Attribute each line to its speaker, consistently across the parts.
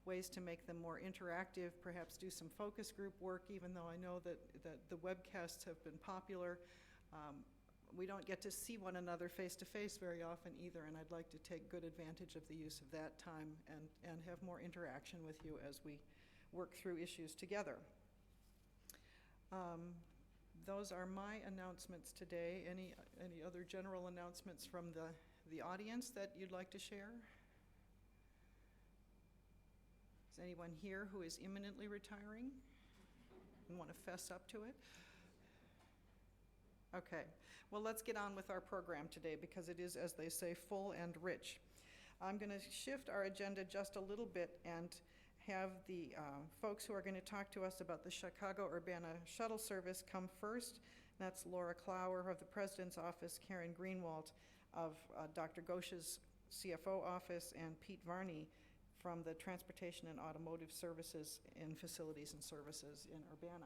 Speaker 1: ways to make them more interactive, perhaps do some focus group work, even though I know that the webcasts have been popular. We don't get to see one another face-to-face very often either, and I'd like to take good advantage of the use of that time and have more interaction with you as we work through issues together. Those are my announcements today. Any other general announcements from the audience that you'd like to share? Is anyone here who is imminently retiring and want to fess up to it? Okay, well, let's get on with our program today because it is, as they say, full and rich. I'm going to shift our agenda just a little bit and have the folks who are going to talk to us about the Chicago-Urbana shuttle service come first. That's Laura Clower of the President's Office, Karen Greenwald of Dr. Ghosh's CFO office, and Pete Varney from the Transportation and Automotive Services in Facilities and Services in Urbana.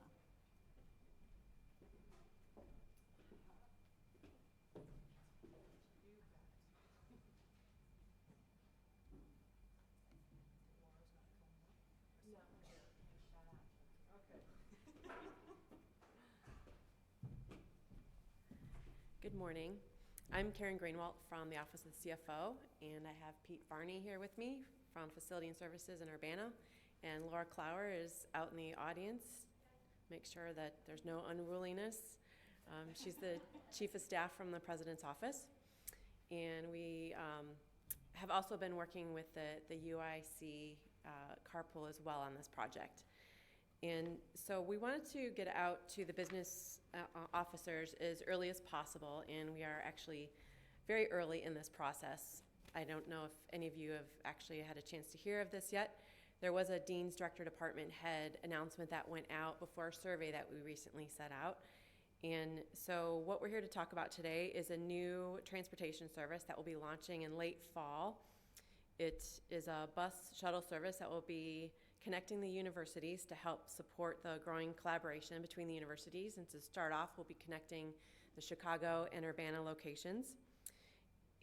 Speaker 2: Good morning. I'm Karen Greenwald from the Office of the CFO, and I have Pete Varney here with me from Facility and Services in Urbana, and Laura Clower is out in the audience. Make sure that there's no unruliness. She's the Chief of Staff from the President's Office, and we have also been working with the UIC carpool as well on this project. And so we wanted to get out to the business officers as early as possible, and we are actually very early in this process. I don't know if any of you have actually had a chance to hear of this yet. There was a Dean's Director Department Head announcement that went out before a survey that we recently set out. And so what we're here to talk about today is a new transportation service that will be launching in late fall. It is a bus shuttle service that will be connecting the universities to help support the growing collaboration between the universities. And to start off, we'll be connecting the Chicago and Urbana locations.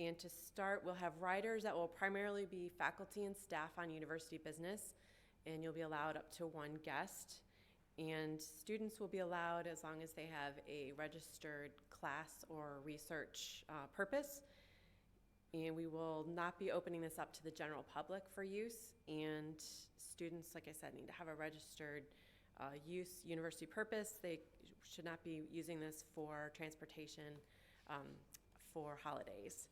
Speaker 2: And to start, we'll have riders that will primarily be faculty and staff on university business, and you'll be allowed up to one guest. And students will be allowed as long as they have a registered class or research purpose. And we will not be opening this up to the general public for use. And students, like I said, need to have a registered university purpose. They should not be using this for transportation for holidays.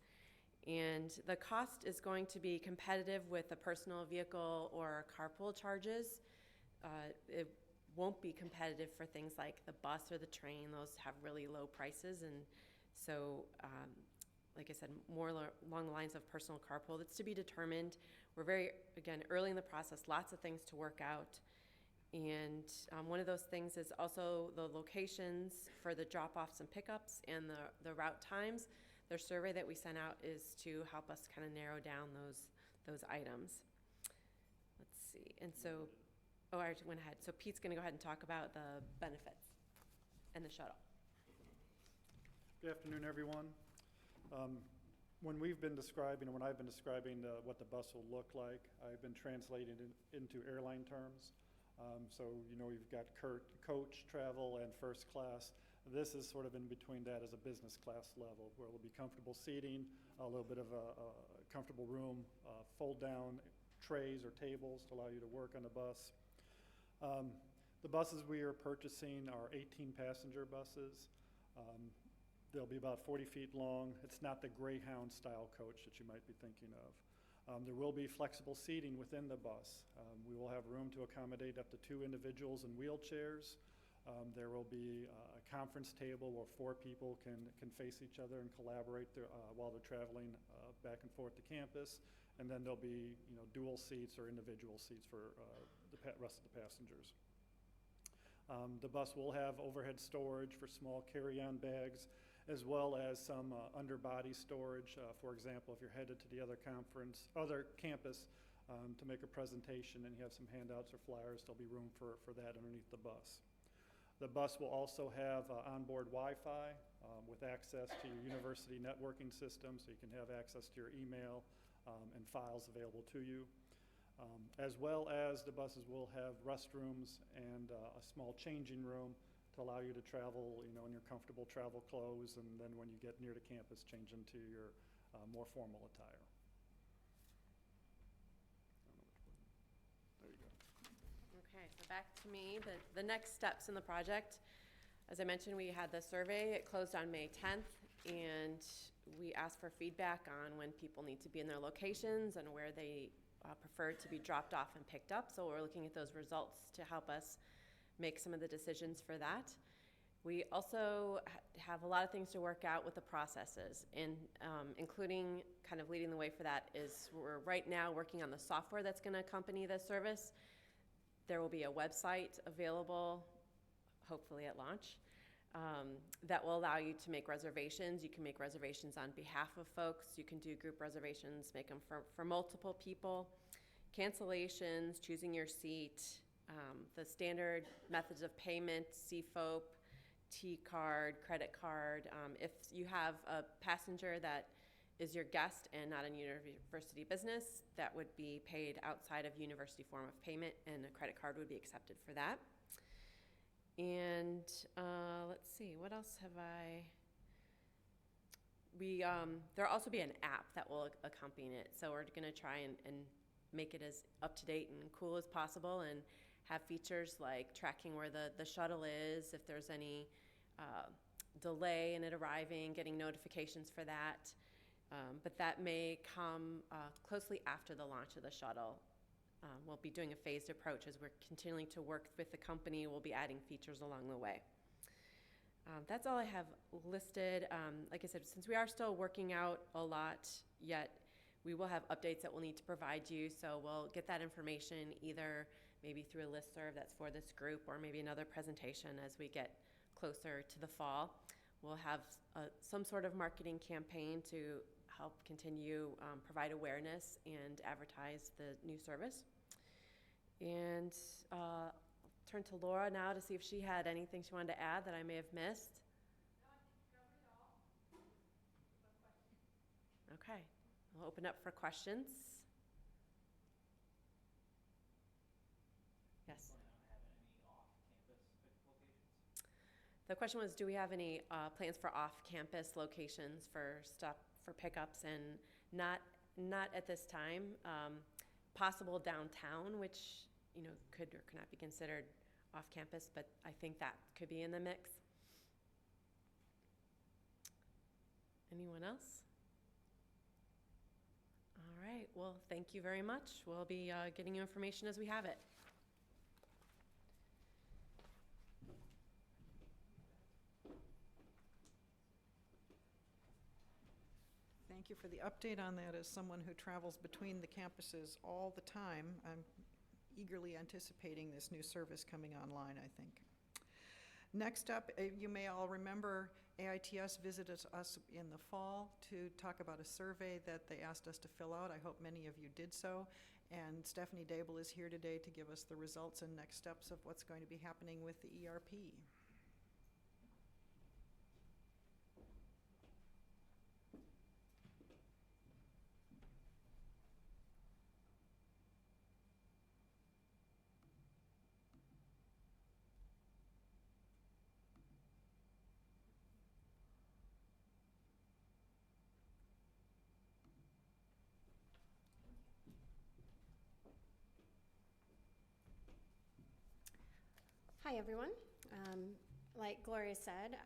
Speaker 2: And the cost is going to be competitive with the personal vehicle or carpool charges. It won't be competitive for things like the bus or the train. Those have really low prices. And so, like I said, more along the lines of personal carpool. That's to be determined. We're very, again, early in the process, lots of things to work out. And one of those things is also the locations for the drop-offs and pickups and the route times. Their survey that we sent out is to help us kind of narrow down those items. Let's see. And so, I already went ahead. So Pete's going to go ahead and talk about the benefits and the shuttle.
Speaker 3: Good afternoon, everyone. When we've been describing, when I've been describing what the bus will look like, I've been translating it into airline terms. So, you've got coach travel and first class. This is sort of in between that as a business class level, where it'll be comfortable seating, a little bit of a comfortable room, fold-down trays or tables to allow you to work on the bus. The buses we are purchasing are 18-passenger buses. They'll be about 40 feet long. It's not the Greyhound-style coach that you might be thinking of. There will be flexible seating within the bus. We will have room to accommodate up to 2 individuals in wheelchairs. There will be a conference table where 4 people can face each other and collaborate while they're traveling back and forth to campus. And then there'll be dual seats or individual seats for the rest of the passengers. The bus will have overhead storage for small carry-on bags, as well as some underbody storage. For example, if you're headed to the other campus to make a presentation and you have some handouts or flyers, there'll be room for that underneath the bus. The bus will also have onboard Wi-Fi with access to your university networking system, so you can have access to your email and files available to you. As well as the buses will have restrooms and a small changing room to allow you to travel, in your comfortable travel clothes, and then when you get near to campus, change into your more formal attire. There you go.
Speaker 2: Okay, so back to me, the next steps in the project. As I mentioned, we had the survey, it closed on May 10th, and we asked for feedback on when people need to be in their locations and where they prefer to be dropped off and picked up. So we're looking at those results to help us make some of the decisions for that. We also have a lot of things to work out with the processes, and including kind of leading the way for that is we're right now working on the software that's going to accompany the service. There will be a website available, hopefully at launch, that will allow you to make reservations. You can make reservations on behalf of folks. You can do group reservations, make them for multiple people. Cancellations, choosing your seat, the standard methods of payment, CFOP, T-card, credit card. If you have a passenger that is your guest and not in university business, that would be paid outside of university form of payment, and a credit card would be accepted for that. And let's see, what else have I? There'll also be an app that will accompany it. So we're going to try and make it as up-to-date and cool as possible, and have features like tracking where the shuttle is, if there's any delay in it arriving, getting notifications for that. But that may come closely after the launch of the shuttle. We'll be doing a phased approach as we're continuing to work with the company. We'll be adding features along the way. That's all I have listed. Like I said, since we are still working out a lot yet, we will have updates that we'll need to provide you. So we'll get that information either maybe through a listserv that's for this group, or maybe another presentation as we get closer to the fall. We'll have some sort of marketing campaign to help continue provide awareness and advertise the new service. And turn to Laura now to see if she had anything she wanted to add that I may have missed. Okay, we'll open up for questions. Yes. The question was, do we have any plans for off-campus locations for pickups? And not at this time. Possible downtown, which could or could not be considered off-campus, but I think that could be in the mix. Anyone else? All right. Well, thank you very much. We'll be getting you information as we have it.
Speaker 1: Thank you for the update on that. As someone who travels between the campuses all the time, I'm eagerly anticipating this new service coming online, I think. Next up, you may all remember AITS visited us in the fall to talk about a survey that they asked us to fill out. I hope many of you did so. And Stephanie Dable is here today to give us the results and next steps of what's going to be happening with the ERP.
Speaker 4: Hi, everyone. Like Gloria said,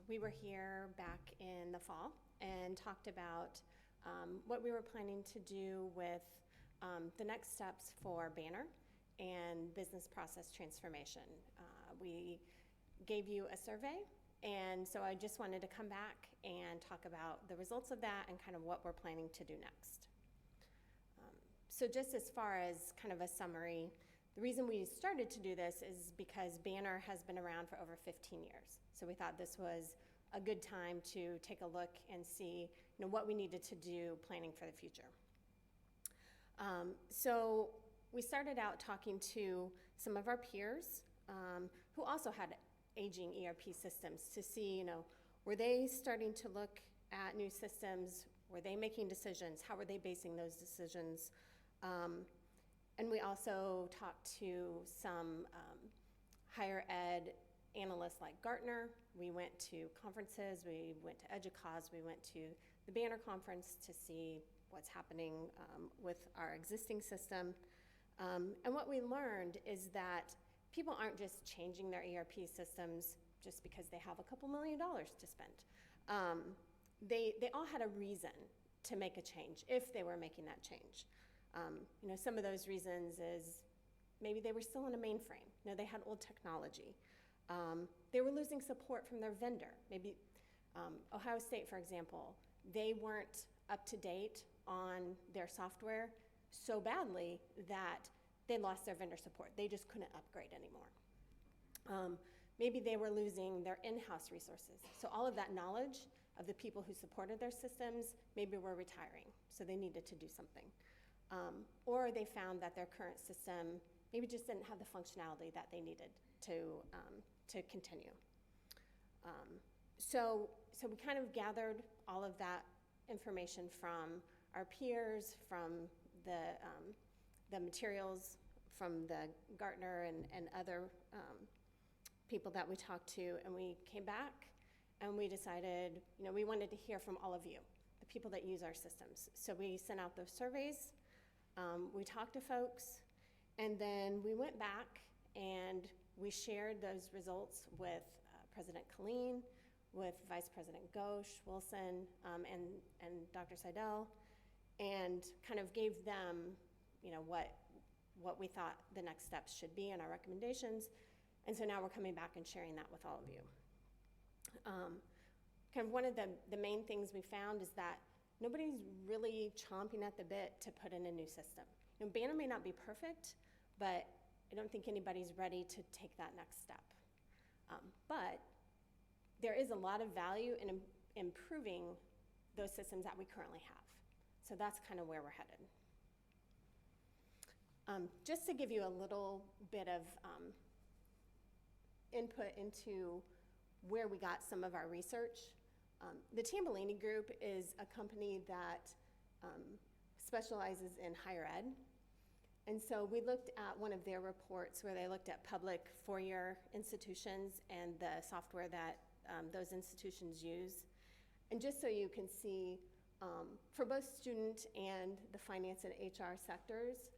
Speaker 4: we were here back in the fall and talked about what we were planning to do with the next steps for Banner and business process transformation. We gave you a survey, and so I just wanted to come back and talk about the results of that and kind of what we're planning to do next. So just as far as kind of a summary, the reason we started to do this is because Banner has been around for over 15 years. So we thought this was a good time to take a look and see what we needed to do planning for the future. So we started out talking to some of our peers who also had aging ERP systems to see, were they starting to look at new systems? Were they making decisions? How were they basing those decisions? And we also talked to some higher ed analysts like Gartner. We went to conferences, we went to EDUCAUSE, we went to the Banner Conference to see what's happening with our existing system. And what we learned is that people aren't just changing their ERP systems just because they have a couple $1 million to spend. They all had a reason to make a change if they were making that change. Some of those reasons is maybe they were still in a mainframe. They had old technology. They were losing support from their vendor. Maybe Ohio State, for example, they weren't up to date on their software so badly that they lost their vendor support. They just couldn't upgrade anymore. Maybe they were losing their in-house resources. So all of that knowledge of the people who supported their systems maybe were retiring, so they needed to do something. Or they found that their current system maybe just didn't have the functionality that they needed to continue. So we kind of gathered all of that information from our peers, from the materials from the Gartner and other people that we talked to, and we came back and we decided, we wanted to hear from all of you, the people that use our systems. So we sent out those surveys, we talked to folks, and then we went back and we shared those results with President Colleen, with Vice President Ghosh, Wilson, and Dr. Seidel, and kind of gave them, what we thought the next steps should be and our recommendations. And so now we're coming back and sharing that with all of you. Kind of one of the main things we found is that nobody's really chomping at the bit to put in a new system. Banner may not be perfect, but I don't think anybody's ready to take that next step. But there is a lot of value in improving those systems that we currently have. So that's kind of where we're headed. Just to give you a little bit of input into where we got some of our research. The Tambellini Group is a company that specializes in higher ed. And so we looked at one of their reports where they looked at public four-year institutions and the software that those institutions use. And just so you can see, for both student and the finance and HR sectors,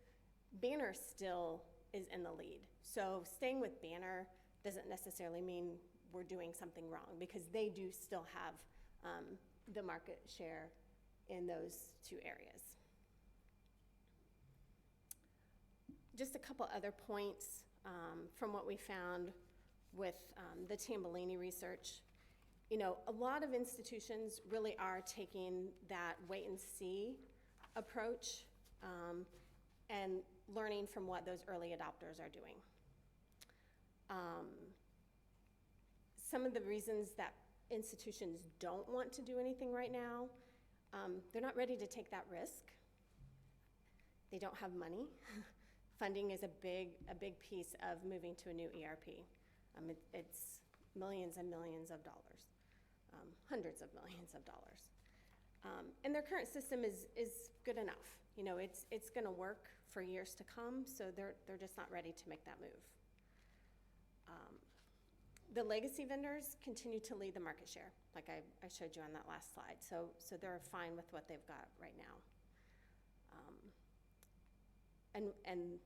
Speaker 4: Banner still is in the lead. So staying with Banner doesn't necessarily mean we're doing something wrong, because they do still have the market share in those two areas. Just a couple other points from what we found with the Tambellini research. A lot of institutions really are taking that wait and see approach and learning from what those early adopters are doing. Some of the reasons that institutions don't want to do anything right now, they're not ready to take that risk. They don't have money. Funding is a big piece of moving to a new ERP. It's millions and millions of dollars, hundreds of millions of dollars. And their current system is good enough. It's gonna work for years to come, so they're just not ready to make that move. The legacy vendors continue to lead the market share, like I showed you on that last slide. So they're fine with what they've got right now. And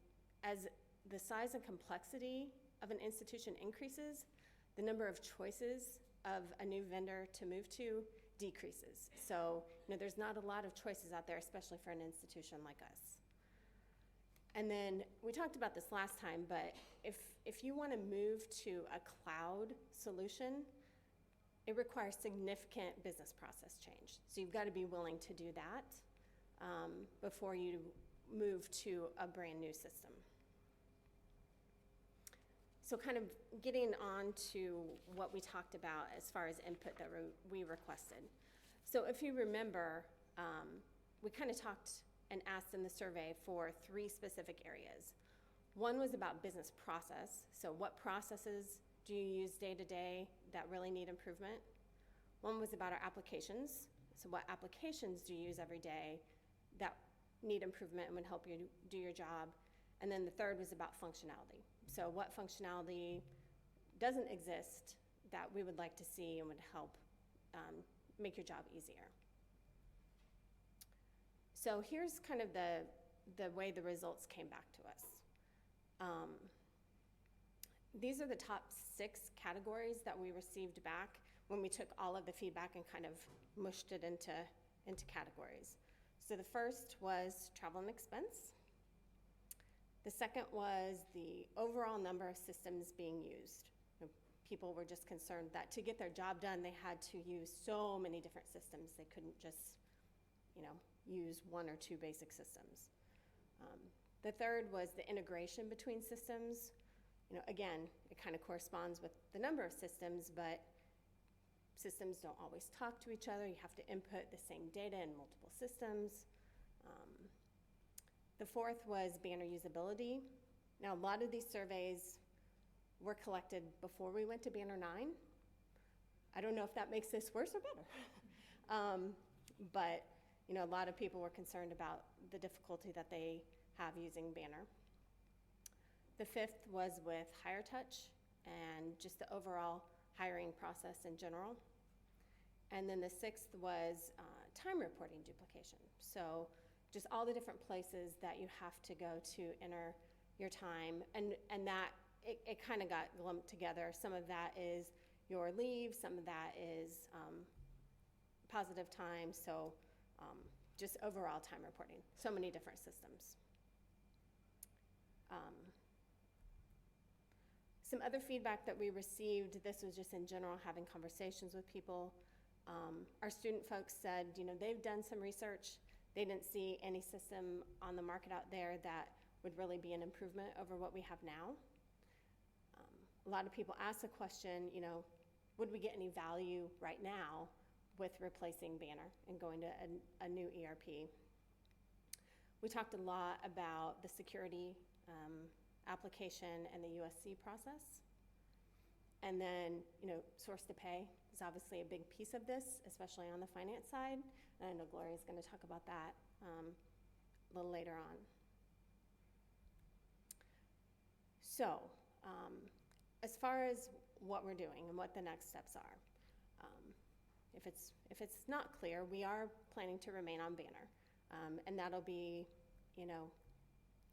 Speaker 4: as the size and complexity of an institution increases, the number of choices of a new vendor to move to decreases. So there's not a lot of choices out there, especially for an institution like us. And then we talked about this last time, but if you want to move to a cloud solution, it requires significant business process change. So you've got to be willing to do that before you move to a brand new system. So kind of getting on to what we talked about as far as input that we requested. So if you remember, we kind of talked and asked in the survey for 3 specific areas. One was about business process. So what processes do you use day to day that really need improvement? One was about our applications. So what applications do you use every day that need improvement and would help you do your job? And then the third was about functionality. So what functionality doesn't exist that we would like to see and would help make your job easier. So here's kind of the way the results came back to us. These are the top 6 categories that we received back when we took all of the feedback and kind of mushed it into categories. So the first was travel and expense. The second was the overall number of systems being used. People were just concerned that to get their job done, they had to use so many different systems. They couldn't just, use 1 or 2 basic systems. The third was the integration between systems. Again, it kind of corresponds with the number of systems, but systems don't always talk to each other. You have to input the same data in multiple systems. The fourth was banner usability. Now, a lot of these surveys were collected before we went to Banner 9. I don't know if that makes this worse or better. But a lot of people were concerned about the difficulty that they have using Banner. The fifth was with Hire Touch and just the overall hiring process in general. And then the sixth was time reporting duplication. So just all the different places that you have to go to enter your time, and that it kind of got lumped together. Some of that is your leave, some of that is positive time, so just overall time reporting. So many different systems. Some other feedback that we received, this was just in general having conversations with people. Our student folks said, they've done some research. They didn't see any system on the market out there that would really be an improvement over what we have now. A lot of people ask the question, would we get any value right now with replacing Banner and going to a new ERP? We talked a lot about the security application and the USC process. And then, source to pay is obviously a big piece of this, especially on the finance side. And I know Gloria's going to talk about that a little later on. So, as far as what we're doing and what the next steps are, if it's not clear, we are planning to remain on Banner, and that'll be,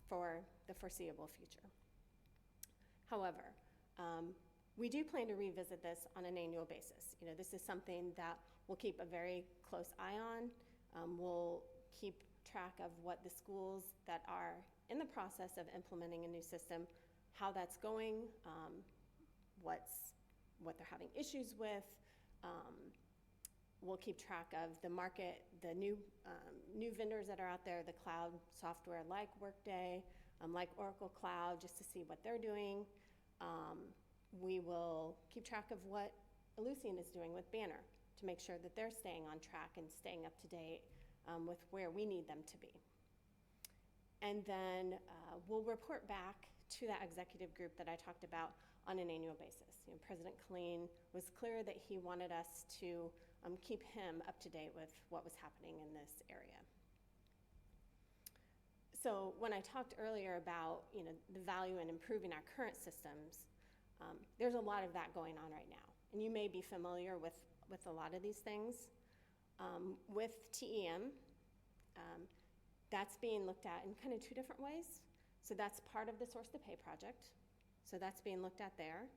Speaker 4: for the foreseeable future. However, we do plan to revisit this on an annual basis. This is something that we'll keep a very close eye on. We'll keep track of what the schools that are in the process of implementing a new system, how that's going, what they're having issues with. We'll keep track of the market, the new vendors that are out there, the cloud software like Workday, like Oracle Cloud, just to see what they're doing. We will keep track of what Ellucian is doing with Banner to make sure that they're staying on track and staying up to date with where we need them to be. And then we'll report back to that executive group that I talked about on an annual basis. President Killeen was clear that he wanted us to keep him up to date with what was happening in this area. So when I talked earlier about the value in improving our current systems, there's a lot of that going on right now. And you may be familiar with a lot of these things. With TEM, that's being looked at in kind of 2 different ways. So that's part of the Source to Pay project. So that's being looked at there.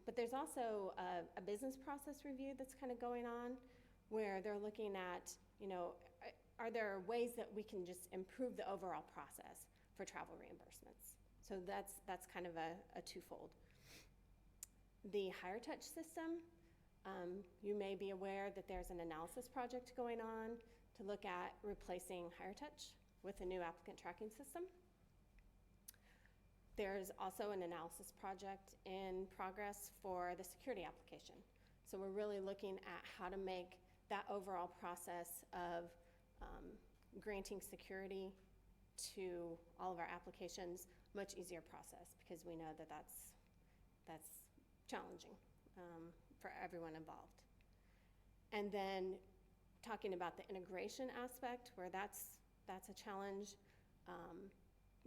Speaker 4: But there's also a business process review that's kind of going on where they're looking at, are there ways that we can just improve the overall process for travel reimbursements? So that's kind of a twofold. The Hire Touch system, you may be aware that there's an analysis project going on to look at replacing Hire Touch with a new applicant tracking system. There's also an analysis project in progress for the security application. So we're really looking at how to make that overall process of granting security to all of our applications much easier process, because we know that that's challenging for everyone involved. And then talking about the integration aspect, where that's a challenge,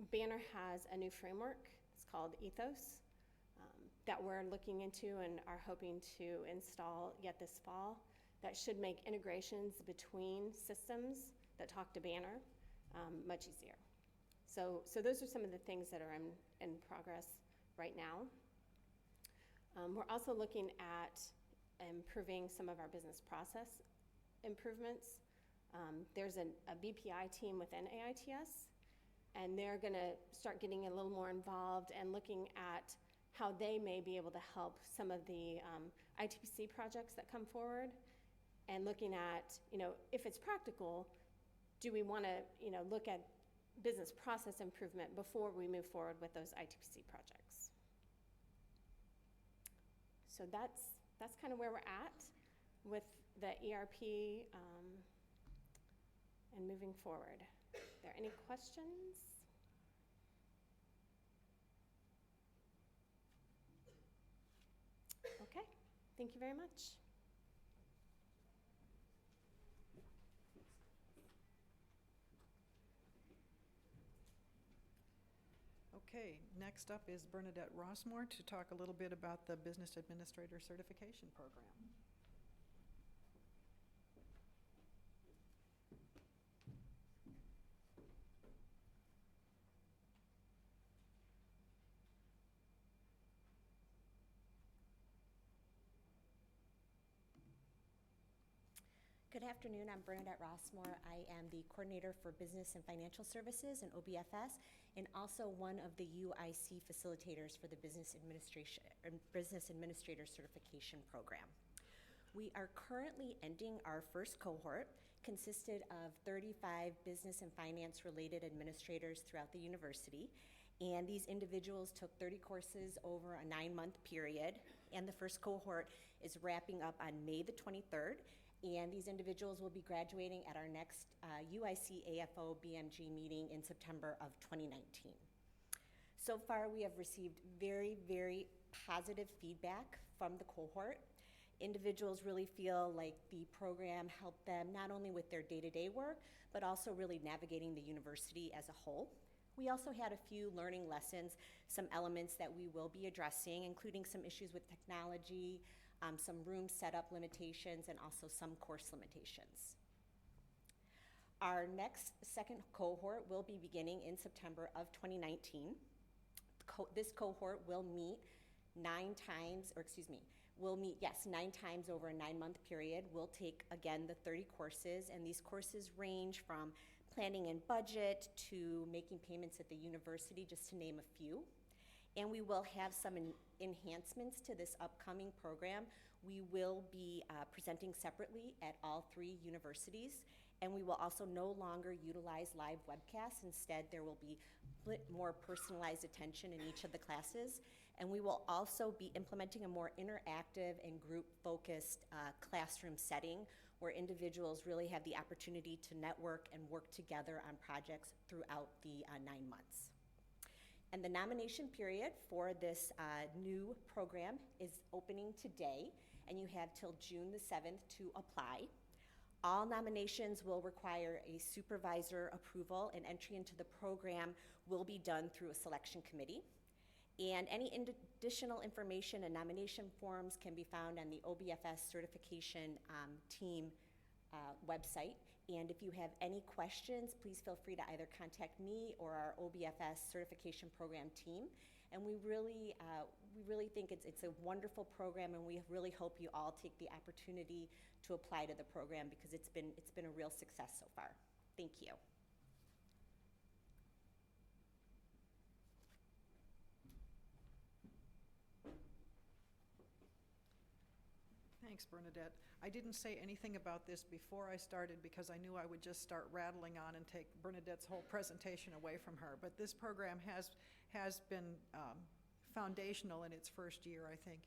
Speaker 4: Banner has a new framework. It's called Ethos that we're looking into and are hoping to install yet this fall. That should make integrations between systems that talk to Banner much easier. So those are some of the things that are in progress right now. We're also looking at improving some of our business process improvements. There's a BPI team within AITS, and they're going to start getting a little more involved and looking at how they may be able to help some of the ITPC projects that come forward, and looking at, if it's practical, do we want to, look at business process improvement before we move forward with those ITPC projects. So that's kind of where we're at with the ERP and moving forward. Are there any questions? Okay, thank you very much.
Speaker 1: Okay, next up is Bernadette Rossmore to talk a little bit about the Business Administrator Certification Program.
Speaker 5: Good afternoon, I'm Bernadette Rossmore. I am the Coordinator for Business and Financial Services in OBFS, and also one of the UIC facilitators for the Business Administrator Certification Program. We are currently ending our first cohort, consisted of 35 business and finance related administrators throughout the university, and these individuals took 30 courses over a 9-month period, and the first cohort is wrapping up on May the 23rd. And these individuals will be graduating at our next UIC AFO BMG meeting in September of 2019. So far, we have received very, very positive feedback from the cohort. Individuals really feel like the program helped them not only with their day-to-day work, but also really navigating the university as a whole. We also had a few learning lessons, some elements that we will be addressing, including some issues with technology, some room setup limitations, and also some course limitations. Our next second cohort will be beginning in September of 2019. This cohort will meet 9 times over a 9-month period. We'll take, again, the 30 courses, and these courses range from planning and budget to making payments at the university, just to name a few. And we will have some enhancements to this upcoming program. We will be presenting separately at all 3 universities, and we will also no longer utilize live webcasts. Instead, there will be more personalized attention in each of the classes. And we will also be implementing a more interactive and group-focused classroom setting where individuals really have the opportunity to network and work together on projects throughout the 9 months. And the nomination period for this new program is opening today, and you have till June the 7th to apply. All nominations will require a supervisor approval, and entry into the program will be done through a selection committee. And any additional information and nomination forms can be found on the OBFS certification team website. And if you have any questions, please feel free to either contact me or our OBFS certification program team. And we really think it's a wonderful program, and we really hope you all take the opportunity to apply to the program because it's been a real success so far. Thank you.
Speaker 1: Thanks, Bernadette. I didn't say anything about this before I started because I knew I would just start rattling on and take Bernadette's whole presentation away from her. But this program has been foundational in its first year, I think.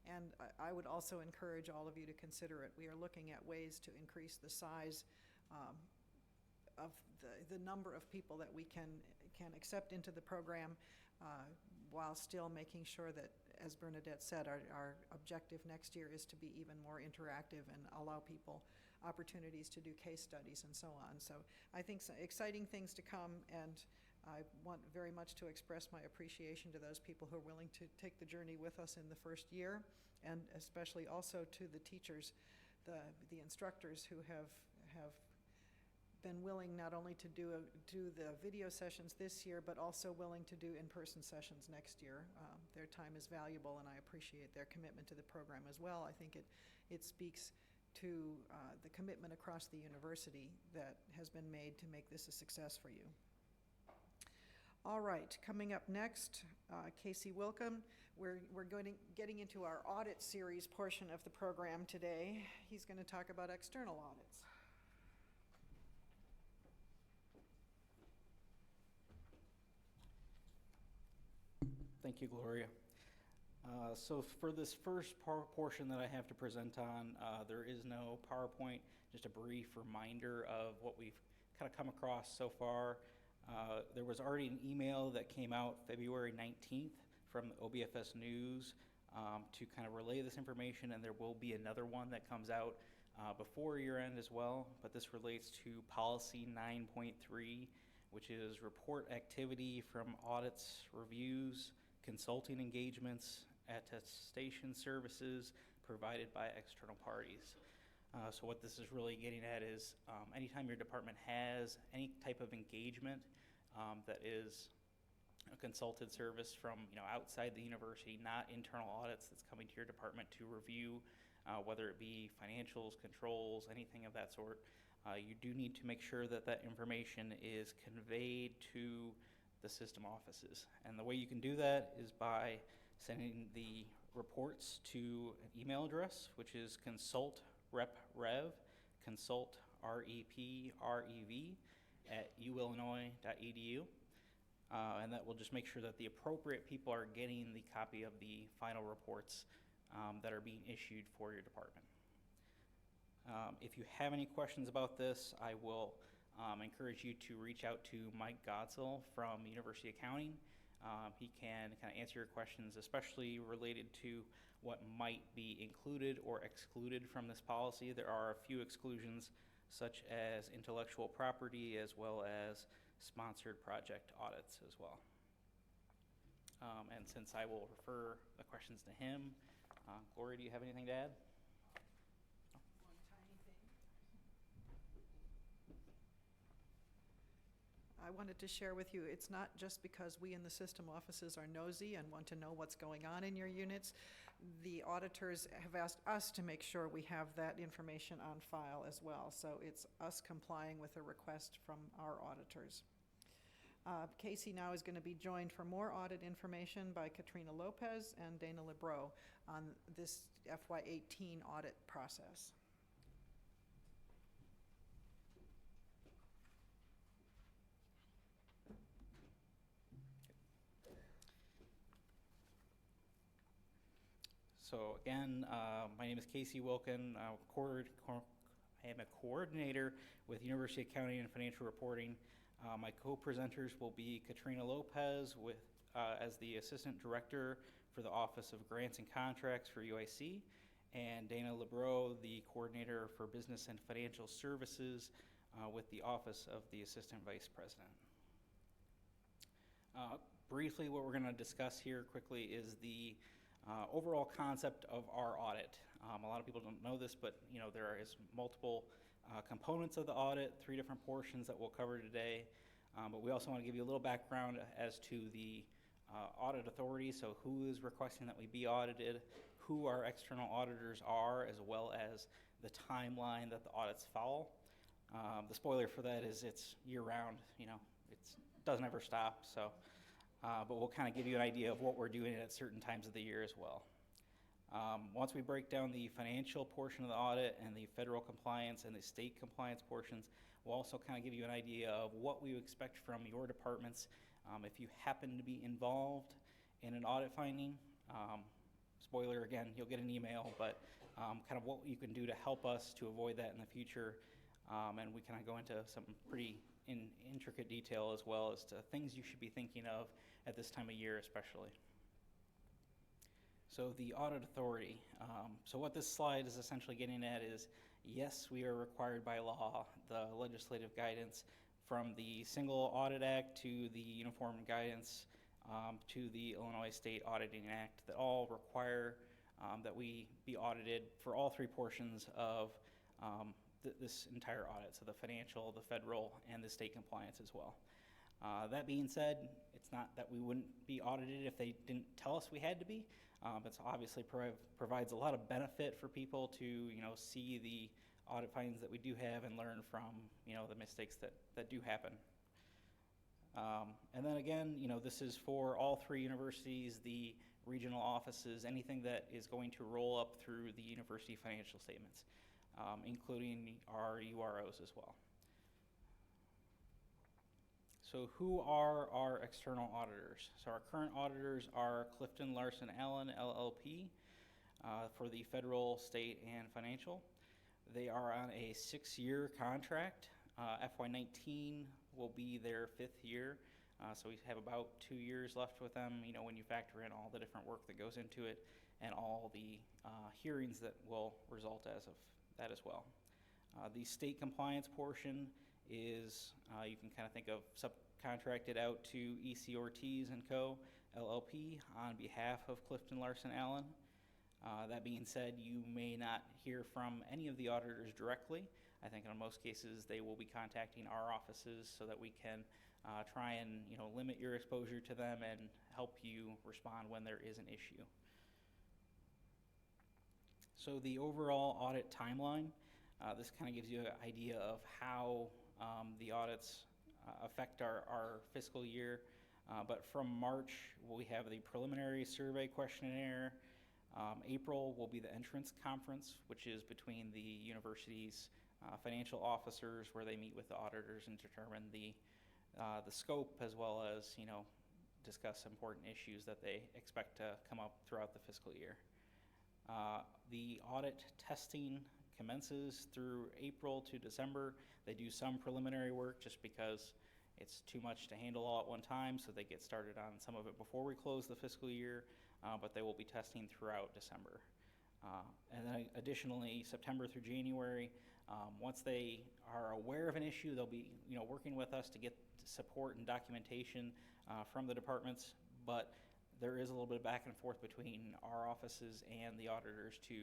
Speaker 1: And I would also encourage all of you to consider it. We are looking at ways to increase the size of the number of people that we can accept into the program while still making sure that, as Bernadette said, our objective next year is to be even more interactive and allow people opportunities to do case studies and so on. So I think some exciting things to come, and I want very much to express my appreciation to those people who are willing to take the journey with us in the first year, and especially also to the teachers, the instructors who have been willing not only to do the video sessions this year, but also willing to do in-person sessions next year. Their time is valuable, and I appreciate their commitment to the program as well. I think it speaks to the commitment across the university that has been made to make this a success for you. All right, coming up next, Casey Wilkham. We're getting into our audit series portion of the program today. He's going to talk about external audits.
Speaker 6: Thank you, Gloria. So for this first portion that I have to present on, there is no PowerPoint, just a brief reminder of what we've kind of come across so far. There was already an email that came out February 19th from the OBFS News to kind of relay this information, and there will be another one that comes out before year end as well, but this relates to policy 9.3, which is report activity from audits, reviews, consulting engagements, attestation services provided by external parties. So what this is really getting at is anytime your department has any type of engagement that is a consulted service from outside the university, not internal audits that's coming to your department to review, whether it be financials, controls, anything of that sort, you do need to make sure that that information is conveyed to the system offices. And the way you can do that is by sending the reports to an email address, which is consultreprev, consult, R-E-P-R-E-V, at uillinois.edu. And that will just make sure that the appropriate people are getting the copy of the final reports that are being issued for your department. If you have any questions about this, I will encourage you to reach out to Mike Godsell from University Accounting. He can kind of answer your questions, especially related to what might be included or excluded from this policy. There are a few exclusions, such as intellectual property as well as sponsored project audits as well. And since I will refer the questions to him, Gloria, do you have anything to add?
Speaker 1: One tiny thing. I wanted to share with you, it's not just because we in the system offices are nosy and want to know what's going on in your units. The auditors have asked us to make sure we have that information on file as well. So it's us complying with a request from our auditors. Casey now is going to be joined for more audit information by Katrina Lopez and Dana Lebreau on this FY18 audit process.
Speaker 6: So again, my name is Casey Wilkin. I am a coordinator with University Accounting and Financial Reporting. My co-presenters will be Katrina Lopez as the Assistant Director for the Office of Grants and Contracts for UIC, and Dana Lebreau, the Coordinator for Business and Financial Services with the Office of the Assistant Vice President. Briefly, what we're going to discuss here quickly is the overall concept of our audit. A lot of people don't know this, but there is multiple components of the audit, 3 different portions that we'll cover today. But we also want to give you a little background as to the audit authority, so who is requesting that we be audited, who our external auditors are, as well as the timeline that the audits follow. The spoiler for that is it's year-round, it doesn't ever stop. So, but we'll kind of give you an idea of what we're doing at certain times of the year as well. Once we break down the financial portion of the audit and the federal compliance and the state compliance portions, we'll also kind of give you an idea of what we expect from your departments. If you happen to be involved in an audit finding, spoiler again, you'll get an email, but kind of what you can do to help us to avoid that in the future. And we kind of go into some pretty intricate detail as well as to things you should be thinking of at this time of year especially. So the audit authority. So what this slide is essentially getting at is, yes, we are required by law, the legislative guidance from the Single Audit Act to the Uniform Guidance to the Illinois State Auditing Act that all require that we be audited for all three portions of this entire audit, so the financial, the federal, and the state compliance as well. That being said, it's not that we wouldn't be audited if they didn't tell us we had to be. It's obviously provides a lot of benefit for people to see the audit findings that we do have and learn from the mistakes that do happen. And then again, this is for all three universities, the regional offices, anything that is going to roll up through the university financial statements, including our UROs as well. So who are our external auditors? So our current auditors are Clifton Larson Allen LLP for the federal, state, and financial. They are on a 6-year contract. FY19 will be their 5th year. So we have about 2 years left with them, when you factor in all the different work that goes into it and all the hearings that will result as of that as well. The state compliance portion is, you can kind of think of subcontracted out to EC Ortiz & Co. LLP on behalf of Clifton Larson Allen. That being said, you may not hear from any of the auditors directly. I think in most cases they will be contacting our offices so that we can try and limit your exposure to them and help you respond when there is an issue. So the overall audit timeline, this kind of gives you an idea of how the audits affect our fiscal year. But from March, we have the preliminary survey questionnaire. April will be the entrance conference, which is between the university's financial officers, where they meet with the auditors and determine the scope, as well as discuss important issues that they expect to come up throughout the fiscal year. The audit testing commences through April to December. They do some preliminary work just because it's too much to handle all at one time, so they get started on some of it before we close the fiscal year, but they will be testing throughout December. And then additionally, September through January, once they are aware of an issue, they'll be working with us to get support and documentation from the departments, but there is a little bit of back and forth between our offices and the auditors to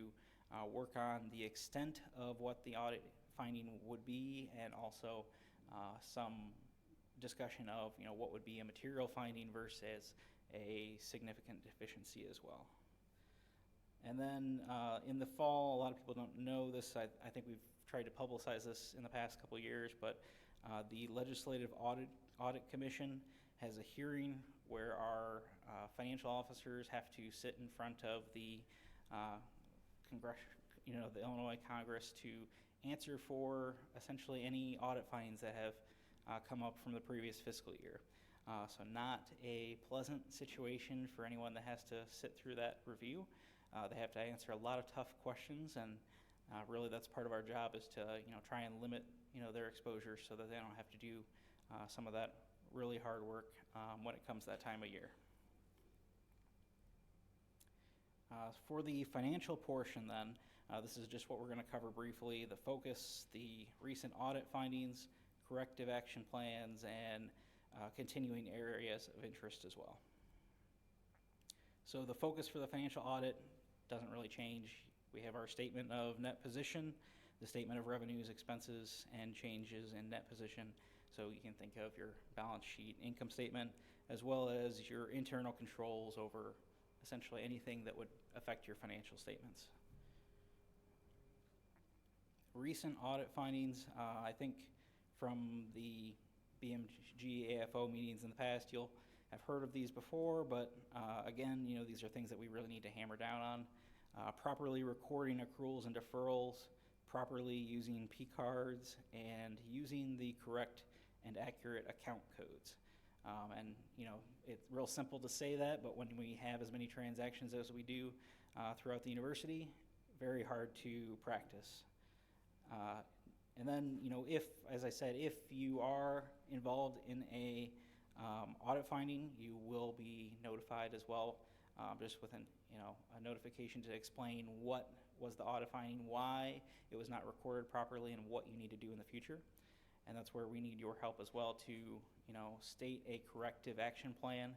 Speaker 6: work on the extent of what the audit finding would be, and also some discussion of what would be a material finding versus a significant deficiency as well. And then in the fall, a lot of people don't know this. I think we've tried to publicize this in the past couple of years, but the Legislative Audit Commission has a hearing where our financial officers have to sit in front of the the Illinois Congress to answer for essentially any audit findings that have come up from the previous fiscal year. So not a pleasant situation for anyone that has to sit through that review. They have to answer a lot of tough questions, and really that's part of our job, is to try and limit their exposure so that they don't have to do some of that really hard work when it comes to that time of year. For the financial portion then, this is just what we're going to cover briefly: the focus, the recent audit findings, corrective action plans, and continuing areas of interest as well. So the focus for the financial audit doesn't really change. We have our statement of net position, the statement of revenues, expenses, and changes in net position. So you can think of your balance sheet, income statement, as well as your internal controls over essentially anything that would affect your financial statements. Recent audit findings, I think from the BMG AFO meetings in the past, you'll have heard of these before, but again, these are things that we really need to hammer down on. Properly recording accruals and deferrals, properly using P-cards, and using the correct and accurate account codes. And it's real simple to say that, but when we have as many transactions as we do throughout the university, very hard to practice. And then, if, as I said, if you are involved in a audit finding, you will be notified as well, just with a notification to explain what was the audit finding, why it was not recorded properly, and what you need to do in the future. And that's where we need your help as well to, state a corrective action plan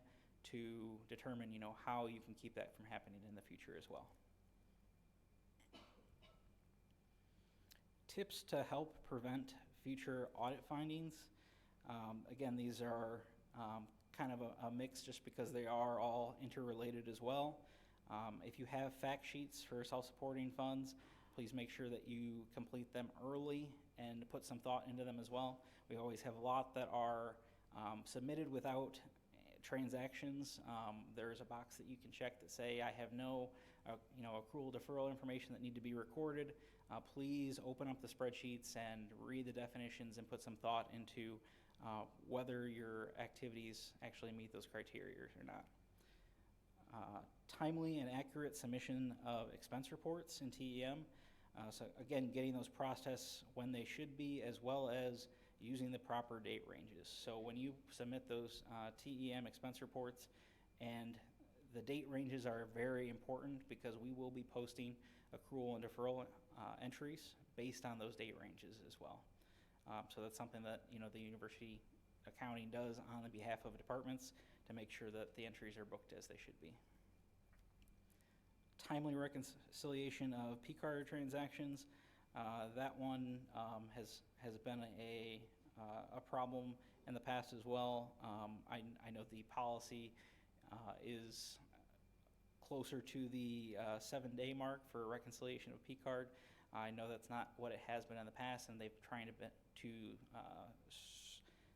Speaker 6: to determine, how you can keep that from happening in the future as well. Tips to help prevent future audit findings. Again, these are kind of a mix just because they are all interrelated as well. If you have fact sheets for self-supporting funds, please make sure that you complete them early and put some thought into them as well. We always have a lot that are submitted without transactions. There's a box that you can check that say, I have no accrual deferral information that need to be recorded. Please open up the spreadsheets and read the definitions and put some thought into whether your activities actually meet those criteria or not. Timely and accurate submission of expense reports in TEM. So again, getting those processed when they should be, as well as using the proper date ranges. So when you submit those TEM expense reports, and the date ranges are very important because we will be posting accrual and deferral entries based on those date ranges as well. So that's something that the university accounting does on the behalf of departments to make sure that the entries are booked as they should be. Timely reconciliation of P-card transactions. That one has been a problem in the past as well. I know the policy is closer to the 7-day mark for reconciliation of P-card. I know that's not what it has been in the past, and they've trying to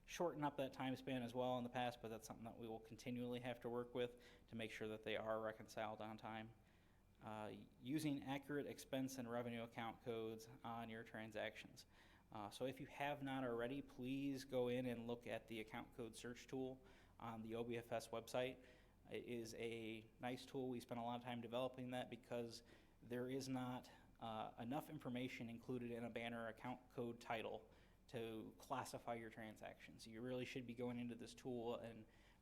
Speaker 6: shorten up that time span as well in the past, but that's something that we will continually have to work with to make sure that they are reconciled on time. Using accurate expense and revenue account codes on your transactions. So if you have not already, please go in and look at the account code search tool on the OBFS website. It is a nice tool. We spent a lot of time developing that because there is not enough information included in a banner account code title to classify your transactions. You really should be going into this tool and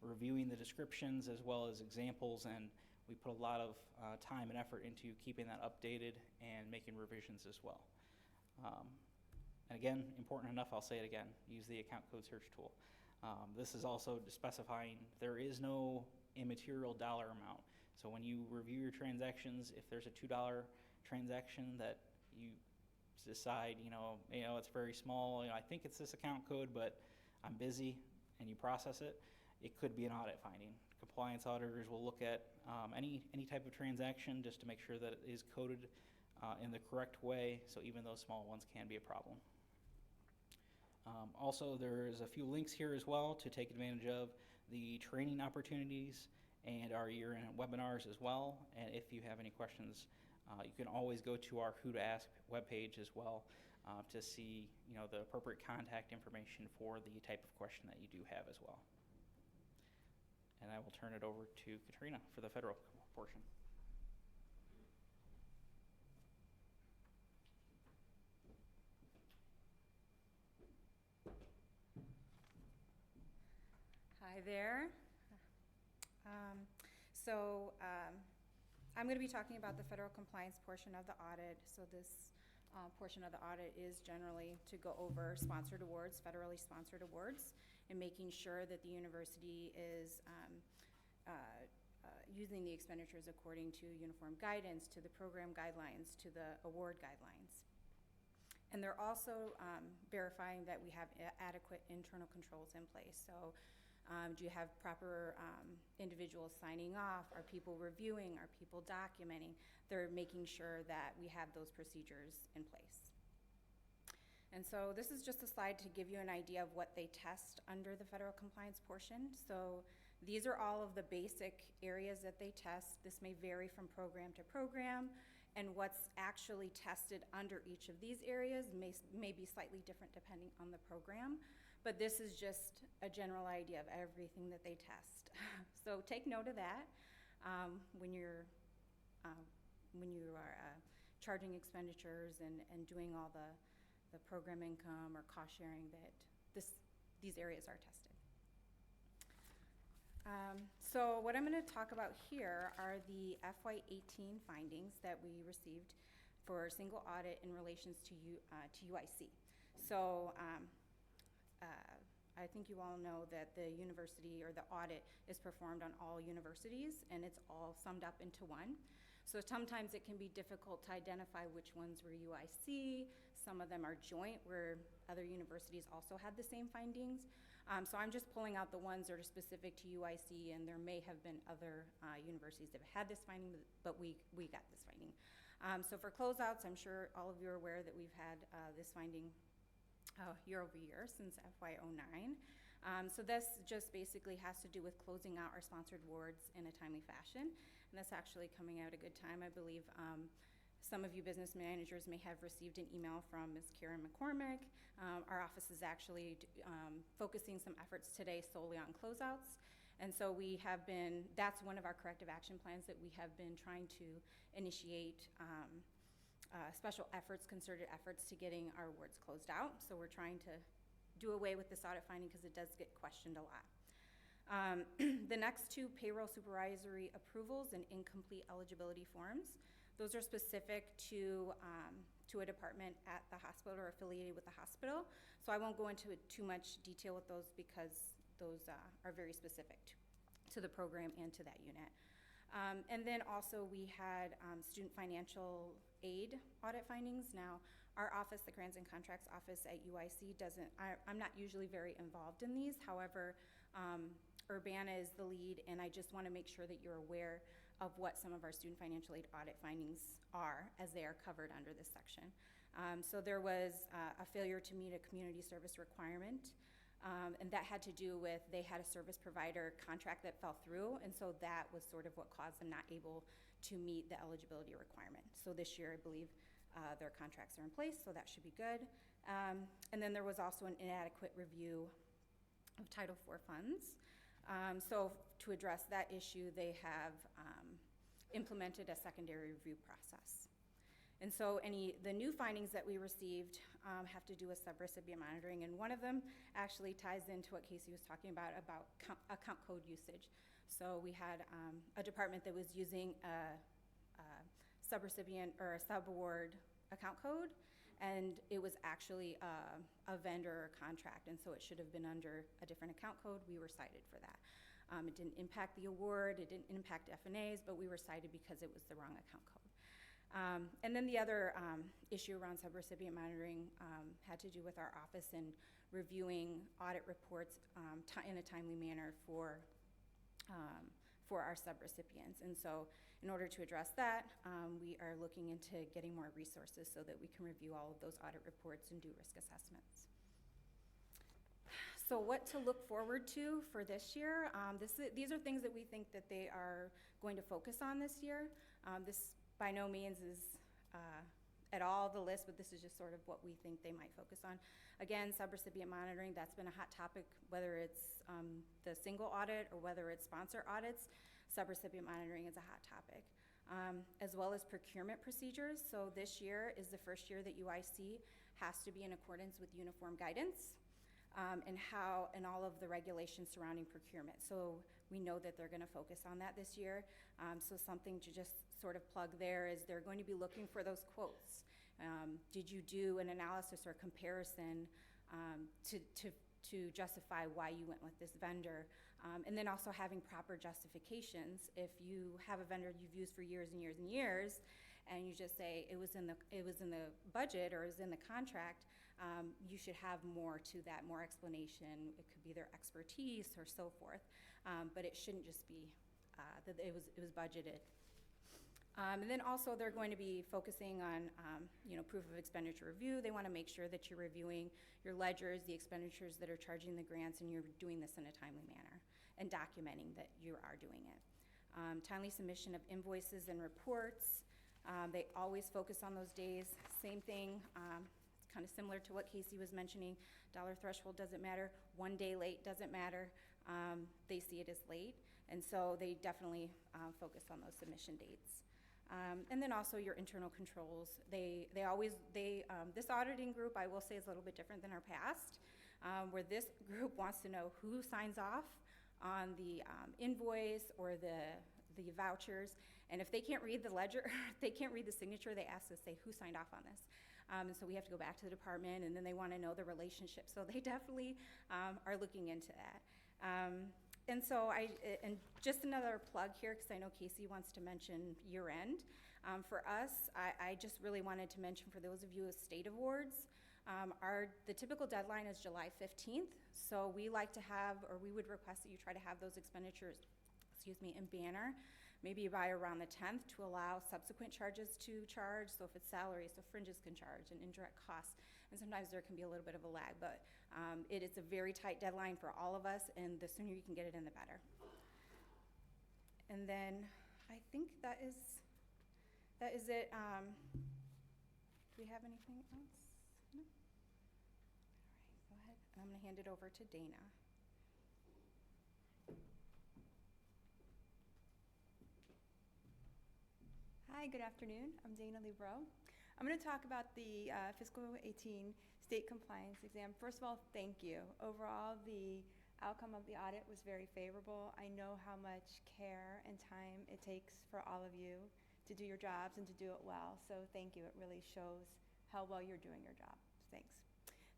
Speaker 6: reviewing the descriptions as well as examples, and we put a lot of time and effort into keeping that updated and making revisions as well. And again, important enough, I'll say it again, use the account code search tool. This is also specifying there is no immaterial dollar amount. So when you review your transactions, if there's a $2 transaction that you decide, it's very small, I think it's this account code, but I'm busy, and you process it, it could be an audit finding. Compliance auditors will look at any type of transaction just to make sure that it is coded in the correct way, so even those small ones can be a problem. Also, there's a few links here as well to take advantage of the training opportunities and our year-end webinars as well. And if you have any questions, you can always go to our Who to Ask webpage as well to see the appropriate contact information for the type of question that you do have as well. And I will turn it over to Katrina for the federal portion.
Speaker 7: Hi there. I'm going to be talking about the federal compliance portion of the audit. So this portion of the audit is generally to go over sponsored awards, federally sponsored awards, and making sure that the university is using the expenditures according to uniform guidance, to the program guidelines, to the award guidelines. And they're also verifying that we have adequate internal controls in place. So do you have proper individuals signing off? Are people reviewing? Are people documenting? They're making sure that we have those procedures in place. And so this is just a slide to give you an idea of what they test under the federal compliance portion. So these are all of the basic areas that they test. This may vary from program to program, and what's actually tested under each of these areas may be slightly different depending on the program. But this is just a general idea of everything that they test. So take note of that when you are charging expenditures and doing all the program income or cost sharing, that these areas are tested. So what I'm going to talk about here are the FY18 findings that we received for single audit in relations to UIC. So I think you all know that the university or the audit is performed on all universities, and it's all summed up into one. So sometimes it can be difficult to identify which ones were UIC. Some of them are joint, where other universities also had the same findings. So I'm just pulling out the ones that are specific to UIC, and there may have been other universities that had this finding, but we got this finding. So for closeouts, I'm sure all of you are aware that we've had this finding year over year since FY09. So this just basically has to do with closing out our sponsored wards in a timely fashion. And that's actually coming out a good time. I believe some of you business managers may have received an email from Ms. Karen McCormick. Our office is actually focusing some efforts today solely on closeouts. And so we have been, that's one of our corrective action plans that we have been trying to initiate special efforts, concerted efforts to getting our wards closed out. So we're trying to do away with this audit finding because it does get questioned a lot. The next two, payroll supervisory approvals and incomplete eligibility forms. Those are specific to a department at the hospital or affiliated with the hospital. So I won't go into too much detail with those because those are very specific to the program and to that unit. And then also we had student financial aid audit findings. Now, our office, the Grants and Contracts office at UIC I'm not usually very involved in these. However, Urbana is the lead, and I just want to make sure that you're aware of what some of our student financial aid audit findings are as they are covered under this section. So there was a failure to meet a community service requirement. And that had to do with, they had a service provider contract that fell through, and so that was sort of what caused them not able to meet the eligibility requirement. So this year, I believe, their contracts are in place, so that should be good. And then there was also an inadequate review of Title IV funds. So to address that issue, they have implemented a secondary review process. And so the new findings that we received have to do with subrecipient monitoring, and one of them actually ties into what Casey was talking about account code usage. So we had a department that was using a subrecipient or a subaward account code, and it was actually a vendor contract, and so it should have been under a different account code. We were cited for that. It didn't impact the award, it didn't impact FNAs, but we were cited because it was the wrong account code. And then the other issue around subrecipient monitoring had to do with our office and reviewing audit reports in a timely manner for our subrecipients. And so in order to address that, we are looking into getting more resources so that we can review all of those audit reports and do risk assessments. So what to look forward to for this year? These are things that we think that they are going to focus on this year. This by no means is at all the list, but this is just sort of what we think they might focus on. Again, subrecipient monitoring, that's been a hot topic, whether it's the single audit or whether it's sponsor audits. Subrecipient monitoring is a hot topic, as well as procurement procedures. So this year is the first year that UIC has to be in accordance with uniform guidance and all of the regulations surrounding procurement. So we know that they're going to focus on that this year. So something to just sort of plug there is they're going to be looking for those quotes. Did you do an analysis or comparison to justify why you went with this vendor? And then also having proper justifications. If you have a vendor you've used for years and years and years, and you just say it was in the budget or it was in the contract, you should have more to that, more explanation. It could be their expertise or so forth, but it shouldn't just be that it was budgeted. And then also they're going to be focusing on proof of expenditure review. They want to make sure that you're reviewing your ledgers, the expenditures that are charging the grants, and you're doing this in a timely manner and documenting that you are doing it. Timely submission of invoices and reports. They always focus on those days. Same thing, kind of similar to what Casey was mentioning. Dollar threshold doesn't matter. 1 day late doesn't matter. They see it as late, and so they definitely focus on those submission dates. And then also your internal controls. This auditing group, I will say, is a little bit different than our past, where this group wants to know who signs off on the invoice or the vouchers. And if they can't read the ledger, they can't read the signature, they ask us, say, who signed off on this? And so we have to go back to the department, and then they want to know the relationship. So they definitely are looking into that. And so and just another plug here, because I know Casey wants to mention year end. For us, I just really wanted to mention for those of you with state awards, the typical deadline is July 15th. So we like to have, or we would request that you try to have those expenditures, in Banner, maybe by around the 10th, to allow subsequent charges to charge. So if it's salaries, so fringes can charge, and indirect costs. And sometimes there can be a little bit of a lag, but it is a very tight deadline for all of us, and the sooner you can get it in, the better. And then I think that is it. Do we have anything else? No? All right, go ahead. And I'm going to hand it over to Dana.
Speaker 8: Hi, good afternoon. I'm Dana Libro. I'm going to talk about the fiscal 18 state compliance exam. First of all, thank you. Overall, the outcome of the audit was very favorable. I know how much care and time it takes for all of you to do your jobs and to do it well. So thank you. It really shows how well you're doing your job. Thanks.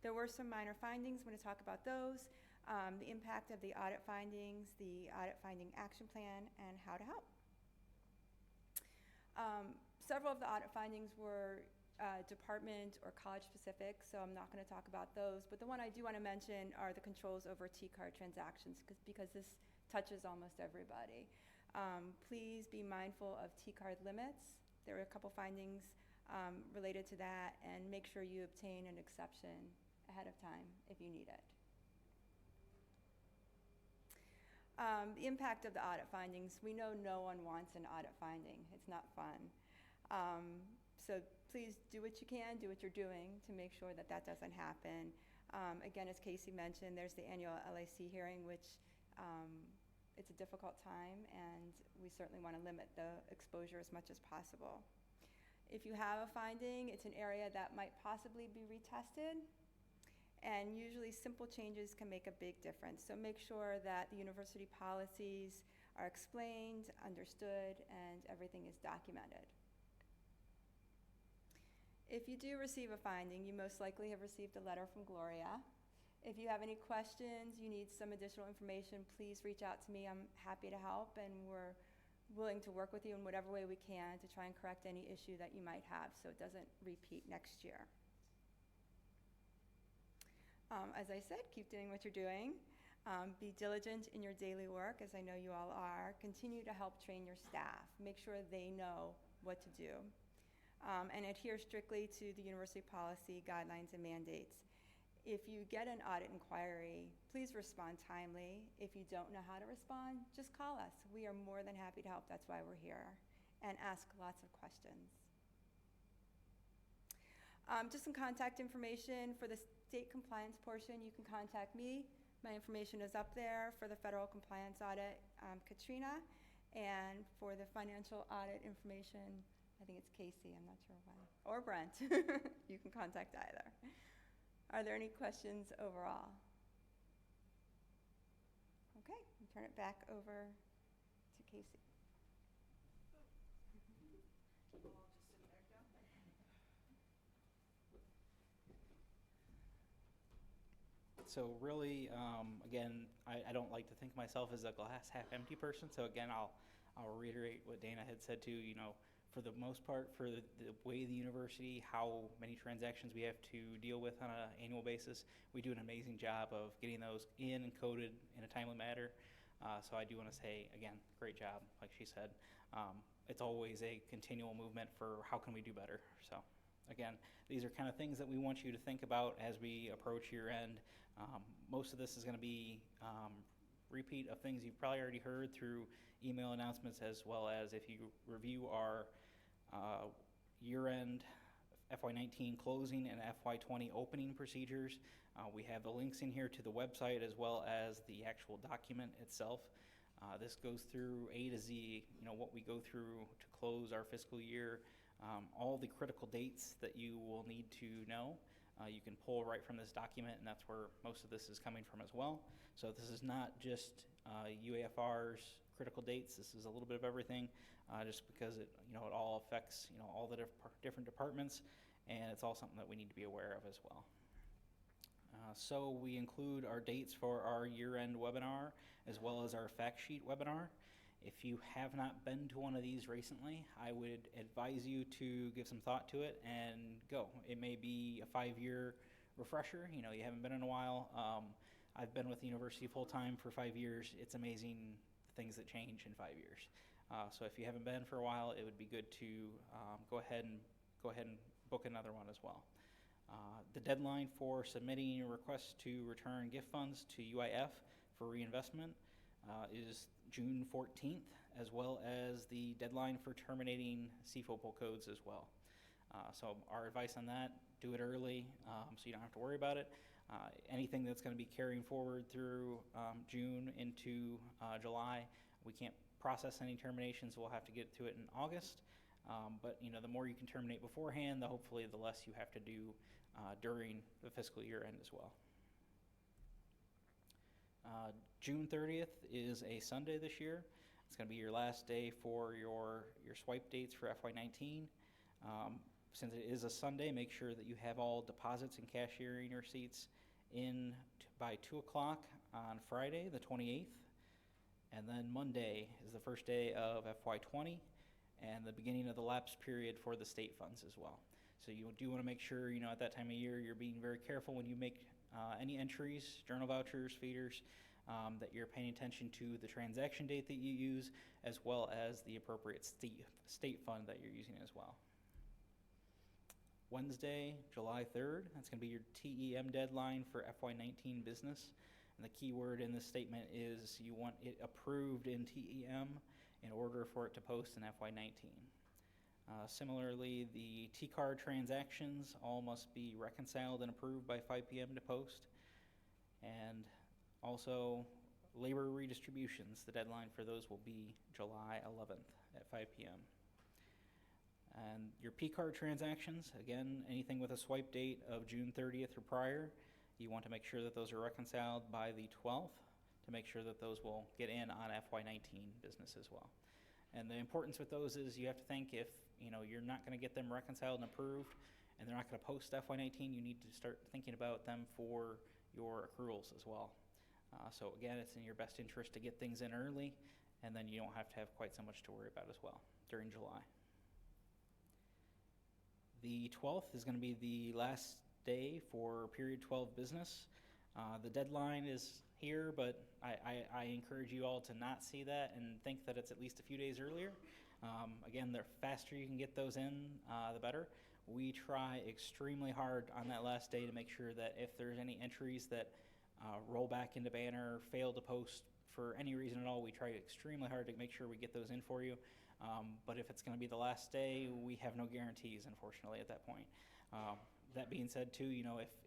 Speaker 8: There were some minor findings. I'm going to talk about those. The impact of the audit findings, the audit finding action plan, and how to help. Several of the audit findings were department or college specific, so I'm not going to talk about those. But the one I do want to mention are the controls over T-card transactions, because this touches almost everybody. Please be mindful of T-card limits. There were a couple findings related to that, and make sure you obtain an exception ahead of time if you need it. The impact of the audit findings. We know no one wants an audit finding. It's not fun. So please do what you can, do what you're doing to make sure that that doesn't happen. Again, as Casey mentioned, there's the annual LAC hearing, which it's a difficult time, and we certainly want to limit the exposure as much as possible. If you have a finding, it's an area that might possibly be retested. And usually simple changes can make a big difference. So make sure that the university policies are explained, understood, and everything is documented. If you do receive a finding, you most likely have received a letter from Gloria. If you have any questions, you need some additional information, please reach out to me. I'm happy to help, and we're willing to work with you in whatever way we can to try and correct any issue that you might have so it doesn't repeat next year. As I said, keep doing what you're doing. Be diligent in your daily work, as I know you all are. Continue to help train your staff. Make sure they know what to do. And adhere strictly to the university policy, guidelines, and mandates. If you get an audit inquiry, please respond timely. If you don't know how to respond, just call us. We are more than happy to help. That's why we're here. And ask lots of questions. Just some contact information for the state compliance portion. You can contact me. My information is up there. For the federal compliance audit, Katrina. And for the financial audit information, I think it's Casey. I'm not sure why. Or Brent. You can contact either. Are there any questions overall? Okay, I'll turn it back over to Casey.
Speaker 6: So really, again, I don't like to think of myself as a glass half empty person. So again, I'll reiterate what Dana had said too. You know, for the most part, for the way the university, how many transactions we have to deal with on an annual basis, we do an amazing job of getting those in and coded in a timely manner. So I do want to say, again, great job, like she said. It's always a continual movement for how can we do better. So again, these are kind of things that we want you to think about as we approach year end. Most of this is going to be repeat of things you've probably already heard through email announcements, as well as if you review our year-end FY19 closing and FY20 opening procedures. We have the links in here to the website as well as the actual document itself. This goes through A to Z, you know, what we go through to close our fiscal year, all the critical dates that you will need to know. You can pull right from this document, and that's where most of this is coming from as well. So this is not just UAFR's critical dates. This is a little bit of everything, just because it all affects all the different departments, and it's all something that we need to be aware of as well. So we include our dates for our year-end webinar as well as our fact sheet webinar. If you have not been to one of these recently, I would advise you to give some thought to it and go. It may be a 5-year refresher. You know, you haven't been in a while. I've been with the university full-time for 5 years. It's amazing the things that change in 5 years. So if you haven't been for a while, it would be good to go ahead and book another one as well. The deadline for submitting a request to return gift funds to UIF for reinvestment is June 14th, as well as the deadline for terminating CFOPL codes as well. So our advice on that, do it early so you don't have to worry about it. Anything that's going to be carrying forward through June into July, we can't process any terminations, so we'll have to get to it in August. But you know, the more you can terminate beforehand, hopefully the less you have to do during the fiscal year end as well. June 30th is a Sunday this year. It's going to be your last day for your swipe dates for FY19. Since it is a Sunday, make sure that you have all deposits and cashiering receipts in by 2 o'clock on Friday, the 28th. And then Monday is the first day of FY20 and the beginning of the lapse period for the state funds as well. So you do want to make sure, you know, at that time of year, you're being very careful when you make any entries, journal vouchers, feeders, that you're paying attention to the transaction date that you use, as well as the appropriate state fund that you're using as well. Wednesday, July 3rd, that's going to be your TEM deadline for FY19 business. And the key word in this statement is you want it approved in TEM in order for it to post in FY19. Similarly, the T-card transactions all must be reconciled and approved by 5 p.m. to post. And also, labor redistributions, the deadline for those will be July 11th at 5 p.m. And your P-card transactions, again, anything with a swipe date of June 30th or prior, you want to make sure that those are reconciled by the 12th to make sure that those will get in on FY19 business as well. And the importance with those is you have to think if you're not going to get them reconciled and approved and they're not going to post FY19, you need to start thinking about them for your accruals as well. So again, it's in your best interest to get things in early, and then you don't have to have quite so much to worry about as well during July. The 12th is going to be the last day for period 12 business. The deadline is here, but I encourage you all to not see that and think that it's at least a few days earlier. Again, the faster you can get those in, the better. We try extremely hard on that last day to make sure that if there's any entries that roll back into Banner, fail to post for any reason at all, we try extremely hard to make sure we get those in for you. But if it's going to be the last day, we have no guarantees, unfortunately, at that point. That being said, too,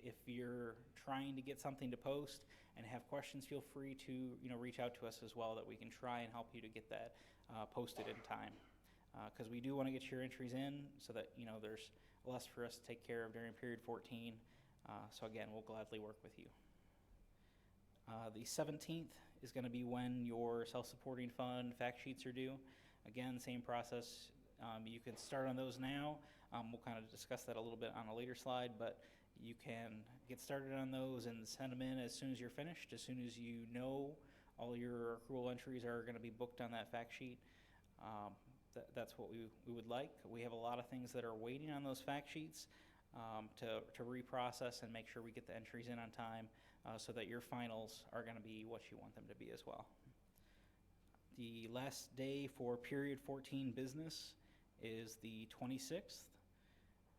Speaker 6: if you're trying to get something to post and have questions, feel free to reach out to us as well, that we can try and help you to get that posted in time. Because we do want to get your entries in so that there's less for us to take care of during period 14. So again, we'll gladly work with you. The 17th is going to be when your self-supporting fund fact sheets are due. Again, same process. You can start on those now. We'll kind of discuss that a little bit on a later slide, but you can get started on those and send them in as soon as you're finished, as soon as you know all your accrual entries are going to be booked on that fact sheet. That's what we would like. We have a lot of things that are waiting on those fact sheets to reprocess and make sure we get the entries in on time so that your finals are going to be what you want them to be as well. The last day for period 14 business is the 26th.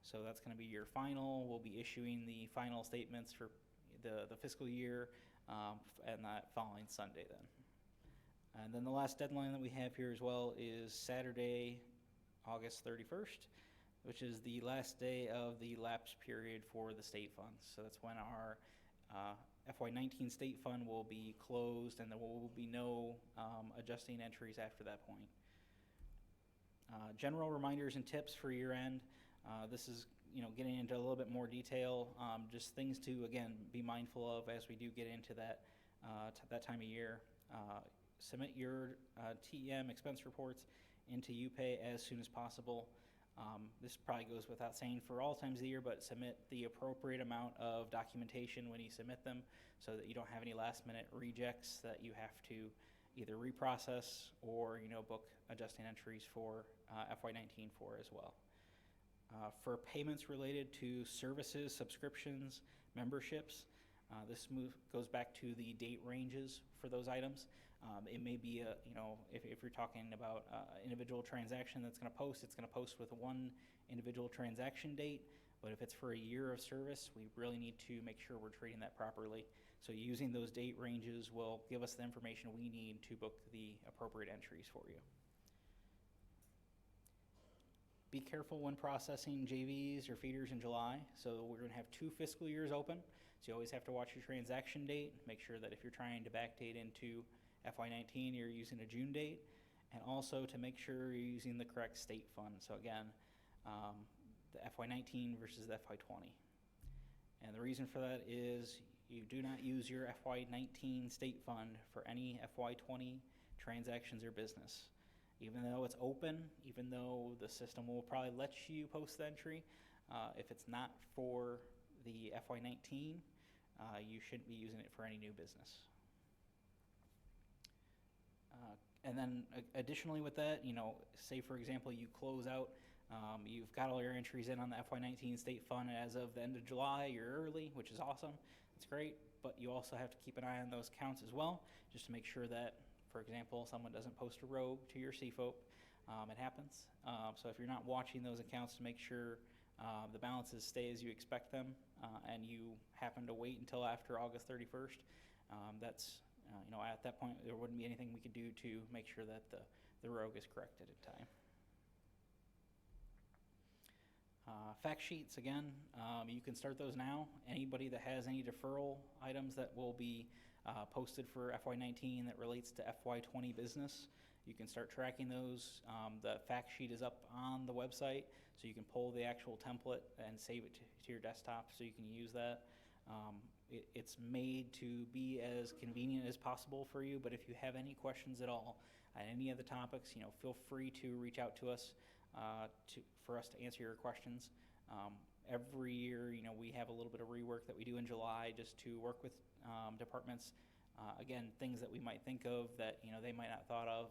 Speaker 6: So that's going to be your final. We'll be issuing the final statements for the fiscal year and that following Sunday then. And then the last deadline that we have here as well is Saturday, August 31st, which is the last day of the lapse period for the state funds. So that's when our FY19 state fund will be closed, and there will be no adjusting entries after that point. General reminders and tips for year end. This is getting into a little bit more detail, just things to again be mindful of as we do get into that time of year. Submit your TEM expense reports into UPay as soon as possible. This probably goes without saying for all times of the year, but submit the appropriate amount of documentation when you submit them so that you don't have any last minute rejects that you have to either reprocess or, book adjusting entries for FY19 for as well. For payments related to services, subscriptions, memberships, this move goes back to the date ranges for those items. It may be if you're talking about individual transaction that's going to post, it's going to post with one individual transaction date. But if it's for a year of service, we really need to make sure we're treating that properly. So using those date ranges will give us the information we need to book the appropriate entries for you. Be careful when processing JVs or feeders in July. So we're going to have 2 fiscal years open. So you always have to watch your transaction date. Make sure that if you're trying to backdate into FY19, you're using a June date. And also to make sure you're using the correct state fund. So again, the FY19 versus the FY20. And the reason for that is you do not use your FY19 state fund for any FY20 transactions or business. Even though it's open, even though the system will probably let you post the entry, if it's not for the FY19, you shouldn't be using it for any new business. And then additionally with that, say for example you close out, you've got all your entries in on the FY19 state fund as of the end of July, you're early, which is awesome, it's great, but you also have to keep an eye on those counts as well, just to make sure that, for example, someone doesn't post a rogue to your CFOP. It happens. So if you're not watching those accounts to make sure the balances stay as you expect them, and you happen to wait until after August 31st, that's at that point, there wouldn't be anything we could do to make sure that the rogue is corrected in time. Fact sheets, again, you can start those now. Anybody that has any deferral items that will be posted for FY19 that relates to FY20 business, you can start tracking those. The fact sheet is up on the website, so you can pull the actual template and save it to your desktop so you can use that. It's made to be as convenient as possible for you, but if you have any questions at all on any of the topics, feel free to reach out to us for us to answer your questions. Every year, we have a little bit of rework that we do in July just to work with departments. Again, things that we might think of that they might not thought of.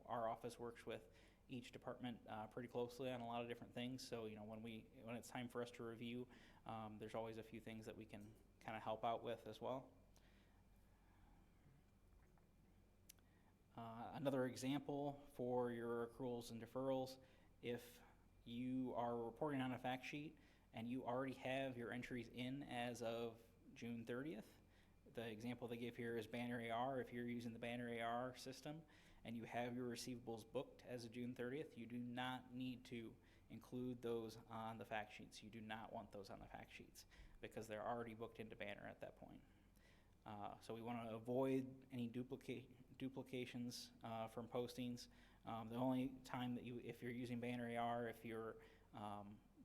Speaker 6: Our office works with each department pretty closely on a lot of different things. So when it's time for us to review, there's always a few things that we can kind of help out with as well. Another example for your accruals and deferrals, if you are reporting on a fact sheet and you already have your entries in as of June 30th, the example they give here is Banner AR. If you're using the Banner AR system and you have your receivables booked as of June 30th, you do not need to include those on the fact sheets. You do not want those on the fact sheets because they're already booked into Banner at that point. So we want to avoid any duplications from postings. The only time that if you're using Banner AR, if you're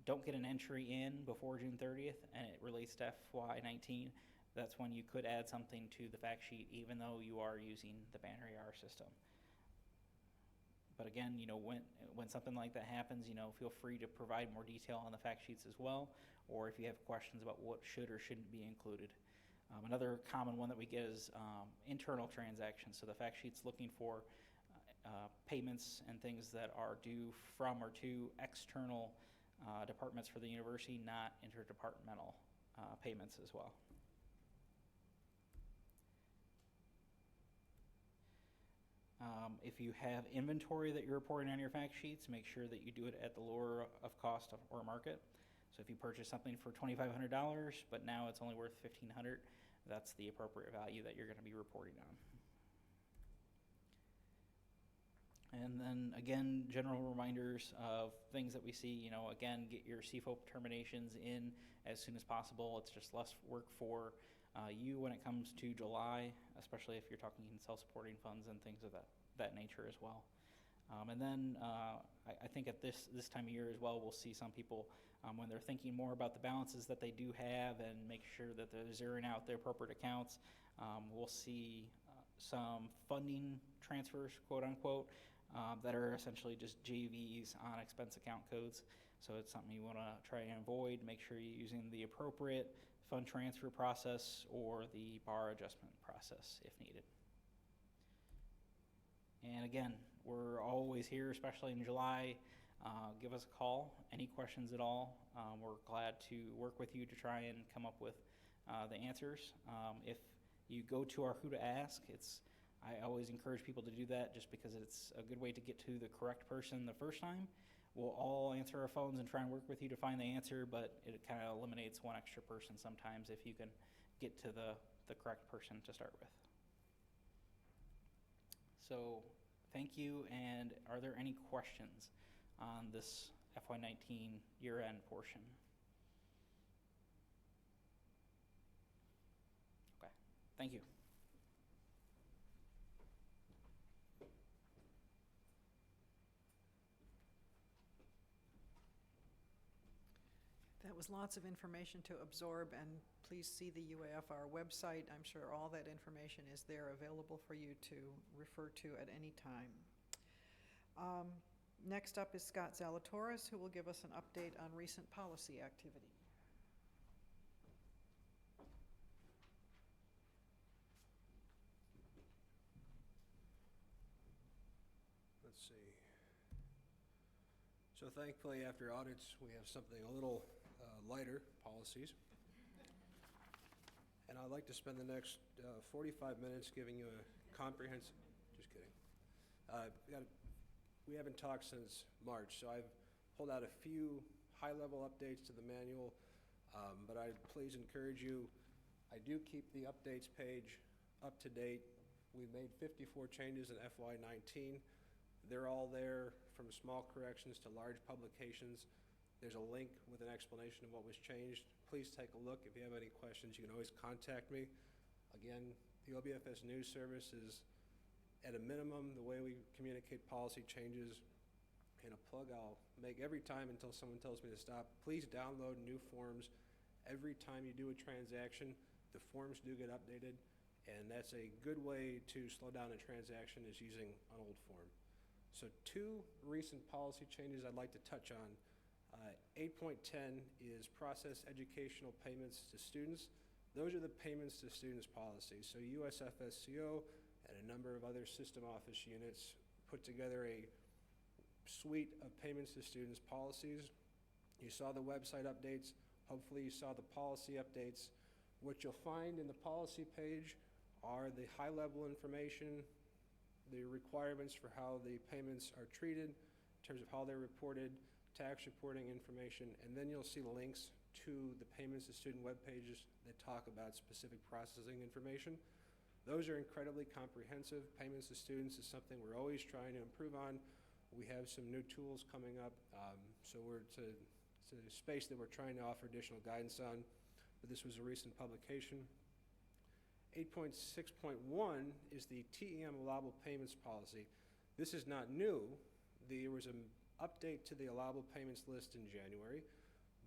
Speaker 6: don't get an entry in before June 30th and it relates to FY19, that's when you could add something to the fact sheet even though you are using the Banner AR system. But again, when something like that happens, feel free to provide more detail on the fact sheets as well, or if you have questions about what should or shouldn't be included. Another common one that we get is internal transactions. So the fact sheet's looking for payments and things that are due from or to external departments for the university, not interdepartmental payments as well. If you have inventory that you're reporting on your fact sheets, make sure that you do it at the lower of cost or market. So if you purchase something for $2,500, but now it's only worth $1,500, that's the appropriate value that you're going to be reporting on. And then again, general reminders of things that we see, again, get your CFOP terminations in as soon as possible. It's just less work for you when it comes to July, especially if you're talking self-supporting funds and things of that nature as well. And then I think at this time of year as well, we'll see some people when they're thinking more about the balances that they do have and make sure that they're zeroing out their appropriate accounts. We'll see some funding transfers, quote unquote, that are essentially just JVs on expense account codes. So it's something you want to try and avoid. Make sure you're using the appropriate fund transfer process or the bar adjustment process if needed. And again, we're always here, especially in July. Give us a call. Any questions at all? We're glad to work with you to try and come up with the answers. If you go to our Who to Ask, I always encourage people to do that just because it's a good way to get to the correct person the first time. We'll all answer our phones and try and work with you to find the answer, but it kind of eliminates one extra person sometimes if you can get to the correct person to start with. So thank you, and are there any questions on this FY19 year-end portion? Okay, thank you.
Speaker 1: That was lots of information to absorb, and please see the UAFR website. I'm sure all that information is there available for you to refer to at any time. Next up is Scott Zalatoris, who will give us an update on recent policy activity.
Speaker 9: Let's see. So thankfully, after audits, we have something a little lighter, policies. And I'd like to spend the next 45 minutes giving you a comprehensive, just kidding. We haven't talked since March, so I've pulled out a few high-level updates to the manual, but I'd please encourage you, I do keep the updates page up to date. We made 54 changes in FY19. They're all there, from small corrections to large publications. There's a link with an explanation of what was changed. Please take a look. If you have any questions, you can always contact me. Again, the OBFS News Service is, at a minimum, the way we communicate policy changes. And a plug I'll make every time until someone tells me to stop. Please download new forms. Every time you do a transaction, the forms do get updated. And that's a good way to slow down a transaction, is using an old form. So 2 recent policy changes I'd like to touch on. 8.10 is process educational payments to students. Those are the payments to students policies. So USFSCO and a number of other system office units put together a suite of payments to students policies. You saw the website updates. Hopefully you saw the policy updates. What you'll find in the policy page are the high-level information, the requirements for how the payments are treated in terms of how they're reported, tax reporting information, and then you'll see links to the payments to student web pages that talk about specific processing information. Those are incredibly comprehensive. Payments to students is something we're always trying to improve on. We have some new tools coming up, so it's a space that we're trying to offer additional guidance on, but this was a recent publication. 8.6.1 is the TEM allowable payments policy. This is not new. There was an update to the allowable payments list in January,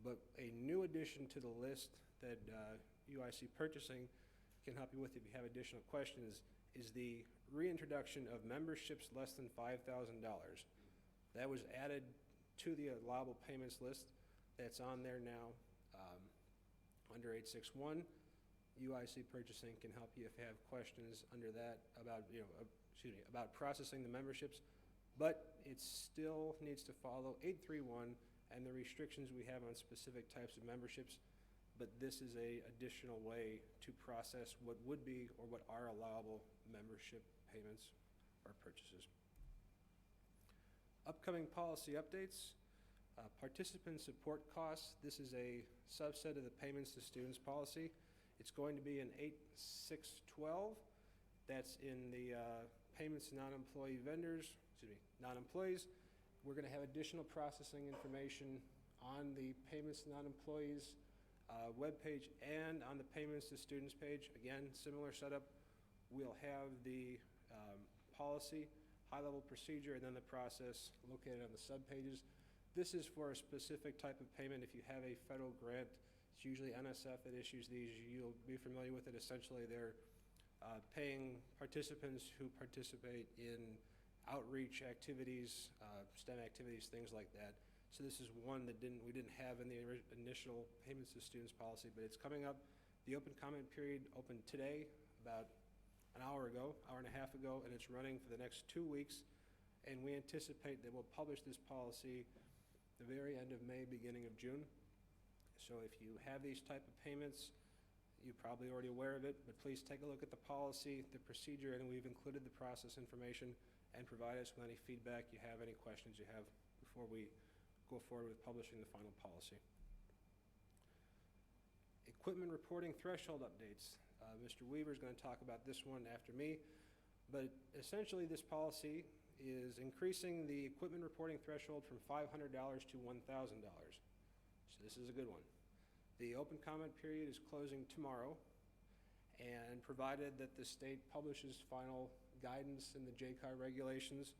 Speaker 9: but a new addition to the list that UIC Purchasing can help you with if you have additional questions is the reintroduction of memberships less than $5,000. That was added to the allowable payments list that's on there now under 861. UIC Purchasing can help you if you have questions under that about, about processing the memberships, but it still needs to follow 831 and the restrictions we have on specific types of memberships, but this is a additional way to process what would be or what are allowable membership payments or purchases. Upcoming policy updates. Participant support costs. This is a subset of the payments to students policy. It's going to be in 8612. That's in the payments to non-employee vendors, non-employees. We're going to have additional processing information on the payments to non-employees webpage and on the payments to students page. Again, similar setup. We'll have the policy, high-level procedure, and then the process located on the subpages. This is for a specific type of payment. If you have a federal grant, it's usually NSF that issues these. You'll be familiar with it. Essentially, they're paying participants who participate in outreach activities, STEM activities, things like that. So this is one that we didn't have in the initial payments to students policy, but it's coming up. The open comment period opened today, about an hour and a half ago, and it's running for the next 2 weeks. And we anticipate that we'll publish this policy the very end of May, beginning of June. So if you have these type of payments, you're probably already aware of it, but please take a look at the policy, the procedure, and we've included the process information, and provide us with any feedback you have, any questions you have before we go forward with publishing the final policy. Equipment reporting threshold updates. Mr. Weaver is going to talk about this one after me, but essentially this policy is increasing the equipment reporting threshold from $500 to $1,000. So this is a good one. The open comment period is closing tomorrow, and provided that the state publishes final guidance in the JCAR regulations,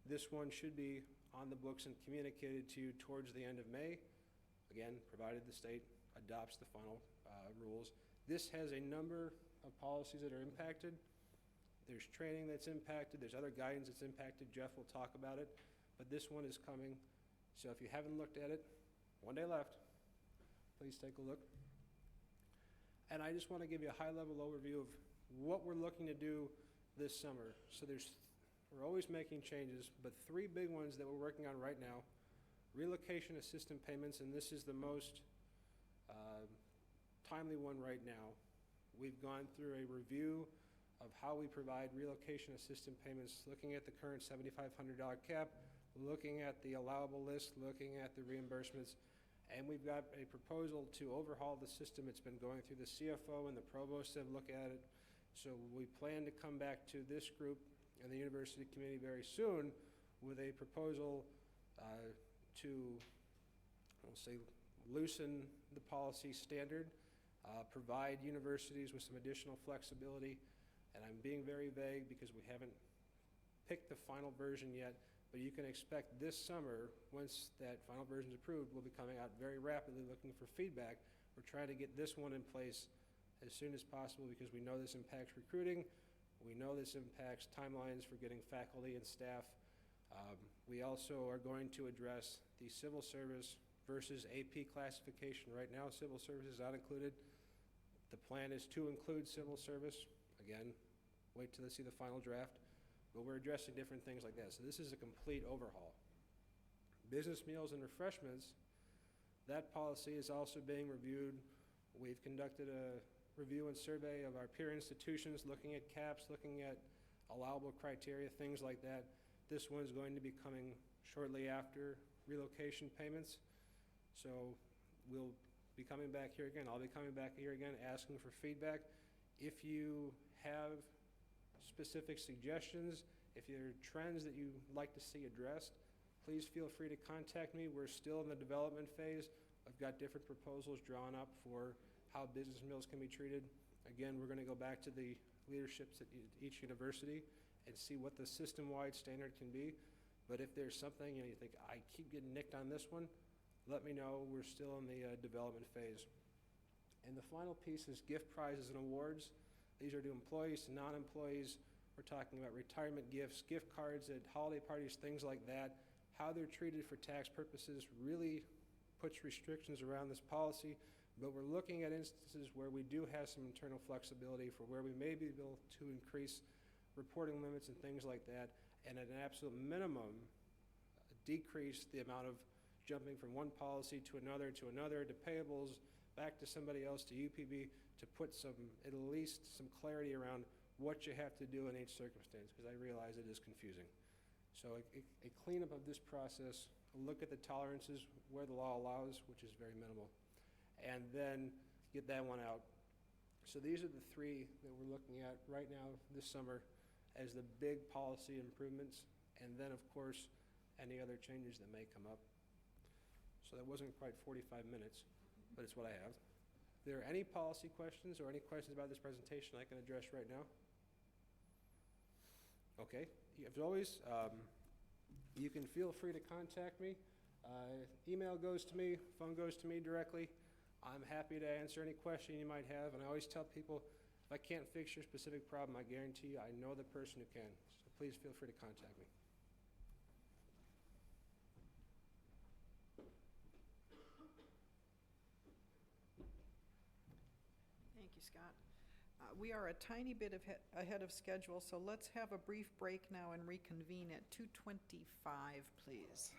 Speaker 9: this one should be on the books and communicated to you towards the end of May. Again, provided the state adopts the final rules. This has a number of policies that are impacted. There's training that's impacted. There's other guidance that's impacted. Jeff will talk about it, but this one is coming. So if you haven't looked at it, 1 day left. Please take a look. And I just want to give you a high-level overview of what we're looking to do this summer. So we're always making changes, but 3 big ones that we're working on right now: relocation assistance payments, and this is the most timely one right now. We've gone through a review of how we provide relocation assistance payments, looking at the current $7,500 cap, looking at the allowable list, looking at the reimbursements, and we've got a proposal to overhaul the system. It's been going through the CFO and the provost have looked at it. So we plan to come back to this group and the university committee very soon with a proposal to, I'll say, loosen the policy standard, provide universities with some additional flexibility. And I'm being very vague because we haven't picked the final version yet, but you can expect this summer, once that final version is approved, we'll be coming out very rapidly looking for feedback. We're trying to get this one in place as soon as possible because we know this impacts recruiting. We know this impacts timelines for getting faculty and staff. We also are going to address the civil service versus AP classification. Right now, civil service is not included. The plan is to include civil service. Again, wait till they see the final draft. But we're addressing different things like that. So this is a complete overhaul. Business meals and refreshments, that policy is also being reviewed. We've conducted a review and survey of our peer institutions, looking at caps, looking at allowable criteria, things like that. This one's going to be coming shortly after relocation payments. So we'll be coming back here again. I'll be coming back here again asking for feedback. If you have specific suggestions, if there are trends that you'd like to see addressed, please feel free to contact me. We're still in the development phase. I've got different proposals drawn up for how business meals can be treated. Again, we're going to go back to the leaderships at each university and see what the system-wide standard can be. But if there's something you think, I keep getting nicked on this one, let me know. We're still in the development phase. And the final piece is gift prizes and awards. These are to employees, to non-employees. We're talking about retirement gifts, gift cards at holiday parties, things like that. How they're treated for tax purposes really puts restrictions around this policy, but we're looking at instances where we do have some internal flexibility for where we may be able to increase reporting limits and things like that, and at an absolute minimum, decrease the amount of jumping from one policy to another, to payables, back to somebody else, to UPB, to put at least some clarity around what you have to do in each circumstance, because I realize it is confusing. So a cleanup of this process, a look at the tolerances where the law allows, which is very minimal, and then get that one out. So these are the 3 that we're looking at right now this summer as the big policy improvements, and then, of course, any other changes that may come up. So that wasn't quite 45 minutes, but it's what I have. If there are any policy questions or any questions about this presentation I can address right now? Okay, as always, you can feel free to contact me. Email goes to me, phone goes to me directly. I'm happy to answer any question you might have, and I always tell people, if I can't fix your specific problem, I guarantee you I know the person who can. So please feel free to contact me.
Speaker 1: Thank you, Scott. We are a tiny bit ahead of schedule, so let's have a brief break now and reconvene at 2:25, please.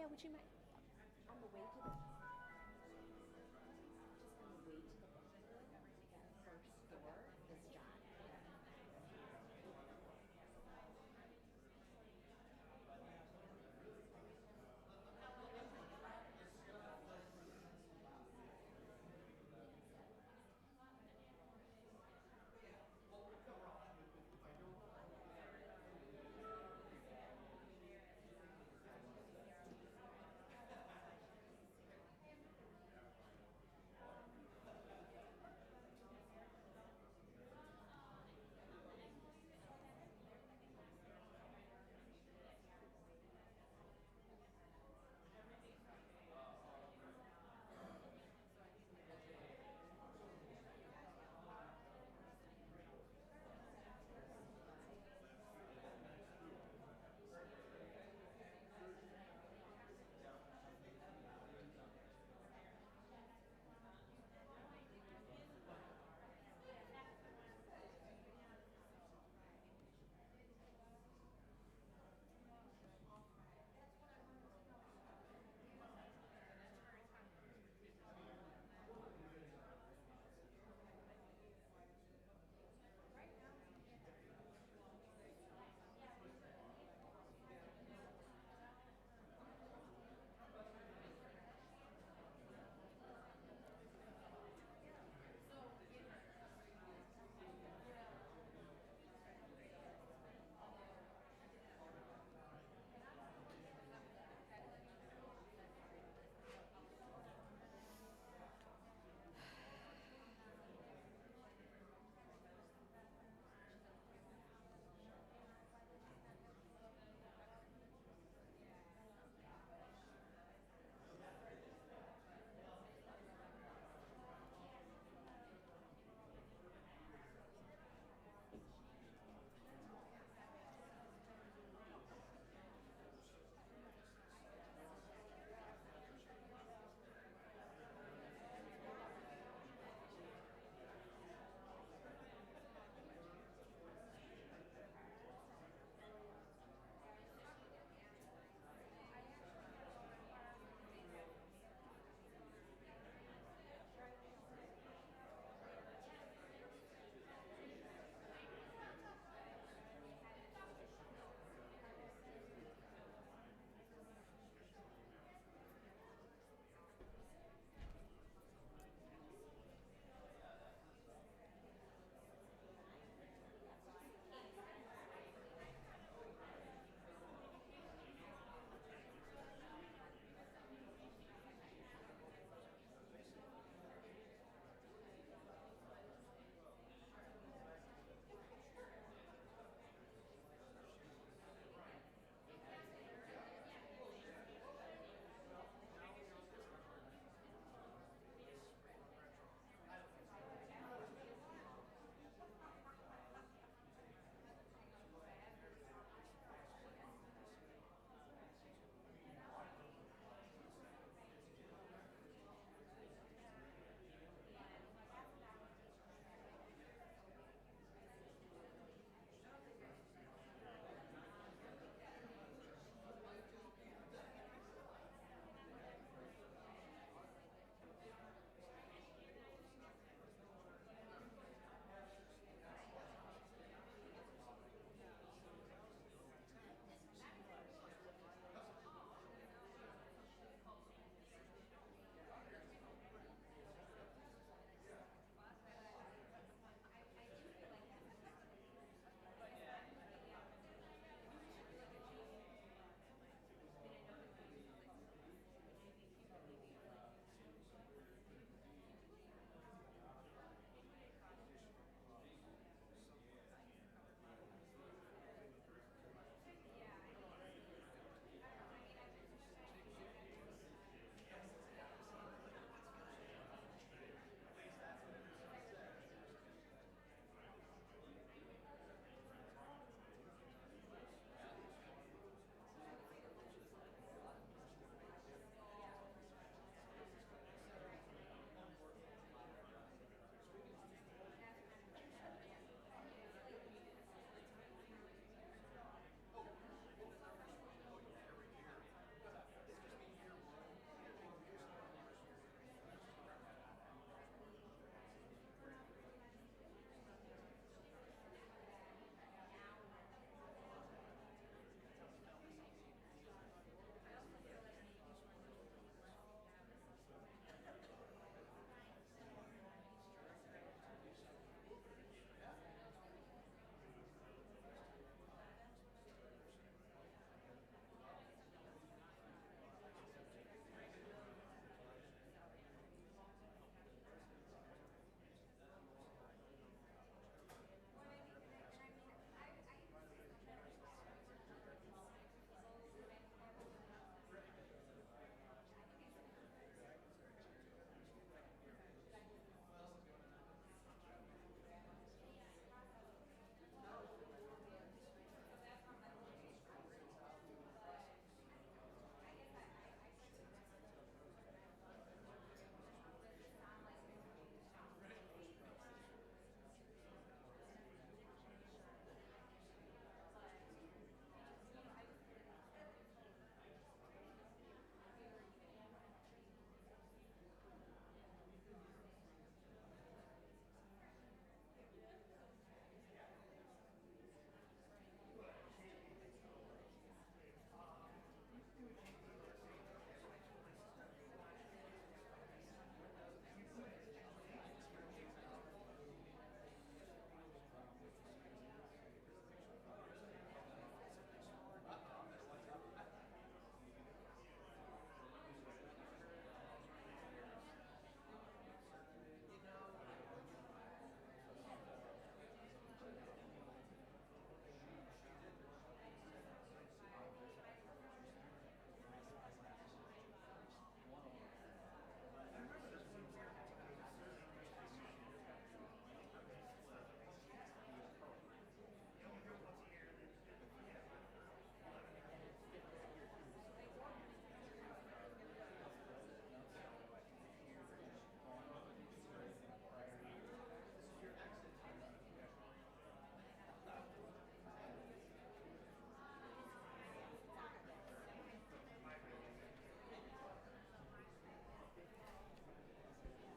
Speaker 5: Michelle, would you mind, on the way to the, just on the way to the bookstore, that first door is John.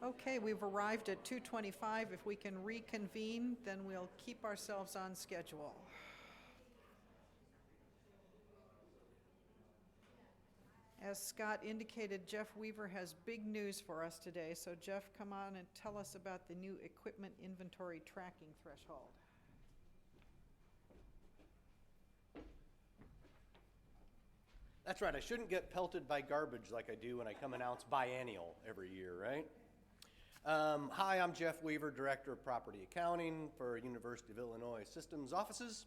Speaker 1: Okay, we've arrived at 2:25. If we can reconvene, then we'll keep ourselves on schedule. As Scott indicated, Jeff Weaver has big news for us today. So Jeff, come on and tell us about the new equipment inventory tracking threshold.
Speaker 10: That's right, I shouldn't get pelted by garbage like I do when I come announce biennial every year, right? Hi, I'm Jeff Weaver, Director of Property Accounting for University of Illinois Systems Offices.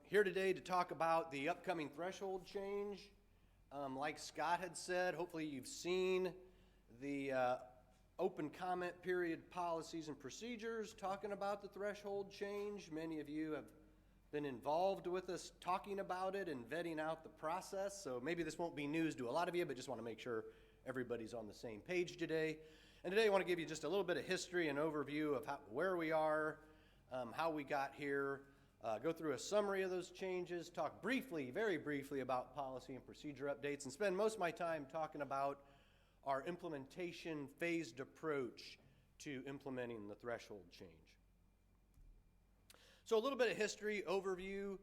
Speaker 10: Here today to talk about the upcoming threshold change. Like Scott had said, hopefully you've seen the open comment period policies and procedures talking about the threshold change. Many of you have been involved with us talking about it and vetting out the process, so maybe this won't be news to a lot of you, but just want to make sure everybody's on the same page today. And today I want to give you just a little bit of history and overview of where we are, how we got here, go through a summary of those changes, talk briefly, very briefly about policy and procedure updates, and spend most of my time talking about our implementation phased approach to implementing the threshold change. So a little bit of history overview.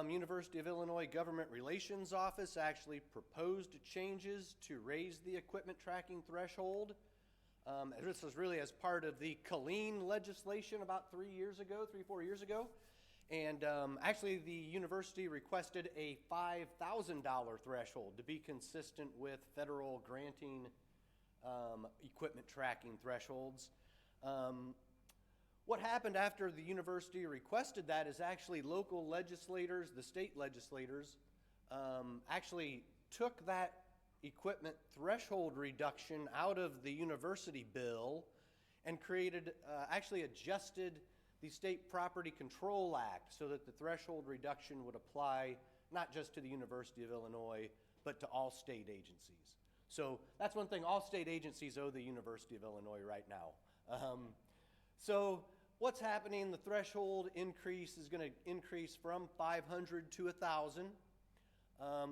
Speaker 10: University of Illinois Government Relations Office actually proposed changes to raise the equipment tracking threshold. This was really as part of the Killeen legislation about 4 years ago. And actually the university requested a $5,000 threshold to be consistent with federal granting equipment tracking thresholds. What happened after the university requested that is actually local legislators, the state legislators, actually took that equipment threshold reduction out of the university bill and created, actually adjusted the State Property Control Act so that the threshold reduction would apply not just to the University of Illinois, but to all state agencies. So that's one thing all state agencies owe the University of Illinois right now. So what's happening, the threshold increase is going to increase from 500 to 1,000.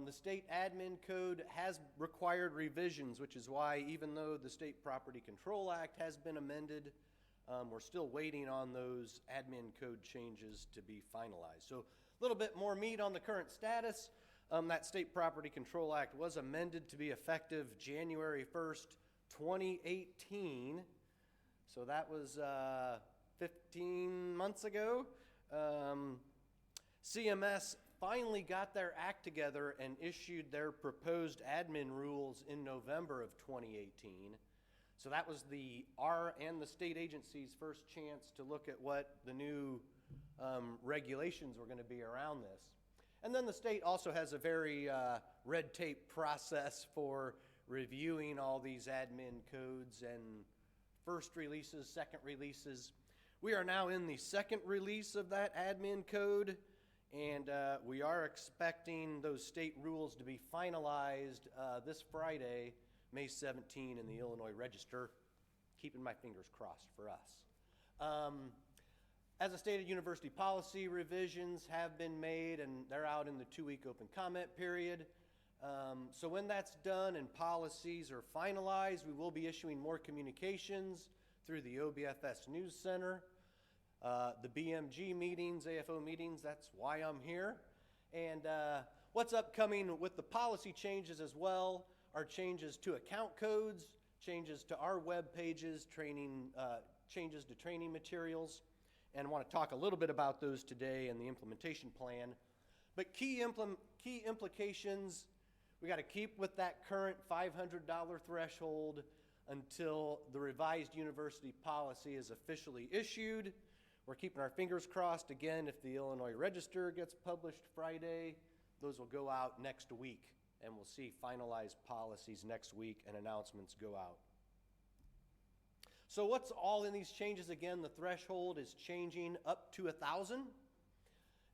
Speaker 10: The state admin code has required revisions, which is why even though the State Property Control Act has been amended, we're still waiting on those admin code changes to be finalized. So a little bit more meat on the current status. That State Property Control Act was amended to be effective January 1st, 2018. So that was 15 months ago. CMS finally got their act together and issued their proposed admin rules in November of 2018. So that was our and the state agency's first chance to look at what the new regulations were going to be around this. And then the state also has a very red tape process for reviewing all these admin codes and first releases, second releases. We are now in the second release of that admin code, and we are expecting those state rules to be finalized this Friday, May 17, in the Illinois Register. Keeping my fingers crossed for us. As I stated, university policy revisions have been made, and they're out in the 2-week open comment period. So when that's done and policies are finalized, we will be issuing more communications through the OBFS News Center, the BMG meetings, AFO meetings. That's why I'm here. And what's upcoming with the policy changes as well are changes to account codes, changes to our web pages, changes to training materials. And I want to talk a little bit about those today and the implementation plan. But key implications, we got to keep with that current $500 threshold until the revised university policy is officially issued. We're keeping our fingers crossed. Again, if the Illinois Register gets published Friday, those will go out next week, and we'll see finalized policies next week and announcements go out. So what's all in these changes? Again, the threshold is changing up to 1,000,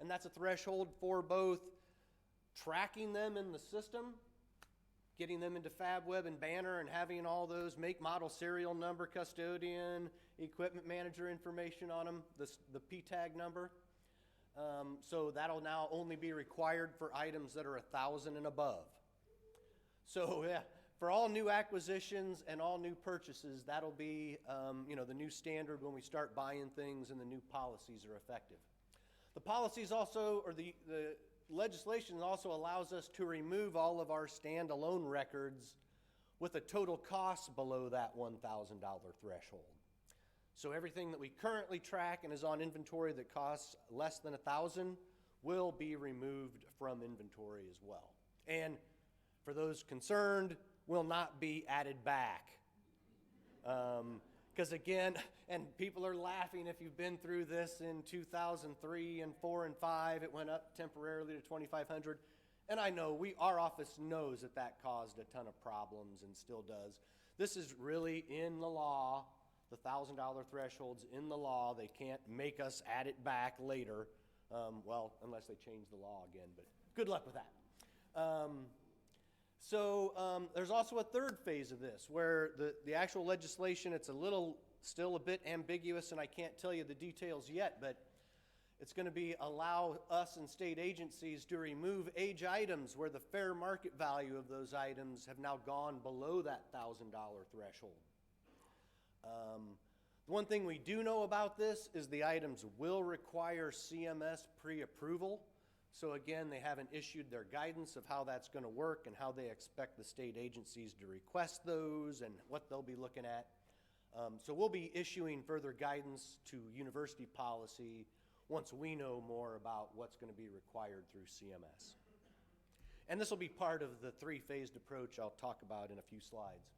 Speaker 10: and that's a threshold for both tracking them in the system, getting them into FabWeb and Banner, and having all those make, model, serial number, custodian, equipment manager information on them, the P-tag number. So that'll now only be required for items that are 1,000 and above. So yeah, for all new acquisitions and all new purchases, that'll be, the new standard when we start buying things and the new policies are effective. The policies also, or the legislation also allows us to remove all of our standalone records with a total cost below that $1,000 threshold. So everything that we currently track and is on inventory that costs less than $1,000 will be removed from inventory as well. And for those concerned, will not be added back. Because again, and people are laughing if you've been through this in 2003 and 4 and 5, it went up temporarily to $2,500. And I know our office knows that caused a ton of problems and still does. This is really in the law. The $1,000 threshold's in the law. They can't make us add it back later. Unless they change the law again, but good luck with that. There's also a third phase of this where the actual legislation, it's still a bit ambiguous, and I can't tell you the details yet, but it's going to allow us and state agencies to remove age items where the fair market value of those items have now gone below that $1,000 threshold. The one thing we do know about this is the items will require CMS pre-approval. So again, they haven't issued their guidance of how that's going to work and how they expect the state agencies to request those and what they'll be looking at. So we'll be issuing further guidance to university policy once we know more about what's going to be required through CMS. And this will be part of the three-phased approach I'll talk about in a few slides.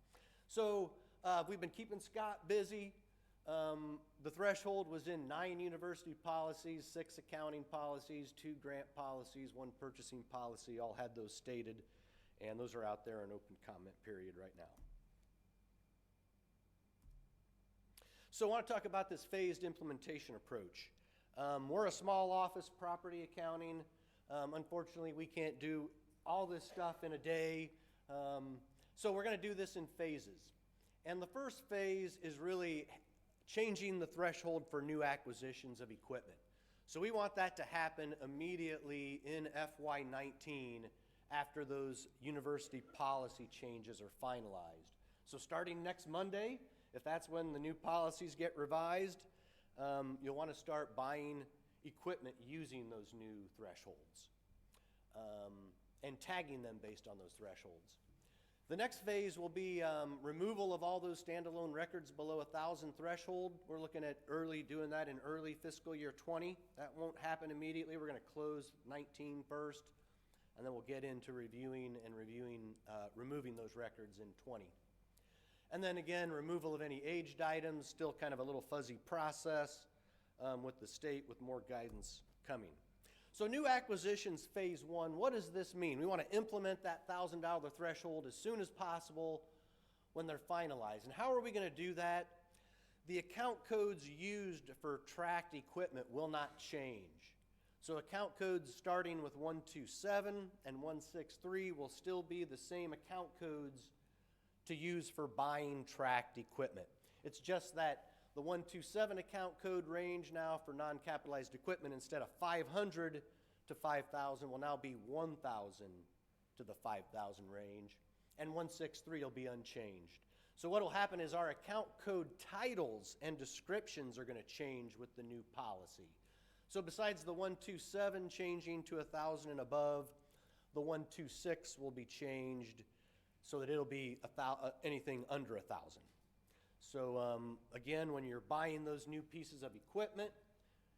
Speaker 10: So we've been keeping Scott busy. The threshold was in 9 university policies, 6 accounting policies, 2 grant policies, 1 purchasing policy, all had those stated, and those are out there in open comment period right now. So I want to talk about this phased implementation approach. We're a small office, property accounting. Unfortunately, we can't do all this stuff in a day. So we're going to do this in phases. And the first phase is really changing the threshold for new acquisitions of equipment. So we want that to happen immediately in FY19 after those university policy changes are finalized. So starting next Monday, if that's when the new policies get revised, you'll want to start buying equipment using those new thresholds and tagging them based on those thresholds. The next phase will be removal of all those standalone records below 1,000 threshold. We're looking at doing that in early fiscal year 20. That won't happen immediately. We're going to close 19 first, and then we'll get into removing those records in 20. And then again, removal of any aged items, still kind of a little fuzzy process with the state with more guidance coming. So new acquisitions phase 1, what does this mean? We want to implement that $1,000 threshold as soon as possible when they're finalized. And how are we going to do that? The account codes used for tracked equipment will not change. So account codes starting with 127 and 163 will still be the same account codes to use for buying tracked equipment. It's just that the 127 account code range now for non-capitalized equipment, instead of 500 to 5,000, will now be 1,000 to the 5,000 range, and 163 will be unchanged. So what will happen is our account code titles and descriptions are going to change with the new policy. So besides the 127 changing to 1,000 and above, the 126 will be changed so that it'll be anything under 1,000. So again, when you're buying those new pieces of equipment,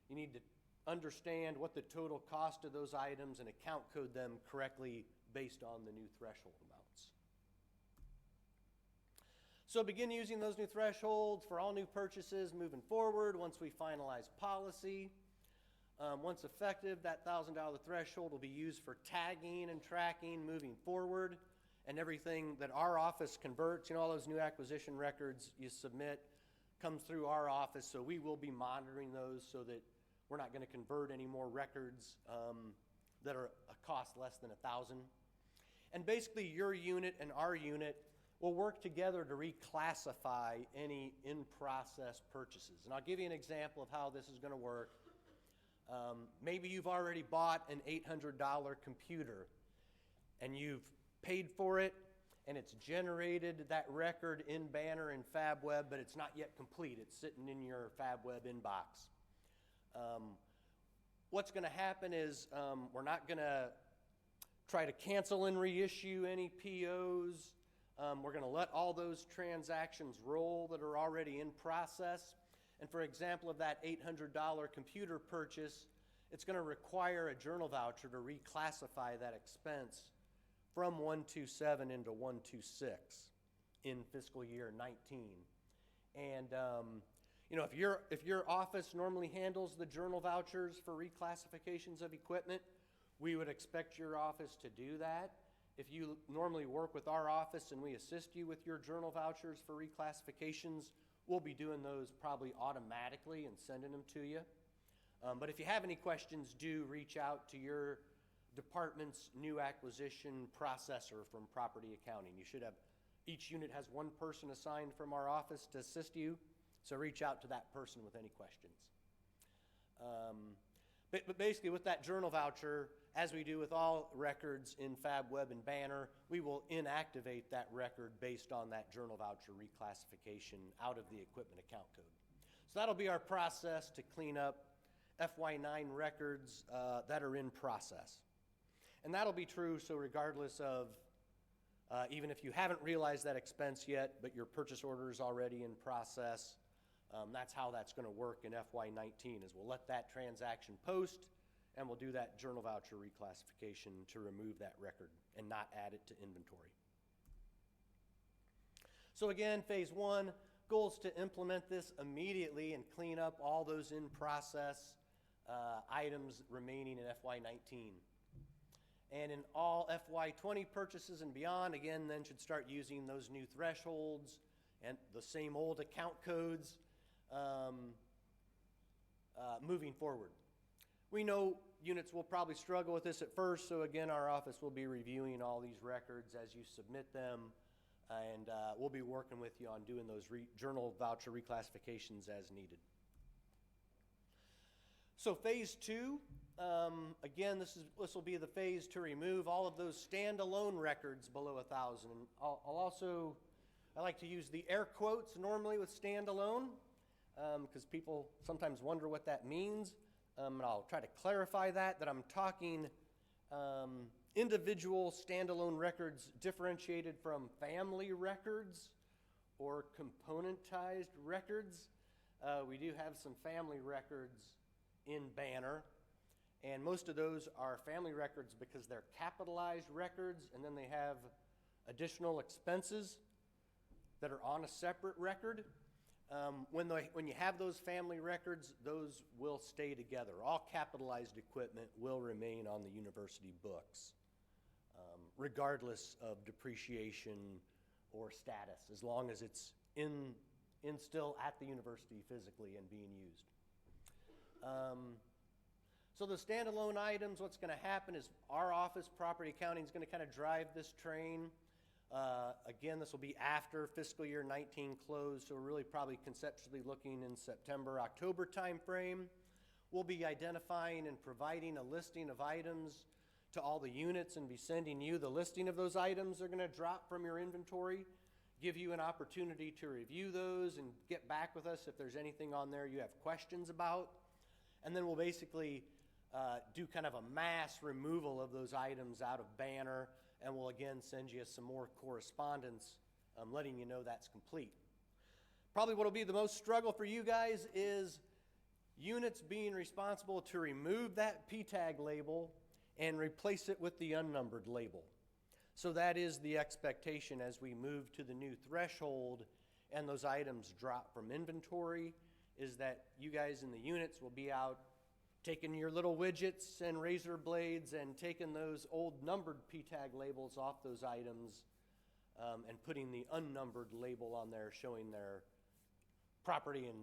Speaker 10: you need to understand what the total cost of those items and account code them correctly based on the new threshold amounts. So begin using those new thresholds for all new purchases moving forward once we finalize policy. Once effective, that $1,000 threshold will be used for tagging and tracking moving forward. And everything that our office converts, all those new acquisition records you submit comes through our office, so we will be monitoring those so that we're not going to convert any more records that are a cost less than 1,000. And basically your unit and our unit will work together to reclassify any in-process purchases. And I'll give you an example of how this is going to work. Maybe you've already bought an $800 computer and you've paid for it, and it's generated that record in Banner and FabWeb, but it's not yet complete. It's sitting in your FabWeb inbox. What's going to happen is we're not going to try to cancel and reissue any POs. We're going to let all those transactions roll that are already in process. And for example, of that $800 computer purchase, it's going to require a journal voucher to reclassify that expense from 127 into 126 in fiscal year 19. And you know, if your office normally handles the journal vouchers for reclassifications of equipment, we would expect your office to do that. If you normally work with our office and we assist you with your journal vouchers for reclassifications, we'll be doing those probably automatically and sending them to you. But if you have any questions, do reach out to your department's new acquisition processor from property accounting. You should have, each unit has one person assigned from our office to assist you, so reach out to that person with any questions. But basically with that journal voucher, as we do with all records in FabWeb and Banner, we will inactivate that record based on that journal voucher reclassification out of the equipment account code. So that'll be our process to clean up FY9 records that are in process. And that'll be true, so regardless of, even if you haven't realized that expense yet, but your purchase order is already in process, that's how that's going to work in FY19, is we'll let that transaction post, and we'll do that journal voucher reclassification to remove that record and not add it to inventory. So again, phase one, goals to implement this immediately and clean up all those in-process items remaining in FY19. And in all FY20 purchases and beyond, again, then should start using those new thresholds and the same old account codes moving forward. We know units will probably struggle with this at first, so again, our office will be reviewing all these records as you submit them, and we'll be working with you on doing those journal voucher reclassifications as needed. So phase two, again, this will be the phase to remove all of those standalone records below 1,000. I like to use the air quotes normally with standalone, because people sometimes wonder what that means. And I'll try to clarify that I'm talking individual standalone records differentiated from family records or componentized records. We do have some family records in Banner, and most of those are family records because they're capitalized records, and then they have additional expenses that are on a separate record. When you have those family records, those will stay together. All capitalized equipment will remain on the university books, regardless of depreciation or status, as long as it's still at the university physically and being used. So the standalone items, what's going to happen is our office, property accounting, is going to kind of drive this train. Again, this will be after fiscal year 19 closed, so we're really probably conceptually looking in September, October timeframe. We'll be identifying and providing a listing of items to all the units and be sending you the listing of those items they're going to drop from your inventory, give you an opportunity to review those and get back with us if there's anything on there you have questions about. And then we'll basically do kind of a mass removal of those items out of Banner, and we'll again send you some more correspondence letting you know that's complete. Probably what will be the most struggle for you guys is units being responsible to remove that P-tag label and replace it with the unnumbered label. So that is the expectation as we move to the new threshold and those items drop from inventory, is that you guys in the units will be out taking your little widgets and razor blades and taking those old numbered P-tag labels off those items and putting the unnumbered label on there showing their property in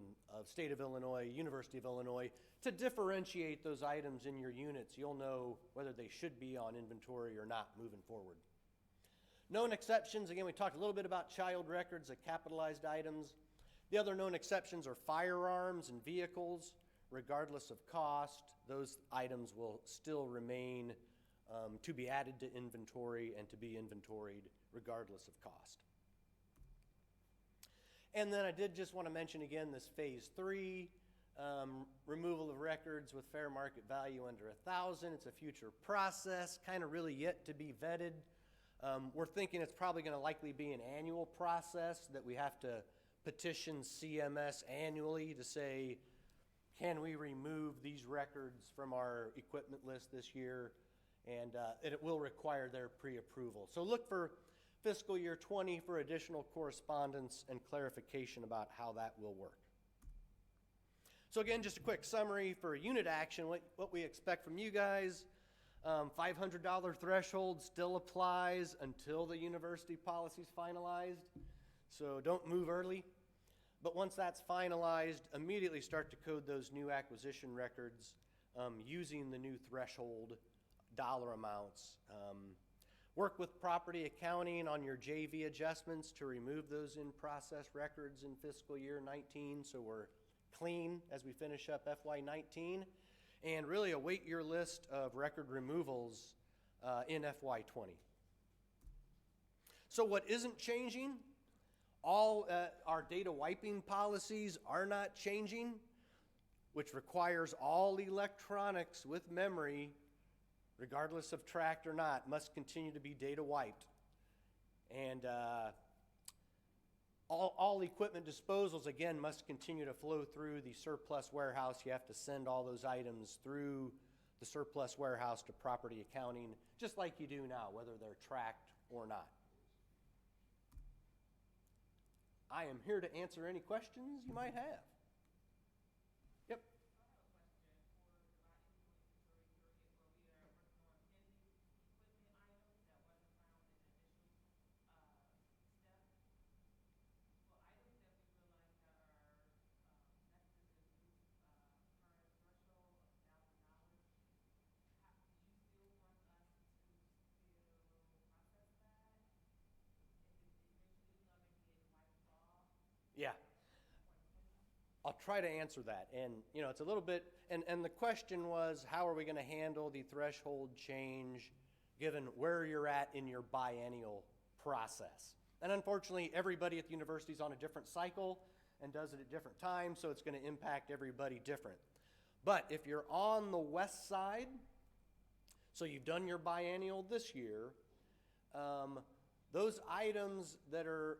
Speaker 10: state of Illinois, University of Illinois. To differentiate those items in your units, you'll know whether they should be on inventory or not moving forward. Known exceptions, again, we talked a little bit about child records, the capitalized items. The other known exceptions are firearms and vehicles. Regardless of cost, those items will still remain to be added to inventory and to be inventoried regardless of cost. And then I did just want to mention again this phase 3, removal of records with fair market value under 1,000. It's a future process, kind of really yet to be vetted. We're thinking it's probably going to likely be an annual process, that we have to petition CMS annually to say, can we remove these records from our equipment list this year? And it will require their pre-approval. So look for fiscal year 20 for additional correspondence and clarification about how that will work. So again, just a quick summary for unit action, what we expect from you guys. $500 threshold still applies until the university policy is finalized. So don't move early. But once that's finalized, immediately start to code those new acquisition records using the new threshold dollar amounts. Work with property accounting on your JV adjustments to remove those in-process records in fiscal year 19, so we're clean as we finish up FY19. And really await your list of record removals in FY20. So what isn't changing? All our data wiping policies are not changing, which requires all electronics with memory, regardless of tracked or not, must continue to be data wiped. And all equipment disposals, again, must continue to flow through the surplus warehouse. You have to send all those items through the surplus warehouse to property accounting, just like you do now, whether they're tracked or not. I am here to answer any questions you might have. Yep. Yeah. I'll try to answer that. And, you know, it's a little bit, and the question was, how are we going to handle the threshold change given where you're at in your biennial process? And unfortunately, everybody at the university is on a different cycle and does it at different times, so it's going to impact everybody different. But if you're on the west side, so you've done your biennial this year, those items that are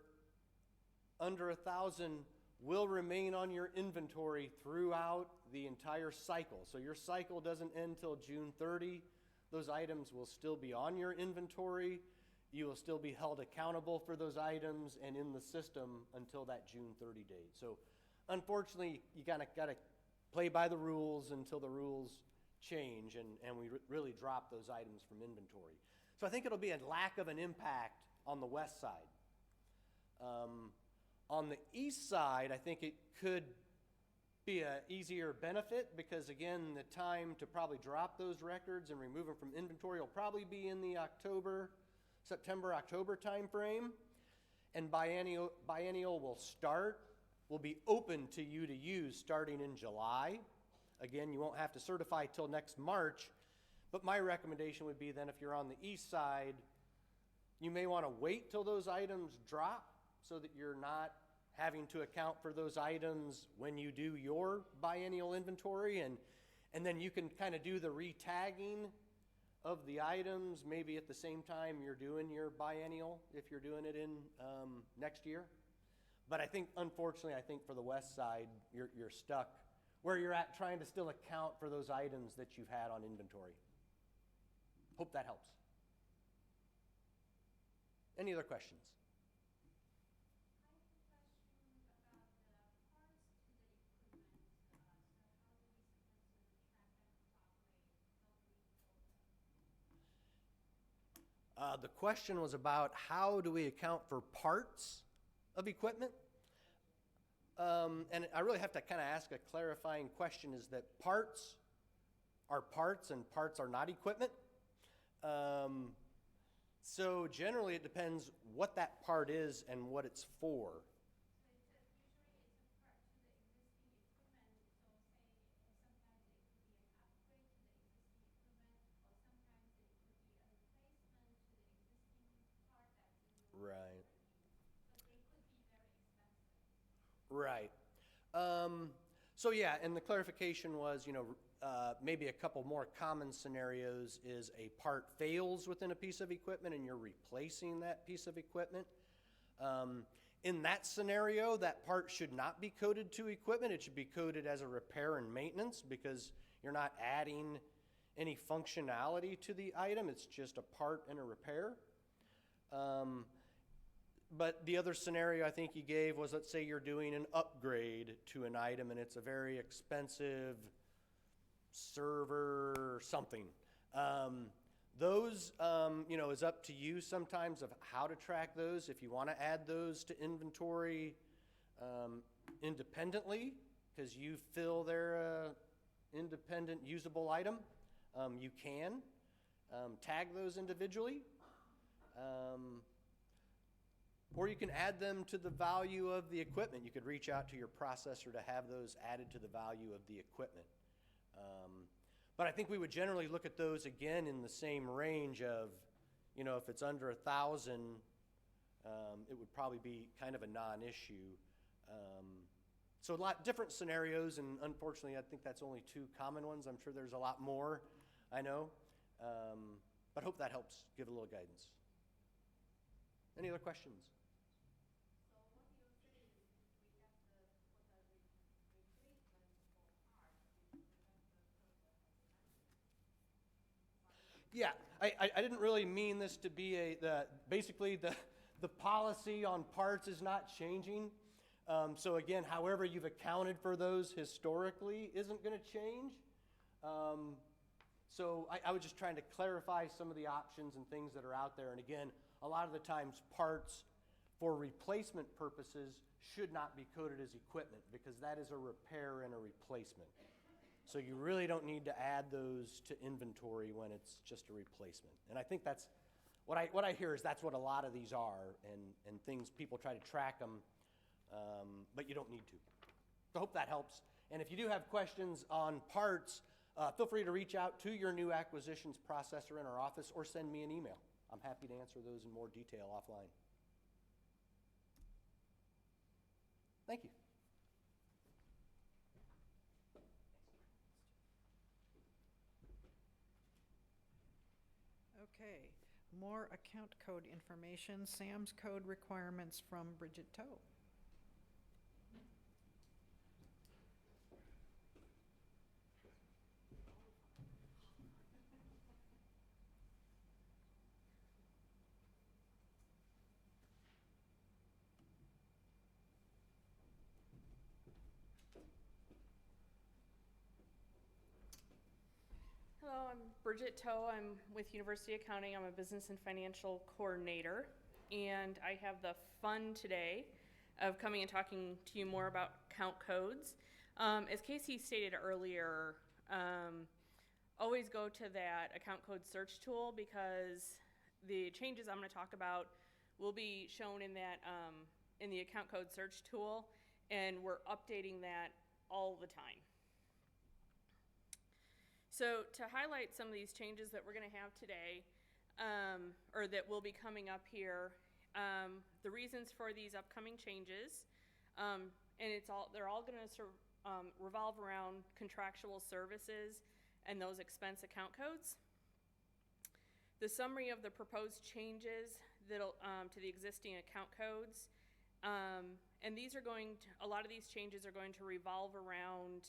Speaker 10: under 1,000 will remain on your inventory throughout the entire cycle. So your cycle doesn't end till June 30. Those items will still be on your inventory. You will still be held accountable for those items and in the system until that June 30 date. So unfortunately, you kind of got to play by the rules until the rules change and we really drop those items from inventory. So I think it'll be a lack of an impact on the west side. On the east side, I think it could be an easier benefit because, again, the time to probably drop those records and remove them from inventory will probably be in the September-October timeframe. And biennial will be open to you to use starting in July. Again, you won't have to certify till next March, but my recommendation would be then if you're on the east side, you may want to wait till those items drop so that you're not having to account for those items when you do your biennial inventory, and then you can kind of do the re-tagging of the items maybe at the same time you're doing your biennial, if you're doing it in next year. But I think, unfortunately, I think for the west side, you're stuck where you're at trying to still account for those items that you've had on inventory. Hope that helps. Any other questions? The question was about how do we account for parts of equipment? And I really have to kind of ask a clarifying question, is that parts are parts and parts are not equipment? So generally it depends what that part is and what it's for. Right. So yeah, and the clarification was, maybe a couple more common scenarios is a part fails within a piece of equipment and you're replacing that piece of equipment. In that scenario, that part should not be coded to equipment. It should be coded as a repair and maintenance because you're not adding any functionality to the item. It's just a part and a repair. But the other scenario I think you gave was, let's say you're doing an upgrade to an item and it's a very expensive server or something. Those, is up to you sometimes of how to track those. If you want to add those to inventory independently, because you feel they're independent usable item, you can tag those individually. Or you can add them to the value of the equipment. You could reach out to your processor to have those added to the value of the equipment. But I think we would generally look at those again in the same range of, if it's under 1,000, it would probably be kind of a non-issue. So a lot different scenarios, and unfortunately, I think that's only 2 common ones. I'm sure there's a lot more, I know. But hope that helps give a little guidance. Any other questions? Yeah, I didn't really mean this to be basically the policy on parts is not changing. So again, however you've accounted for those historically isn't going to change. So I was just trying to clarify some of the options and things that are out there. And again, a lot of the times parts for replacement purposes should not be coded as equipment because that is a repair and a replacement. So you really don't need to add those to inventory when it's just a replacement. And I think that's what I hear is that's what a lot of these are, and things people try to track them, but you don't need to. So I hope that helps. And if you do have questions on parts, feel free to reach out to your new acquisitions processor in our office or send me an email. I'm happy to answer those in more detail offline. Thank you.
Speaker 1: Okay, more account code information, Sam's code requirements from Bridget Toe.
Speaker 11: Hello, I'm Bridget Toe. I'm with University Accounting. I'm a business and financial coordinator. And I have the fun today of coming and talking to you more about account codes. As Casey stated earlier, always go to that account code search tool because the changes I'm going to talk about will be shown in that in the account code search tool, and we're updating that all the time. So to highlight some of these changes that we're going to have today, or that will be coming up here, the reasons for these upcoming changes, and they're all going to revolve around contractual services and those expense account codes. The summary of the proposed changes that'll to the existing account codes, and these are a lot of these changes are going to revolve around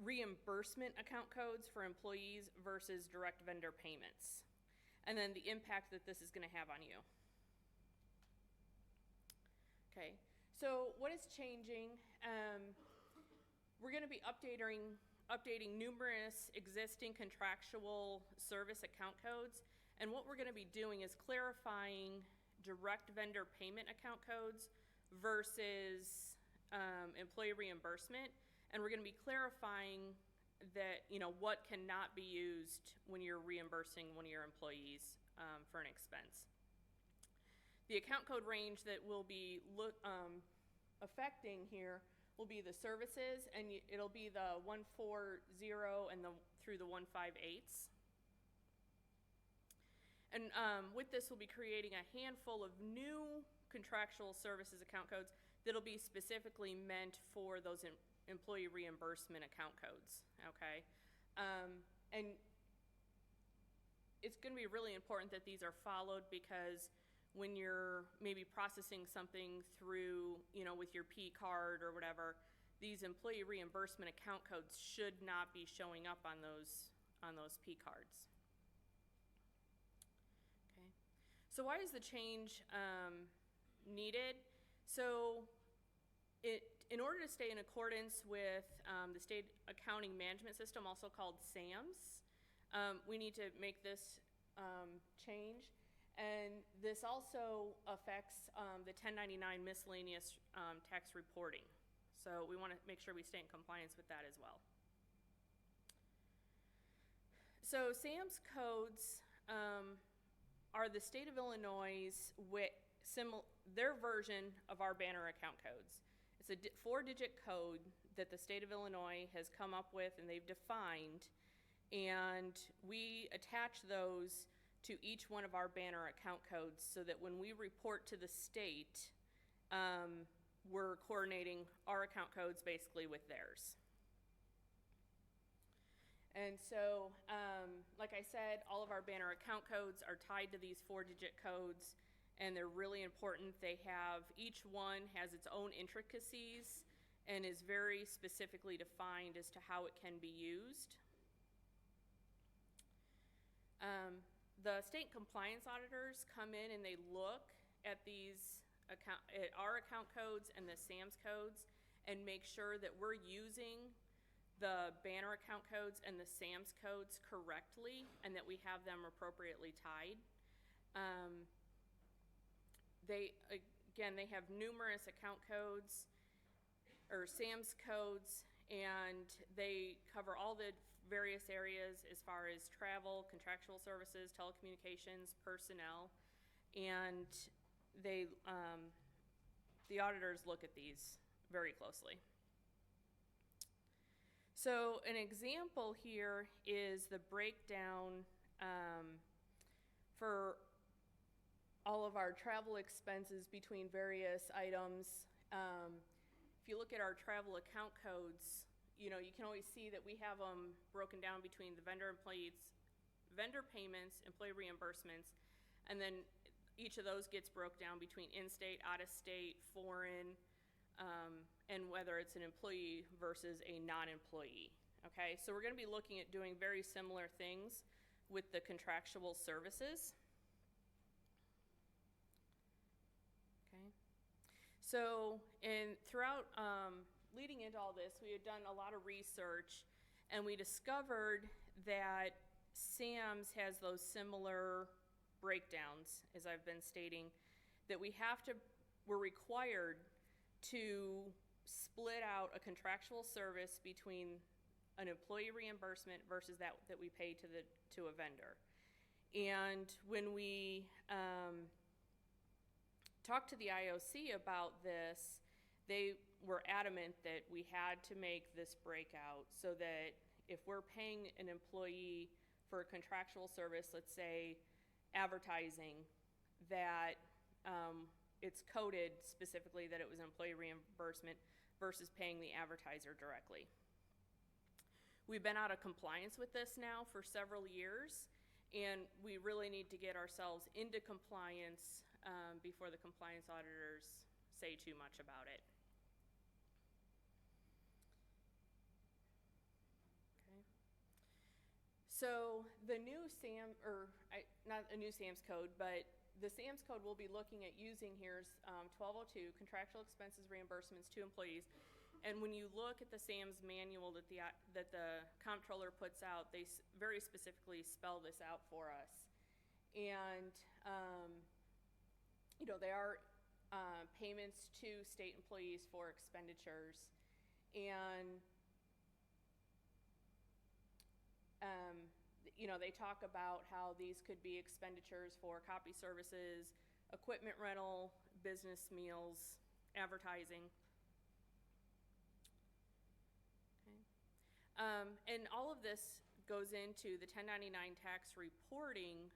Speaker 11: reimbursement account codes for employees versus direct vendor payments, and then the impact that this is going to have on you. Okay, so what is changing? We're going to be updating numerous existing contractual service account codes, and what we're going to be doing is clarifying direct vendor payment account codes versus employee reimbursement. And we're going to be clarifying that, what cannot be used when you're reimbursing one of your employees for an expense. The account code range that we'll be affecting here will be the services, and it'll be the 140 and through the 158s. And with this, we'll be creating a handful of new contractual services account codes that'll be specifically meant for those employee reimbursement account codes, okay? And it's going to be really important that these are followed, because when you're maybe processing something through, with your P card or whatever, these employee reimbursement account codes should not be showing up on those P cards. Okay. So why is the change needed? So in order to stay in accordance with the state accounting management system, also called SAMS, we need to make this change. And this also affects the 1099 miscellaneous tax reporting. So we want to make sure we stay in compliance with that as well. So SAMS codes are the state of Illinois' their version of our banner account codes. It's a 4-digit code that the state of Illinois has come up with and they've defined, and we attach those to each one of our banner account codes so that when we report to the state, we're coordinating our account codes basically with theirs. And so, like I said, all of our banner account codes are tied to these 4-digit codes, and they're really important. Each one has its own intricacies and is very specifically defined as to how it can be used. The state compliance auditors come in and they look at our account codes and the SAMS codes and make sure that we're using the banner account codes and the SAMS codes correctly and that we have them appropriately tied. They have numerous account codes or SAMS codes, and they cover all the various areas as far as travel, contractual services, telecommunications, personnel, and the auditors look at these very closely. So an example here is the breakdown for all of our travel expenses between various items. If you look at our travel account codes, you can always see that we have them broken down between the vendor payments, employee reimbursements, and then each of those gets broke down between in-state, out-of-state, foreign, and whether it's an employee versus a non-employee. Okay, so we're going to be looking at doing very similar things with the contractual services. Okay, so throughout leading into all this, we had done a lot of research, and we discovered that SAMS has those similar breakdowns, as I've been stating, that we're required to split out a contractual service between an employee reimbursement versus that we pay to a vendor. And when we talked to the IOC about this, they were adamant that we had to make this breakout so that if we're paying an employee for a contractual service, let's say advertising, that it's coded specifically that it was employee reimbursement versus paying the advertiser directly. We've been out of compliance with this now for several years, and we really need to get ourselves into compliance before the compliance auditors say too much about it. So the new not a new SAMS code, but the SAMS code we'll be looking at using here is 1202, contractual expenses reimbursements to employees. And when you look at the SAMS manual that the comptroller puts out, they very specifically spell this out for us. And they are payments to state employees for expenditures, and they talk about how these could be expenditures for copy services, equipment rental, business meals, advertising. Okay. And all of this goes into the 1099 tax reporting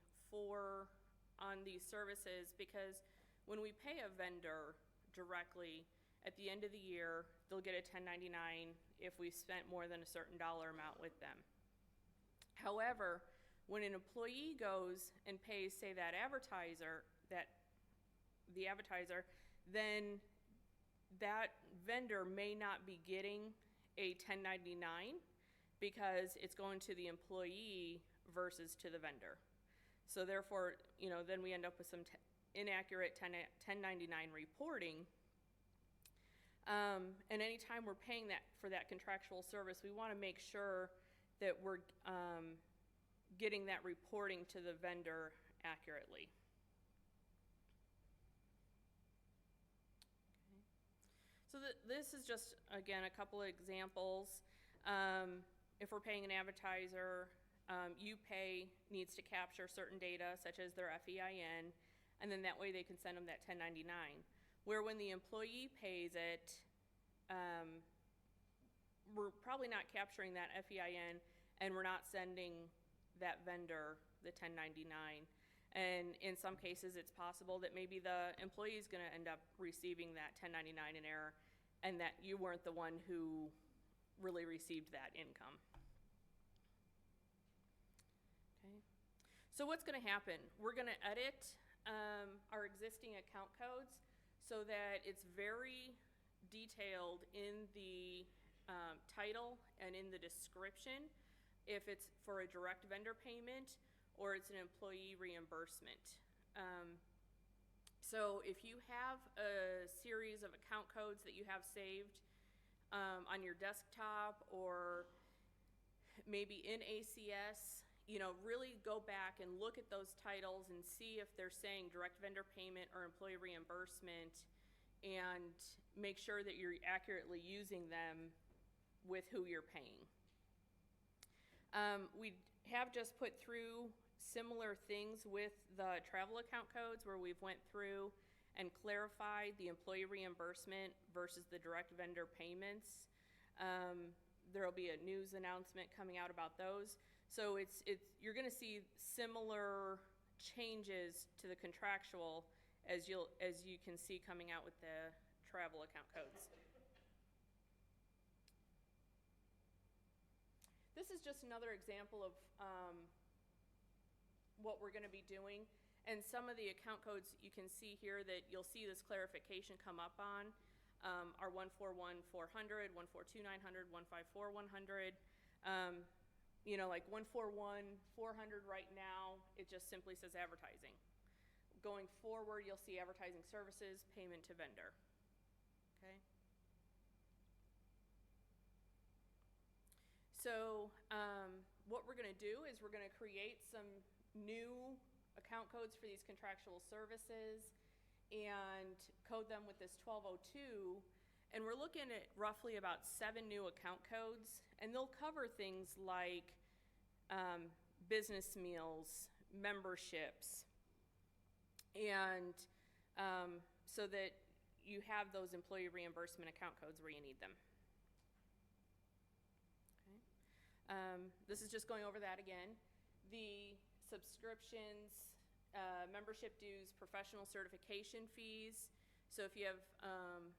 Speaker 11: on these services, because when we pay a vendor directly, at the end of the year, they'll get a 1099 if we've spent more than a certain dollar amount with them. However, when an employee goes and pays, say, the advertiser, then that vendor may not be getting a 1099 because it's going to the employee versus to the vendor. So therefore, then we end up with some inaccurate 1099 reporting. And anytime we're paying for that contractual service, we want to make sure that we're getting that reporting to the vendor accurately. So this is just, again, a couple of examples. If we're paying an advertiser, UPay needs to capture certain data, such as their FEIN, and then that way they can send them that 1099. Where when the employee pays it, we're probably not capturing that FEIN, and we're not sending that vendor the 1099. And in some cases, it's possible that maybe the employee is going to end up receiving that 1099 in error, and that you weren't the one who really received that income. Okay. So what's going to happen? We're going to edit our existing account codes so that it's very detailed in the title and in the description if it's for a direct vendor payment or it's an employee reimbursement. So if you have a series of account codes that you have saved on your desktop or maybe in ACS, really go back and look at those titles and see if they're saying direct vendor payment or employee reimbursement, and make sure that you're accurately using them with who you're paying. We have just put through similar things with the travel account codes, where we've went through and clarified the employee reimbursement versus the direct vendor payments. There will be a news announcement coming out about those. So you're going to see similar changes to the contractual as you can see coming out with the travel account codes. This is just another example of what we're going to be doing. And some of the account codes you can see here that you'll see this clarification come up on are 141-400, 142-900, 154-100. Like 141-400 right now, it just simply says advertising. Going forward, you'll see advertising services, payment to vendor. Okay. So what we're going to do is we're going to create some new account codes for these contractual services and code them with this 1202. And we're looking at roughly about 7 new account codes, and they'll cover things like business meals, memberships, and so that you have those employee reimbursement account codes where you need them. This is just going over that again. The subscriptions, membership dues, professional certification fees. So if you have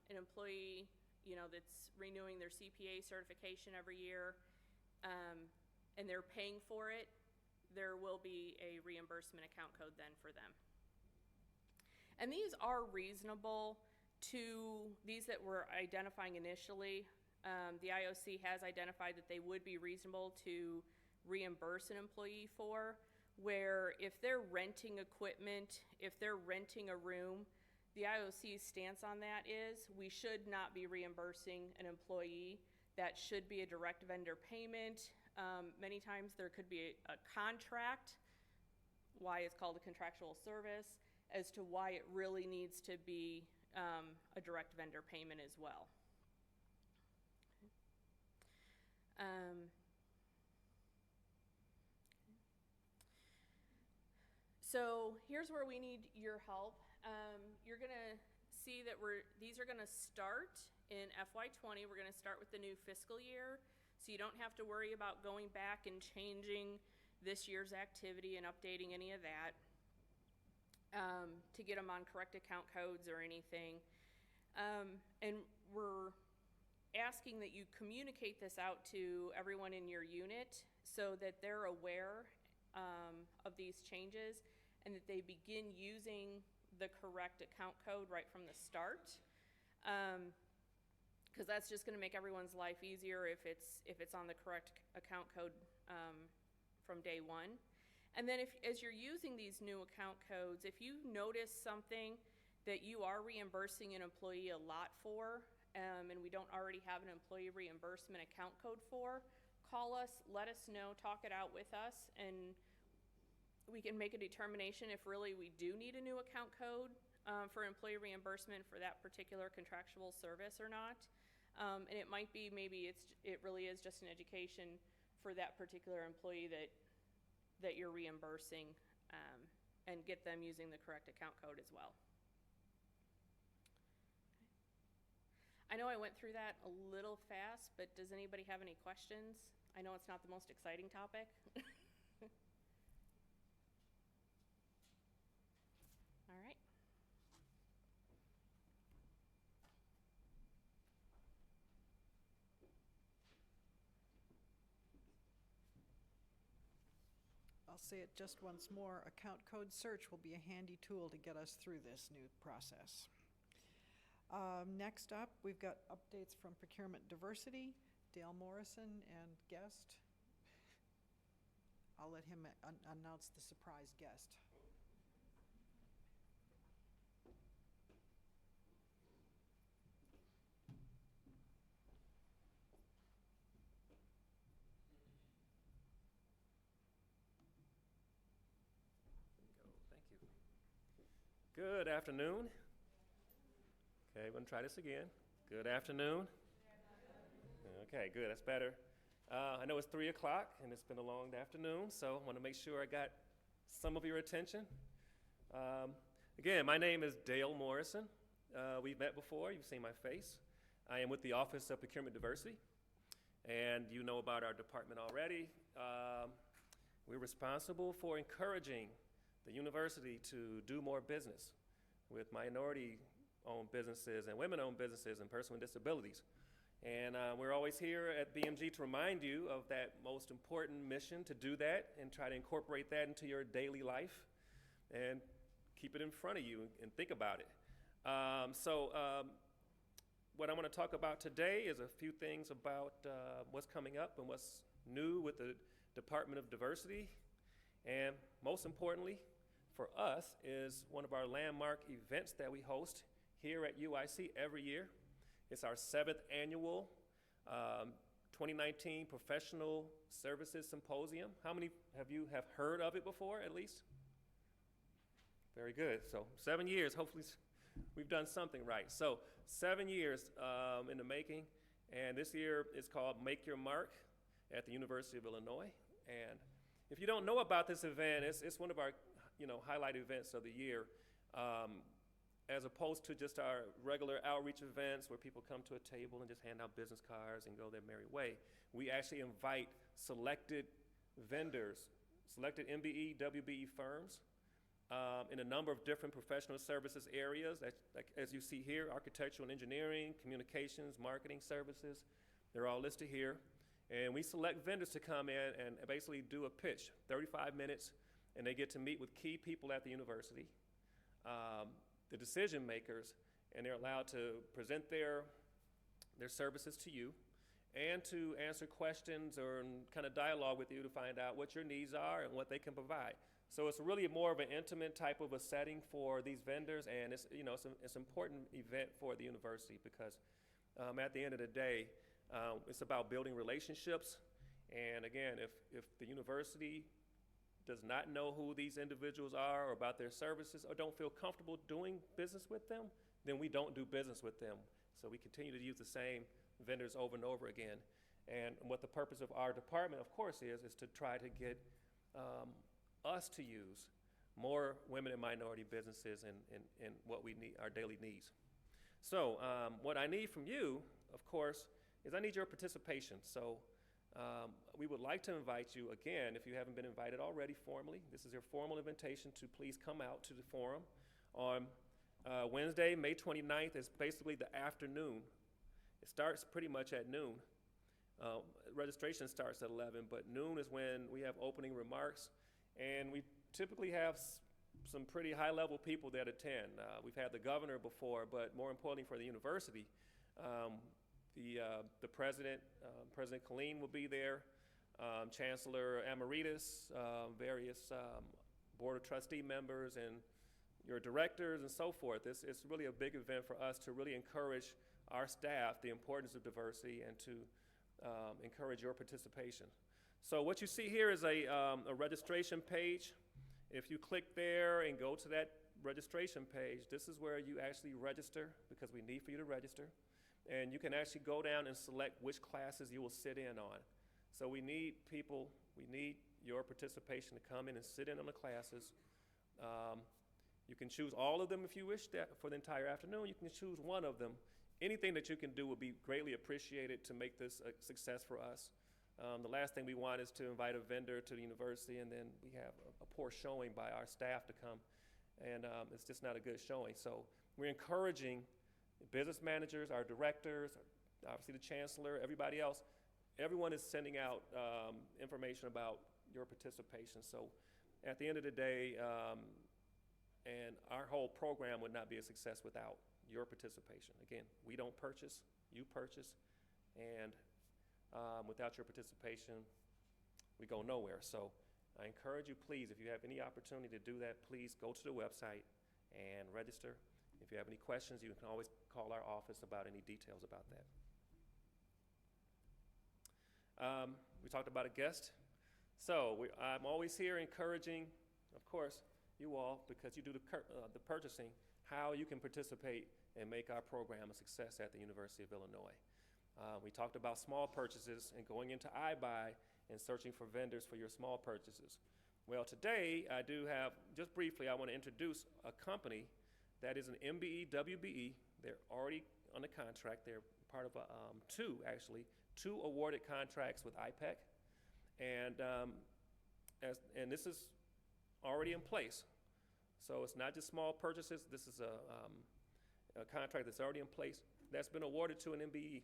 Speaker 11: an employee, that's renewing their CPA certification every year, and they're paying for it, there will be a reimbursement account code then for them. And these are reasonable to these that we're identifying initially. The IOC has identified that they would be reasonable to reimburse an employee for, where if they're renting equipment, if they're renting a room, the IOC's stance on that is we should not be reimbursing an employee. That should be a direct vendor payment. Many times there could be a contract, why it's called a contractual service, as to why it really needs to be a direct vendor payment as well. So here's where we need your help. You're going to see that these are going to start in FY20. We're going to start with the new fiscal year, so you don't have to worry about going back and changing this year's activity and updating any of that, to get them on correct account codes or anything. And we're asking that you communicate this out to everyone in your unit so that they're aware of these changes and that they begin using the correct account code right from the start. Because that's just going to make everyone's life easier if it's on the correct account code from day one. And then as you're using these new account codes, if you notice something that you are reimbursing an employee a lot for, and we don't already have an employee reimbursement account code for, call us, let us know, talk it out with us, and we can make a determination if really we do need a new account code for employee reimbursement for that particular contractual service or not. And it might be maybe it really is just an education for that particular employee that you're reimbursing, and get them using the correct account code as well. I know I went through that a little fast, but does anybody have any questions? I know it's not the most exciting topic. All right.
Speaker 1: I'll say it just once more, account code search will be a handy tool to get us through this new process. Next up, we've got updates from Procurement Diversity, Dale Morrison and guest. I'll let him announce the surprise guest.
Speaker 12: Thank you. Good afternoon. Okay, we're gonna try this again. Good afternoon. Okay, good, that's better. I know it's 3 o'clock and it's been a long afternoon, so I want to make sure I got some of your attention. Again, my name is Dale Morrison. We've met before, you've seen my face. I am with the Office of Procurement Diversity, and you know about our department already. We're responsible for encouraging the university to do more business with minority-owned businesses and women-owned businesses and persons with disabilities. And we're always here at BMG to remind you of that most important mission to do that and try to incorporate that into your daily life and keep it in front of you and think about it. What I want to talk about today is a few things about what's coming up and what's new with the Department of Diversity. And most importantly, for us, is one of our landmark events that we host here at UIC every year. It's our 7th annual 2019 Professional Services Symposium. How many of you have heard of it before, at least? Very good. So 7 years, hopefully we've done something right. So 7 years in the making, and this year is called Make Your Mark at the University of Illinois. And if you don't know about this event, it's one of our highlight events of the year. As opposed to just our regular outreach events where people come to a table and just hand out business cards and go their merry way. We actually invite selected vendors, selected MBE, WBE firms in a number of different professional services areas, like as you see here, architectural and engineering, communications, marketing services. They're all listed here. And we select vendors to come in and basically do a pitch, 35 minutes, and they get to meet with key people at the university. The decision makers, and they're allowed to present their services to you and to answer questions or kind of dialogue with you to find out what your needs are and what they can provide. So it's really more of an intimate type of a setting for these vendors, and it's an important event for the university because at the end of the day, it's about building relationships. And again, if the university does not know who these individuals are or about their services or don't feel comfortable doing business with them, then we don't do business with them. So we continue to use the same vendors over and over again. And what the purpose of our department, of course, is to try to get us to use more women and minority businesses in what we need, our daily needs. So what I need from you, of course, is I need your participation. So We would like to invite you again, if you haven't been invited already formally. This is your formal invitation to please come out to the forum on Wednesday, May 29th. Is basically the afternoon. It starts pretty much at noon. Registration starts at 11, but noon is when we have opening remarks, and we typically have some pretty high-level people that attend. We've had the governor before, but more importantly for the university, the president, President Killeen will be there, Chancellor Emeritus, various Board of Trustee members, and your directors and so forth. It's really a big event for us to really encourage our staff the importance of diversity and to encourage your participation. So what you see here is a registration page. If you click there and go to that registration page, this is where you actually register, because we need for you to register. And you can actually go down and select which classes you will sit in on. So we need people, we need your participation to come in and sit in on the classes. You can choose all of them if you wish that for the entire afternoon. You can choose one of them. Anything that you can do will be greatly appreciated to make this a success for us. The last thing we want is to invite a vendor to the university and then we have a poor showing by our staff to come, and it's just not a good showing. So we're encouraging business managers, our directors, obviously the chancellor, everybody else. Everyone is sending out information about your participation. So at the end of the day, and our whole program would not be a success without your participation. Again, we don't purchase, you purchase, and without your participation, we go nowhere. So I encourage you, please, if you have any opportunity to do that, please go to the website and register. If you have any questions, you can always call our office about any details about that. We talked about a guest. So I'm always here encouraging, of course, you all, because you do the purchasing, how you can participate and make our program a success at the University of Illinois. We talked about small purchases and going into iBuy and searching for vendors for your small purchases. Well, today I do have, just briefly, I want to introduce a company that is an MBE, WBE. They're already on the contract. They're part of two awarded contracts with IPEC. And this is already in place. So it's not just small purchases. This is a contract that's already in place that's been awarded to an MBE,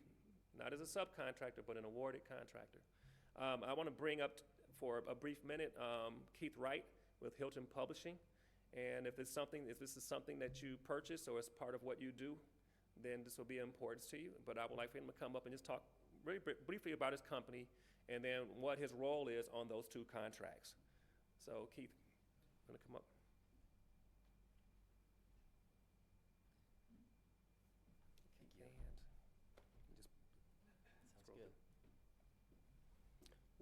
Speaker 12: not as a subcontractor, but an awarded contractor. I want to bring up for a brief minute Keith Wright with Hilton Publishing. And if this is something that you purchase or is part of what you do, then this will be of importance to you. But I would like for him to come up and just talk really briefly about his company and then what his role is on those two contracts. So Keith, going to come up.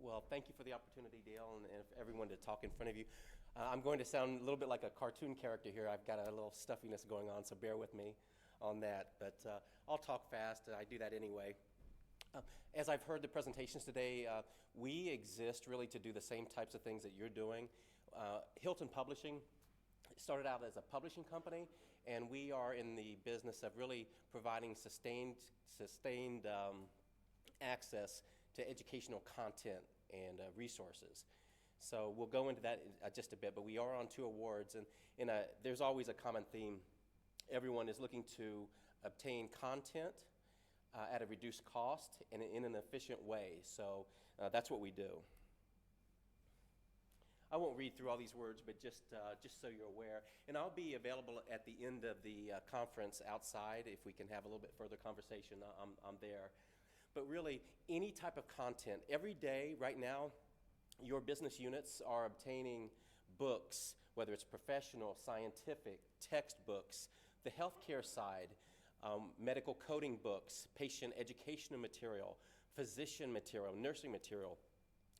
Speaker 13: Well, thank you for the opportunity, Dale, and everyone to talk in front of you. I'm going to sound a little bit like a cartoon character here. I've got a little stuffiness going on, so bear with me on that. But I'll talk fast. I do that anyway. As I've heard the presentations today, we exist really to do the same types of things that you're doing. Hilton Publishing started out as a publishing company, and we are in the business of really providing sustained access to educational content and resources. So we'll go into that in just a bit, but we are on 2 awards, and there's always a common theme. Everyone is looking to obtain content at a reduced cost and in an efficient way. So that's what we do. I won't read through all these words, but just so you're aware. And I'll be available at the end of the conference outside if we can have a little bit further conversation. I'm there. But really, any type of content, every day right now, your business units are obtaining books, whether it's professional, scientific, textbooks, the healthcare side, medical coding books, patient educational material, physician material, nursing material.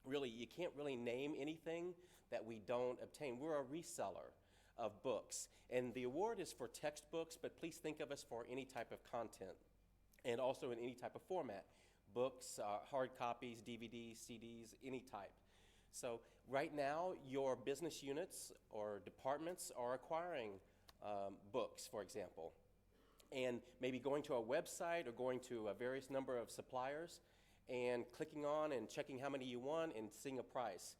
Speaker 13: Really, you can't really name anything that we don't obtain. We're a reseller of books. And the award is for textbooks, but please think of us for any type of content and also in any type of format. Books, hard copies, DVDs, CDs, any type. So right now, your business units or departments are acquiring books, for example, and maybe going to a website or going to a various number of suppliers and clicking on and checking how many you want and seeing a price.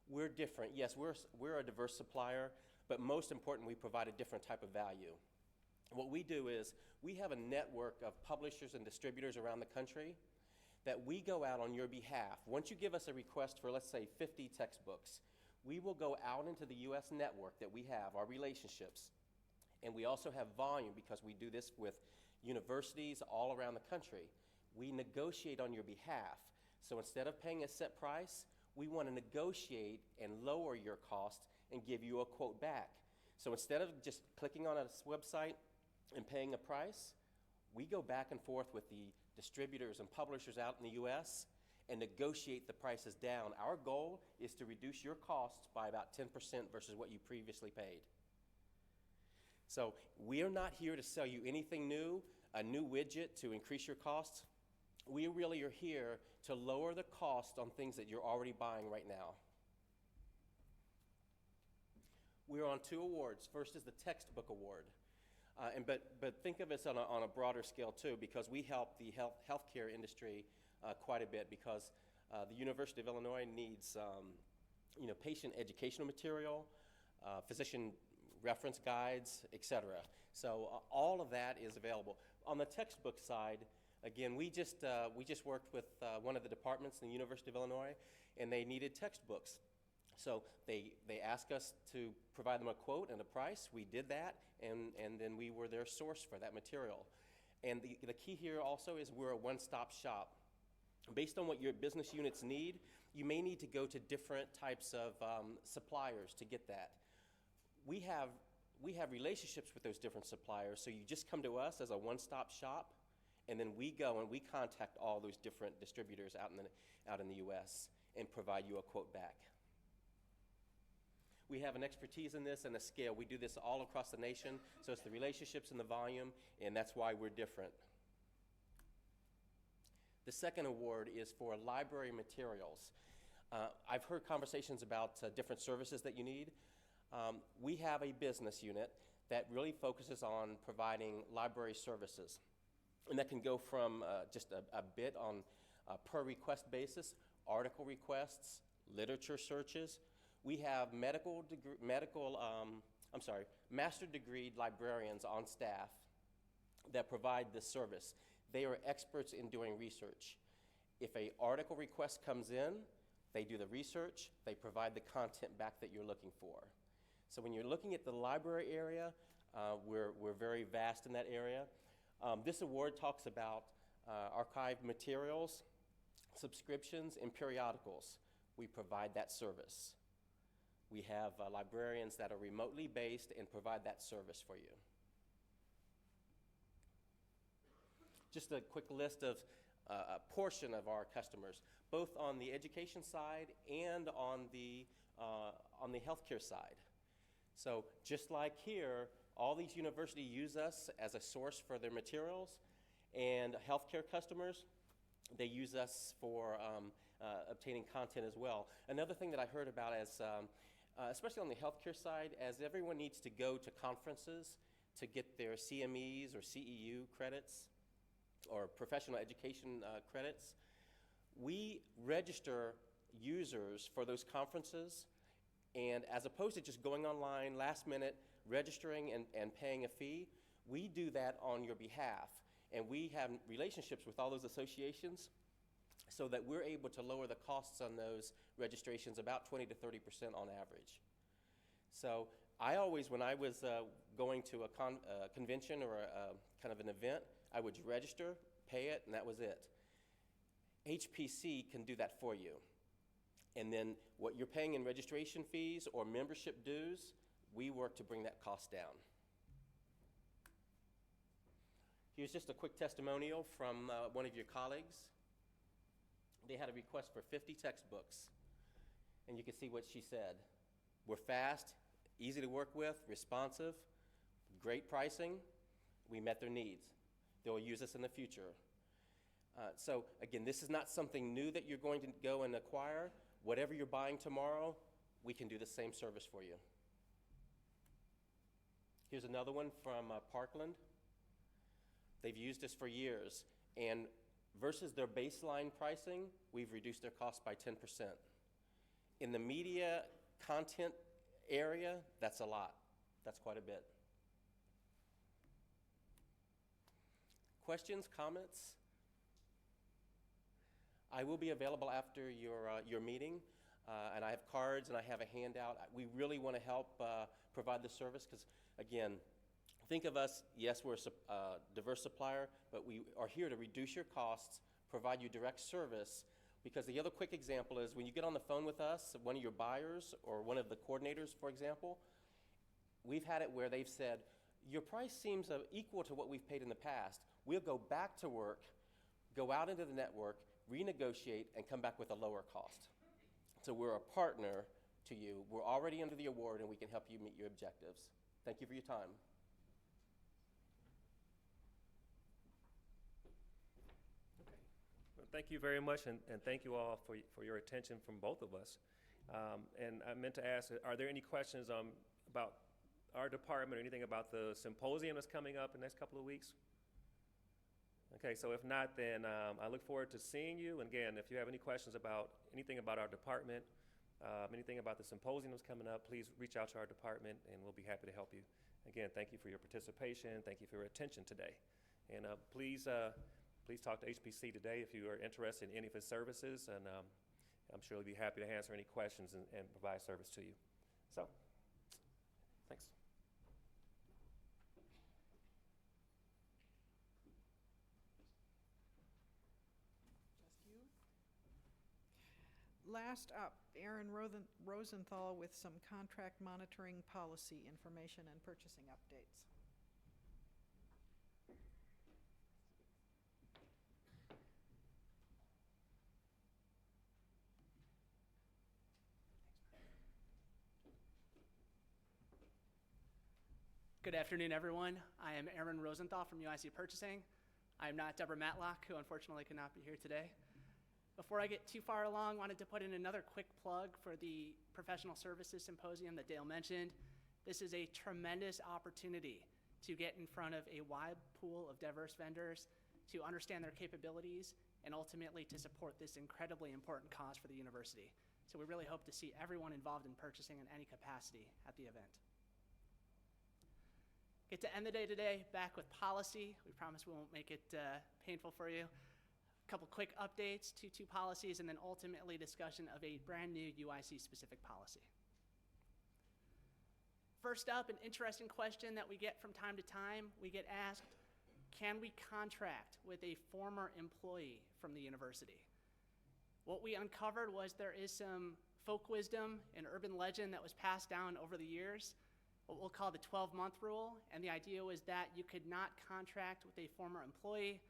Speaker 13: We're different. Yes, we're a diverse supplier, but most important, we provide a different type of value. What we do is we have a network of publishers and distributors around the country that we go out on your behalf. Once you give us a request for, let's say, 50 textbooks, we will go out into the U.S. network that we have, our relationships, and we also have volume because we do this with universities all around the country. We negotiate on your behalf. So instead of paying a set price, we want to negotiate and lower your cost and give you a quote back. So instead of just clicking on a website and paying a price, we go back and forth with the distributors and publishers out in the U.S. and negotiate the prices down. Our goal is to reduce your costs by about 10% versus what you previously paid. So we are not here to sell you anything new, a new widget to increase your costs. We really are here to lower the cost on things that you're already buying right now. We're on 2 awards. First is the Textbook Award. But think of us on a broader scale too, because we help the healthcare industry quite a bit, because the University of Illinois needs patient educational material, physician reference guides, etc. So all of that is available. On the textbook side, again, we just worked with one of the departments in the University of Illinois, and they needed textbooks. So they asked us to provide them a quote and a price. We did that, and then we were their source for that material. And the key here also is we're a one-stop shop. Based on what your business units need, you may need to go to different types of suppliers to get that. We have relationships with those different suppliers, so you just come to us as a one-stop shop, and then we go and we contact all those different distributors out in the U.S. and provide you a quote back. We have an expertise in this and a scale. We do this all across the nation, so it's the relationships and the volume, and that's why we're different. The second award is for library materials. I've heard conversations about different services that you need. We have a business unit that really focuses on providing library services. And that can go from just a bit on a per request basis, article requests, literature searches. We have master degree librarians on staff that provide this service. They are experts in doing research. If an article request comes in, they do the research, they provide the content back that you're looking for. So when you're looking at the library area, we're very vast in that area. This award talks about archived materials, subscriptions, and periodicals. We provide that service. We have librarians that are remotely based and provide that service for you. Just a quick list of a portion of our customers, both on the education side and on the healthcare side. So just like here, all these universities use us as a source for their materials, and healthcare customers, they use us for obtaining content as well. Another thing that I heard about as, especially on the healthcare side, as everyone needs to go to conferences to get their CMEs or CEU credits or professional education credits, we register users for those conferences, and as opposed to just going online last minute, registering and paying a fee, we do that on your behalf. And we have relationships with all those associations so that we're able to lower the costs on those registrations about 20 to 30% on average. So I always, when I was going to a convention or a kind of an event, I would register, pay it, and that was it. HPC can do that for you. And then what you're paying in registration fees or membership dues, we work to bring that cost down. Here's just a quick testimonial from one of your colleagues. They had a request for 50 textbooks, and you can see what she said. We're fast, easy to work with, responsive, great pricing. We met their needs. They'll use us in the future. So again, this is not something new that you're going to go and acquire. Whatever you're buying tomorrow, we can do the same service for you. Here's another one from Parkland. They've used us for years, and versus their baseline pricing, we've reduced their cost by 10%. In the media content area, that's a lot. That's quite a bit. Questions, comments? I will be available after your meeting, and I have cards and I have a handout. We really want to help provide the service because, again, think of us, yes, we're a diverse supplier, but we are here to reduce your costs, provide you direct service, because the other quick example is when you get on the phone with us, one of your buyers or one of the coordinators, for example, we've had it where they've said, your price seems equal to what we've paid in the past. We'll go back to work, go out into the network, renegotiate, and come back with a lower cost. So we're a partner to you. We're already under the award, and we can help you meet your objectives. Thank you for your time.
Speaker 12: Well, thank you very much, and thank you all for your attention from both of us. And I meant to ask, are there any questions about our department or anything about the symposium that's coming up in the next couple of weeks? Okay, so if not, then I look forward to seeing you. And again, if you have any questions about anything about our department, anything about the symposium that's coming up, please reach out to our department, and we'll be happy to help you. Again, thank you for your participation. Thank you for your attention today. And please talk to HPC today if you are interested in any of his services, and I'm sure he'll be happy to answer any questions and provide service to you. So, thanks.
Speaker 1: Last up, Aaron Rosenthal with some contract monitoring policy information and purchasing updates.
Speaker 14: Good afternoon, everyone. I am Aaron Rosenthal from UIC Purchasing. I am not Deborah Matlock, who unfortunately could not be here today. Before I get too far along, wanted to put in another quick plug for the Professional Services Symposium that Dale mentioned. This is a tremendous opportunity to get in front of a wide pool of diverse vendors, to understand their capabilities, and ultimately to support this incredibly important cause for the university. So we really hope to see everyone involved in purchasing in any capacity at the event. Get to end the day today back with policy. We promise we won't make it painful for you. A couple quick updates to two policies, and then ultimately discussion of a brand new UIC-specific policy. First up, an interesting question that we get from time to time. We get asked, can we contract with a former employee from the university? What we uncovered was there is some folk wisdom and urban legend that was passed down over the years, what we'll call the 12-month rule, and the idea was that you could not contract with a former employee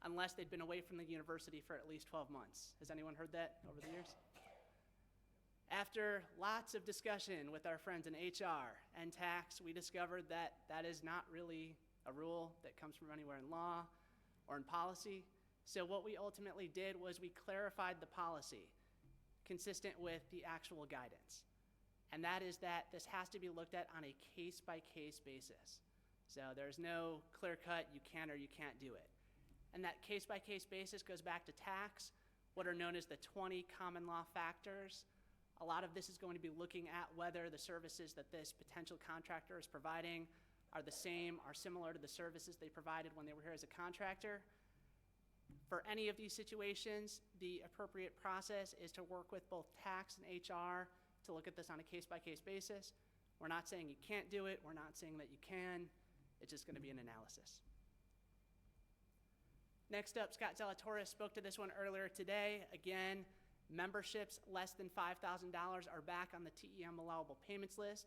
Speaker 14: unless they'd been away from the university for at least 12 months. Has anyone heard that over the years? After lots of discussion with our friends in HR and tax, we discovered that that is not really a rule that comes from anywhere in law or in policy. So what we ultimately did was we clarified the policy consistent with the actual guidance. And that is that this has to be looked at on a case-by-case basis. So there's no clear-cut, you can or you can't do it. And that case-by-case basis goes back to tax, what are known as the 20 common law factors. A lot of this is going to be looking at whether the services that this potential contractor is providing are the same, are similar to the services they provided when they were here as a contractor. For any of these situations, the appropriate process is to work with both tax and HR to look at this on a case-by-case basis. We're not saying you can't do it. We're not saying that you can. It's just going to be an analysis. Next up, Scott Zalatoris spoke to this one earlier today. Again, memberships less than $5,000 are back on the TEM allowable payments list.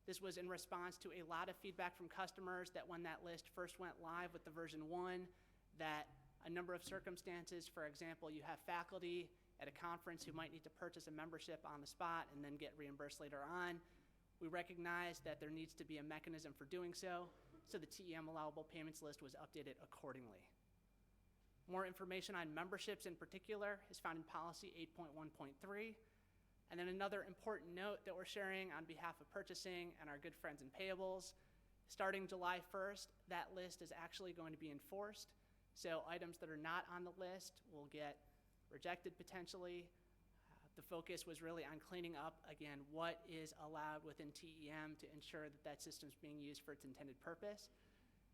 Speaker 14: This was in response to a lot of feedback from customers that when that list first went live with the version 1, that a number of circumstances, for example, you have faculty at a conference who might need to purchase a membership on the spot and then get reimbursed later on. We recognize that there needs to be a mechanism for doing so the TEM allowable payments list was updated accordingly. More information on memberships in particular is found in policy 8.1.3. And then another important note that we're sharing on behalf of purchasing and our good friends in payables, starting July 1st, that list is actually going to be enforced. So items that are not on the list will get rejected potentially. The focus was really on cleaning up, again, what is allowed within TEM to ensure that that system's being used for its intended purpose.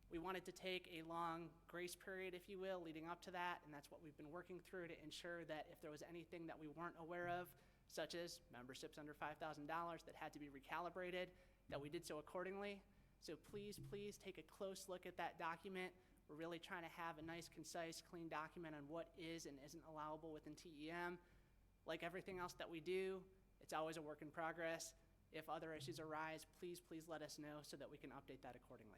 Speaker 14: We wanted to take a long grace period, if you will, leading up to that, and that's what we've been working through to ensure that if there was anything that we weren't aware of, such as memberships under $5,000 that had to be recalibrated, that we did so accordingly. So please, please take a close look at that document. We're really trying to have a nice, concise, clean document on what is and isn't allowable within TEM. Like everything else that we do, it's always a work in progress. If other issues arise, please, please let us know so that we can update that accordingly.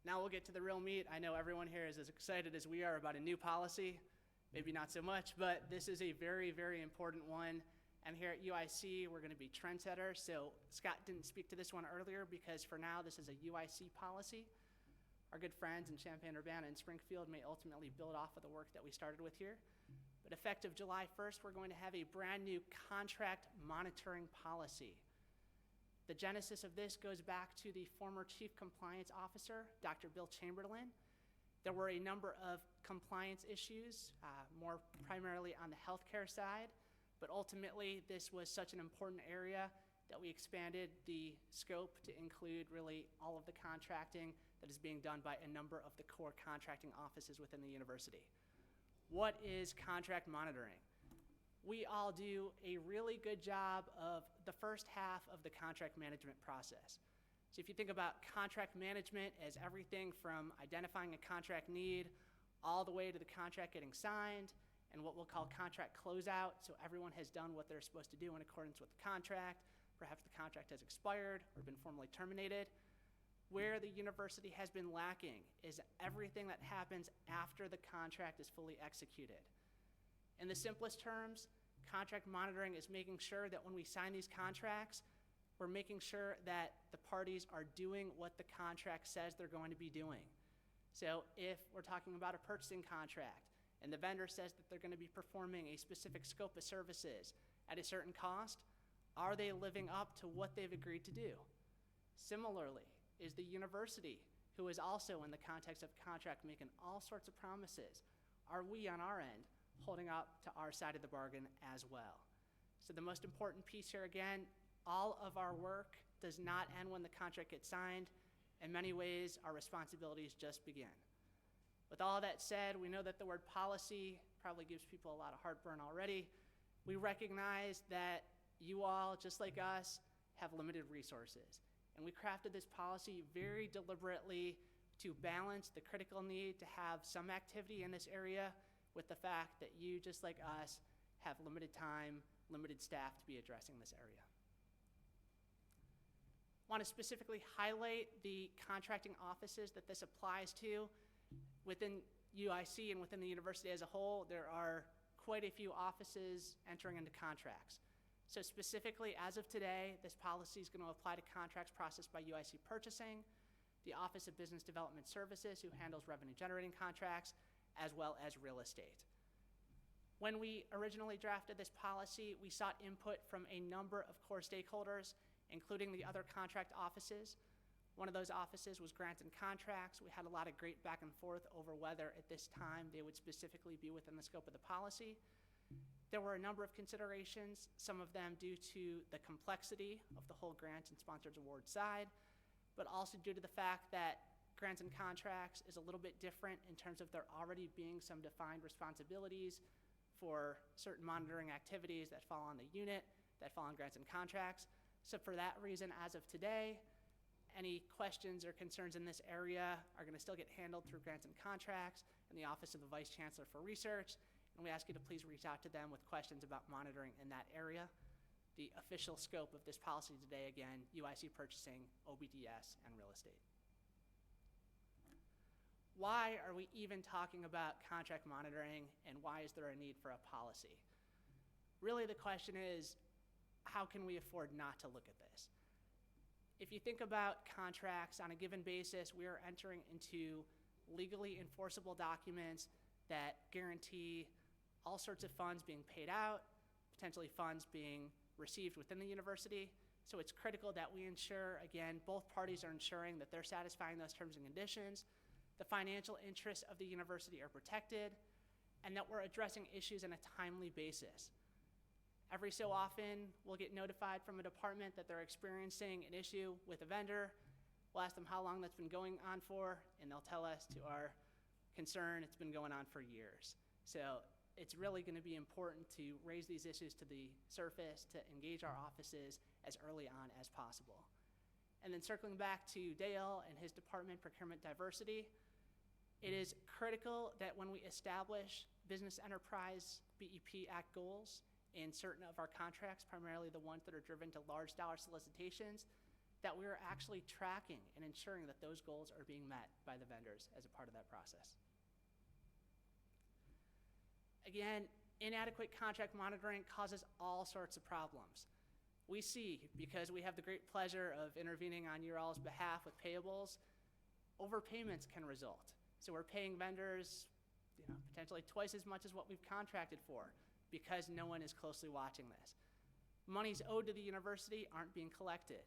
Speaker 14: Now we'll get to the real meat. I know everyone here is as excited as we are about a new policy. Maybe not so much, but this is a very, very important one. And here at UIC, we're going to be trendsetters. So Scott didn't speak to this one earlier because for now, this is a UIC policy. Our good friends in Champaign-Urbana and Springfield may ultimately build off of the work that we started with here. But effective July 1st, we're going to have a brand new contract monitoring policy. The genesis of this goes back to the former Chief Compliance Officer, Dr. Bill Chamberlain. There were a number of compliance issues, more primarily on the healthcare side, but ultimately this was such an important area that we expanded the scope to include really all of the contracting that is being done by a number of the core contracting offices within the university. What is contract monitoring? We all do a really good job of the first half of the contract management process. So if you think about contract management as everything from identifying a contract need all the way to the contract getting signed and what we'll call contract closeout, so everyone has done what they're supposed to do in accordance with the contract, perhaps the contract has expired or been formally terminated. Where the university has been lacking is everything that happens after the contract is fully executed. In the simplest terms, contract monitoring is making sure that when we sign these contracts, we're making sure that the parties are doing what the contract says they're going to be doing. So if we're talking about a purchasing contract and the vendor says that they're going to be performing a specific scope of services at a certain cost, are they living up to what they've agreed to do? Similarly, is the university, who is also in the context of contract making all sorts of promises, are we on our end holding up to our side of the bargain as well? So the most important piece here again, all of our work does not end when the contract gets signed. In many ways, our responsibilities just begin. With all that said, we know that the word policy probably gives people a lot of heartburn already. We recognize that you all, just like us, have limited resources. And we crafted this policy very deliberately to balance the critical need to have some activity in this area with the fact that you, just like us, have limited time, limited staff to be addressing this area. I want to specifically highlight the contracting offices that this applies to. Within UIC and within the university as a whole, there are quite a few offices entering into contracts. So specifically, as of today, this policy is going to apply to contracts processed by UIC Purchasing, the Office of Business Development Services, who handles revenue-generating contracts, as well as real estate. When we originally drafted this policy, we sought input from a number of core stakeholders, including the other contract offices. One of those offices was Grants and Contracts. We had a lot of great back and forth over whether at this time they would specifically be within the scope of the policy. There were a number of considerations, some of them due to the complexity of the whole grants and sponsors award side, but also due to the fact that Grants and Contracts is a little bit different in terms of there already being some defined responsibilities for certain monitoring activities that fall on the unit, that fall on Grants and Contracts. So for that reason, as of today, any questions or concerns in this area are going to still get handled through Grants and Contracts and the Office of the Vice Chancellor for Research. And we ask you to please reach out to them with questions about monitoring in that area. The official scope of this policy today, again, UIC Purchasing, OBDS, and real estate. Why are we even talking about contract monitoring, and why is there a need for a policy? Really, the question is, how can we afford not to look at this? If you think about contracts on a given basis, we are entering into legally enforceable documents that guarantee all sorts of funds being paid out, potentially funds being received within the university. So it's critical that we ensure, again, both parties are ensuring that they're satisfying those terms and conditions, the financial interests of the university are protected, and that we're addressing issues on a timely basis. Every so often, we'll get notified from a department that they're experiencing an issue with a vendor. We'll ask them how long that's been going on for, and they'll tell us, to our concern, it's been going on for years. So it's really going to be important to raise these issues to the surface, to engage our offices as early on as possible. And then circling back to Dale and his department, Procurement Diversity, it is critical that when we establish Business Enterprise BEP Act goals in certain of our contracts, primarily the ones that are driven to large dollar solicitations, that we are actually tracking and ensuring that those goals are being met by the vendors as a part of that process. Again, inadequate contract monitoring causes all sorts of problems. We see, because we have the great pleasure of intervening on your all's behalf with payables, overpayments can result. So we're paying vendors, potentially twice as much as what we've contracted for because no one is closely watching this. Monies owed to the university aren't being collected.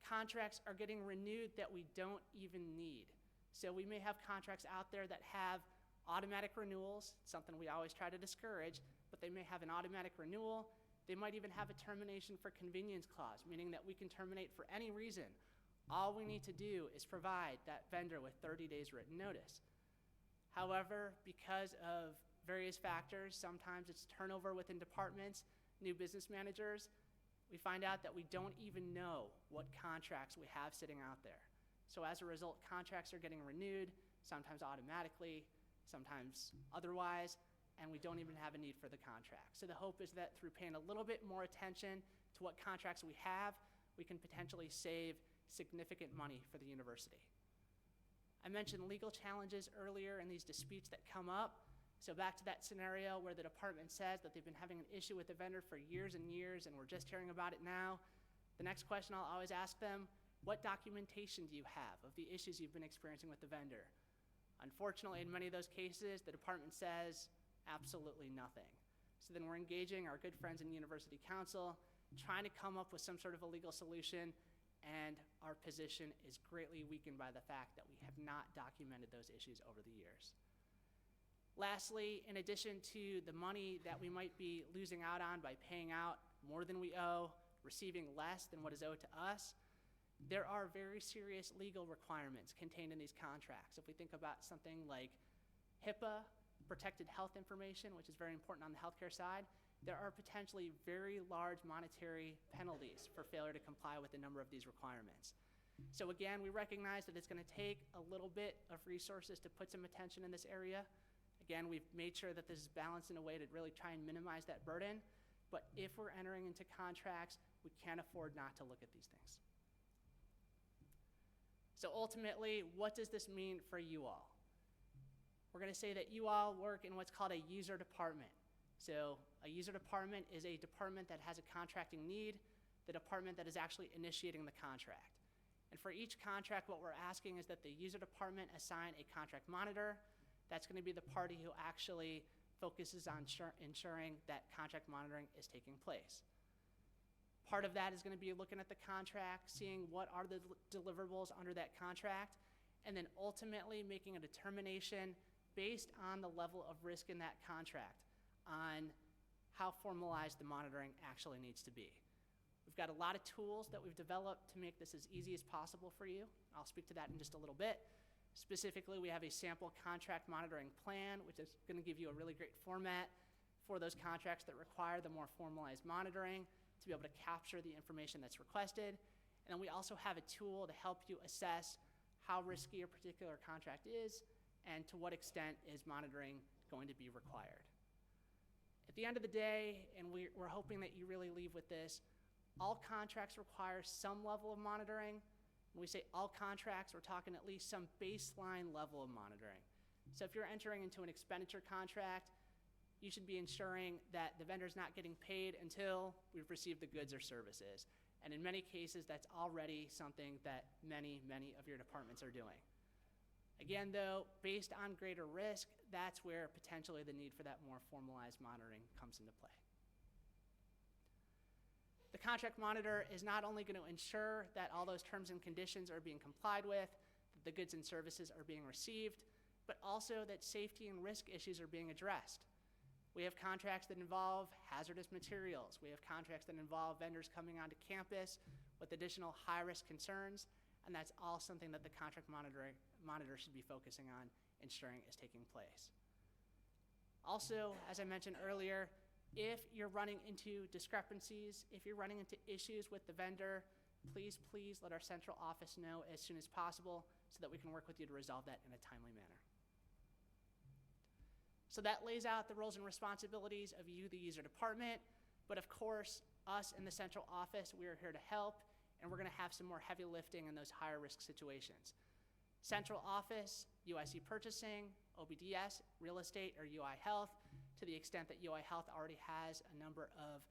Speaker 14: Contracts are getting renewed that we don't even need. So we may have contracts out there that have automatic renewals, something we always try to discourage, but they may have an automatic renewal. They might even have a termination for convenience clause, meaning that we can terminate for any reason. All we need to do is provide that vendor with 30 days written notice. However, because of various factors, sometimes it's turnover within departments, new business managers, we find out that we don't even know what contracts we have sitting out there. So as a result, contracts are getting renewed, sometimes automatically, sometimes otherwise, and we don't even have a need for the contract. So the hope is that through paying a little bit more attention to what contracts we have, we can potentially save significant money for the university. I mentioned legal challenges earlier and these disputes that come up. So back to that scenario where the department says that they've been having an issue with the vendor for years and years and we're just hearing about it now. The next question I'll always ask them, what documentation do you have of the issues you've been experiencing with the vendor? Unfortunately, in many of those cases, the department says absolutely nothing. So then we're engaging our good friends in University Council, trying to come up with some sort of a legal solution, and our position is greatly weakened by the fact that we have not documented those issues over the years. Lastly, in addition to the money that we might be losing out on by paying out more than we owe, receiving less than what is owed to us, there are very serious legal requirements contained in these contracts. If we think about something like HIPAA, protected health information, which is very important on the healthcare side, there are potentially very large monetary penalties for failure to comply with a number of these requirements. So again, we recognize that it's going to take a little bit of resources to put some attention in this area. Again, we've made sure that this is balanced in a way to really try and minimize that burden. But if we're entering into contracts, we can't afford not to look at these things. So ultimately, what does this mean for you all? We're going to say that you all work in what's called a user department. So a user department is a department that has a contracting need, the department that is actually initiating the contract. And for each contract, what we're asking is that the user department assign a contract monitor. That's going to be the party who actually focuses on ensuring that contract monitoring is taking place. Part of that is going to be looking at the contract, seeing what are the deliverables under that contract, and then ultimately making a determination based on the level of risk in that contract on how formalized the monitoring actually needs to be. We've got a lot of tools that we've developed to make this as easy as possible for you. I'll speak to that in just a little bit. Specifically, we have a sample contract monitoring plan, which is going to give you a really great format for those contracts that require the more formalized monitoring to be able to capture the information that's requested. And then we also have a tool to help you assess how risky a particular contract is and to what extent is monitoring going to be required. At the end of the day, and we're hoping that you really leave with this, all contracts require some level of monitoring. When we say all contracts, we're talking at least some baseline level of monitoring. So if you're entering into an expenditure contract, you should be ensuring that the vendor's not getting paid until we've received the goods or services. And in many cases, that's already something that many of your departments are doing. Again, though, based on greater risk, that's where potentially the need for that more formalized monitoring comes into play. The contract monitor is not only going to ensure that all those terms and conditions are being complied with, that the goods and services are being received, but also that safety and risk issues are being addressed. We have contracts that involve hazardous materials. We have contracts that involve vendors coming onto campus with additional high-risk concerns, and that's all something that the contract monitor should be focusing on ensuring is taking place. Also, as I mentioned earlier, if you're running into discrepancies, if you're running into issues with the vendor, please let our central office know as soon as possible so that we can work with you to resolve that in a timely manner. So that lays out the roles and responsibilities of you, the user department, but of course, us in the central office, we are here to help, and we're gonna have some more heavy lifting in those higher risk situations. Central office, UIC purchasing, OBDS, real estate, or UI health, to the extent that UI health already has a number of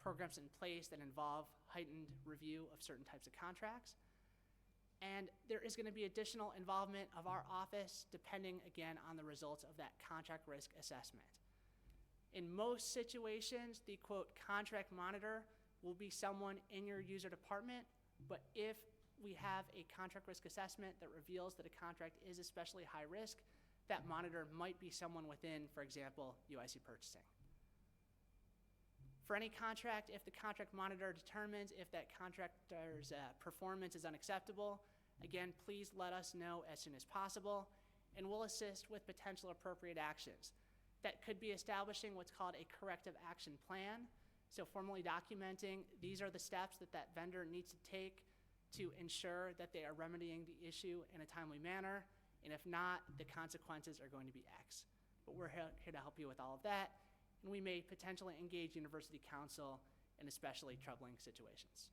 Speaker 14: programs in place that involve heightened review of certain types of contracts. And there is going to be additional involvement of our office depending, again, on the results of that contract risk assessment. In most situations, the quote contract monitor will be someone in your user department, but if we have a contract risk assessment that reveals that a contract is especially high risk, that monitor might be someone within, for example, UIC purchasing. For any contract, if the contract monitor determines if that contractor's performance is unacceptable, again, please let us know as soon as possible, and we'll assist with potential appropriate actions. That could be establishing what's called a corrective action plan. So formally documenting, these are the steps that that vendor needs to take to ensure that they are remedying the issue in a timely manner, and if not, the consequences are going to be X. But we're here to help you with all of that, and we may potentially engage University Counsel in especially troubling situations.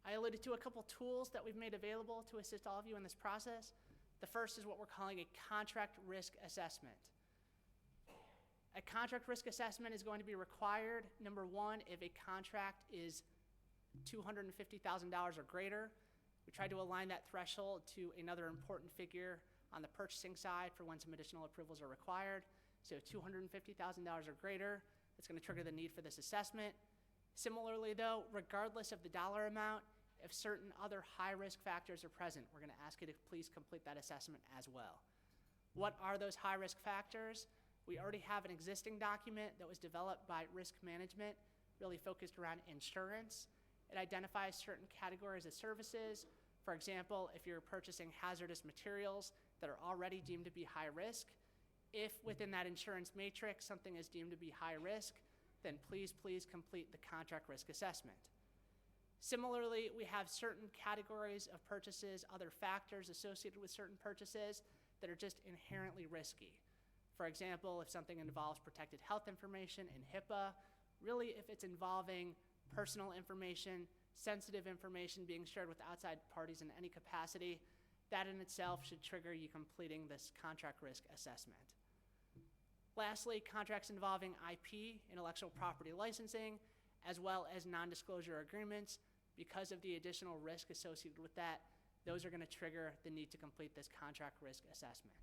Speaker 14: I alluded to a couple tools that we've made available to assist all of you in this process. The first is what we're calling a contract risk assessment. A contract risk assessment is going to be required, number one, if a contract is $250,000 or greater. We tried to align that threshold to another important figure on the purchasing side for when some additional approvals are required. So $250,000 or greater, it's going to trigger the need for this assessment. Similarly though, regardless of the dollar amount, if certain other high-risk factors are present, we're going to ask you to please complete that assessment as well. What are those high-risk factors? We already have an existing document that was developed by risk management, really focused around insurance. It identifies certain categories of services. For example, if you're purchasing hazardous materials that are already deemed to be high risk, if within that insurance matrix something is deemed to be high risk, then please complete the contract risk assessment. Similarly, we have certain categories of purchases, other factors associated with certain purchases that are just inherently risky. For example, if something involves protected health information in HIPAA, really if it's involving personal information, sensitive information being shared with outside parties in any capacity, that in itself should trigger you completing this contract risk assessment. Lastly, contracts involving IP, intellectual property licensing, as well as non-disclosure agreements, because of the additional risk associated with that, those are going to trigger the need to complete this contract risk assessment.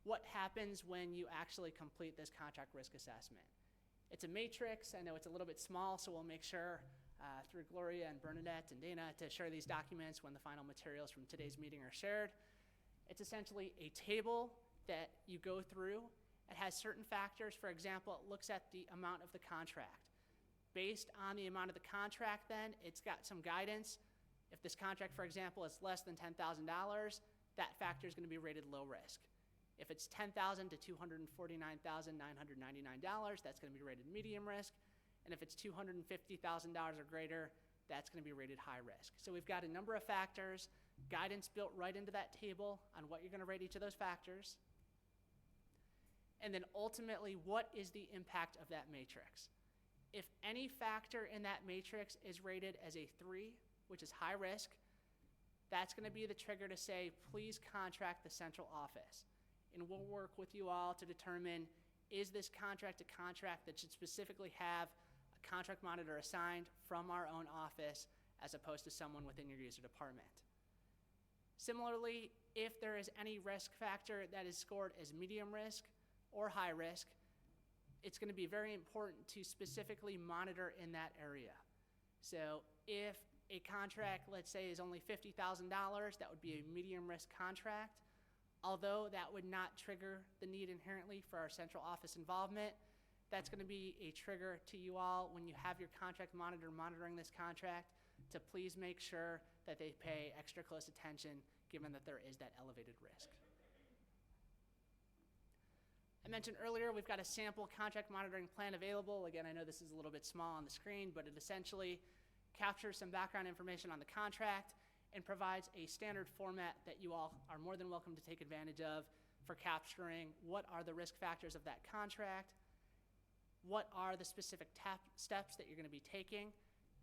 Speaker 14: What happens when you actually complete this contract risk assessment? It's a matrix. I know it's a little bit small, so we'll make sure through Gloria and Bernadette and Dana to share these documents when the final materials from today's meeting are shared. It's essentially a table that you go through. It has certain factors. For example, it looks at the amount of the contract. Based on the amount of the contract then, it's got some guidance. If this contract, for example, is less than $10,000, that factor is going to be rated low risk. If it's $10,000 to $249,999, that's going to be rated medium risk. And if it's $250,000 or greater, that's going to be rated high risk. So we've got a number of factors, guidance built right into that table on what you're going to rate each of those factors. And then ultimately, what is the impact of that matrix? If any factor in that matrix is rated as a 3, which is high risk, that's going to be the trigger to say, please contract the central office. And we'll work with you all to determine, is this contract a contract that should specifically have a contract monitor assigned from our own office as opposed to someone within your user department. Similarly, if there is any risk factor that is scored as medium risk or high risk, it's going to be very important to specifically monitor in that area. So if a contract, let's say, is only $50,000, that would be a medium risk contract. Although that would not trigger the need inherently for our central office involvement, that's going to be a trigger to you all when you have your contract monitor monitoring this contract to please make sure that they pay extra close attention given that there is that elevated risk. I mentioned earlier we've got a sample contract monitoring plan available. Again, I know this is a little bit small on the screen, but it essentially captures some background information on the contract and provides a standard format that you all are more than welcome to take advantage of for capturing what are the risk factors of that contract, what are the specific steps that you're going to be taking,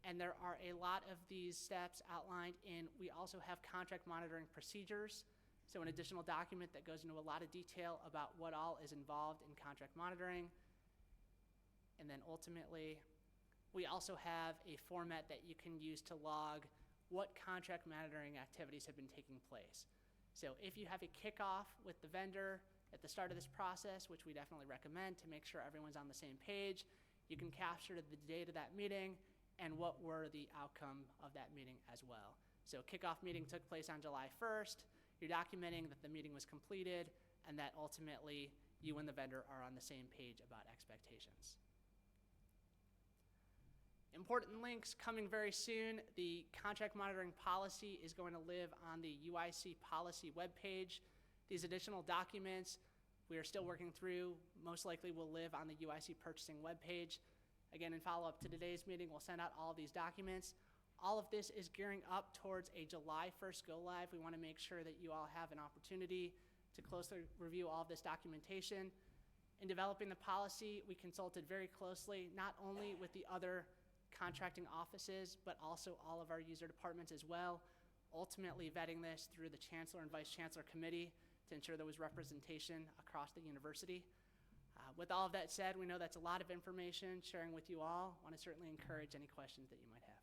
Speaker 14: and there are a lot of these steps outlined in, we also have contract monitoring procedures, so an additional document that goes into a lot of detail about what all is involved in contract monitoring. And then ultimately, we also have a format that you can use to log what contract monitoring activities have been taking place. So if you have a kickoff with the vendor at the start of this process, which we definitely recommend to make sure everyone's on the same page, you can capture the date of that meeting and what were the outcome of that meeting as well. So kickoff meeting took place on July 1st. You're documenting that the meeting was completed and that ultimately you and the vendor are on the same page about expectations. Important links coming very soon. The contract monitoring policy is going to live on the UIC policy webpage. These additional documents we are still working through most likely will live on the UIC purchasing webpage. Again, in follow-up to today's meeting, we'll send out all of these documents. All of this is gearing up towards a July 1st go live. We want to make sure that you all have an opportunity to closely review all of this documentation. In developing the policy, we consulted very closely, not only with the other contracting offices, but also all of our user departments as well, ultimately vetting this through the Chancellor and Vice Chancellor Committee to ensure there was representation across the university. With all of that said, we know that's a lot of information sharing with you all. I want to certainly encourage any questions that you might have.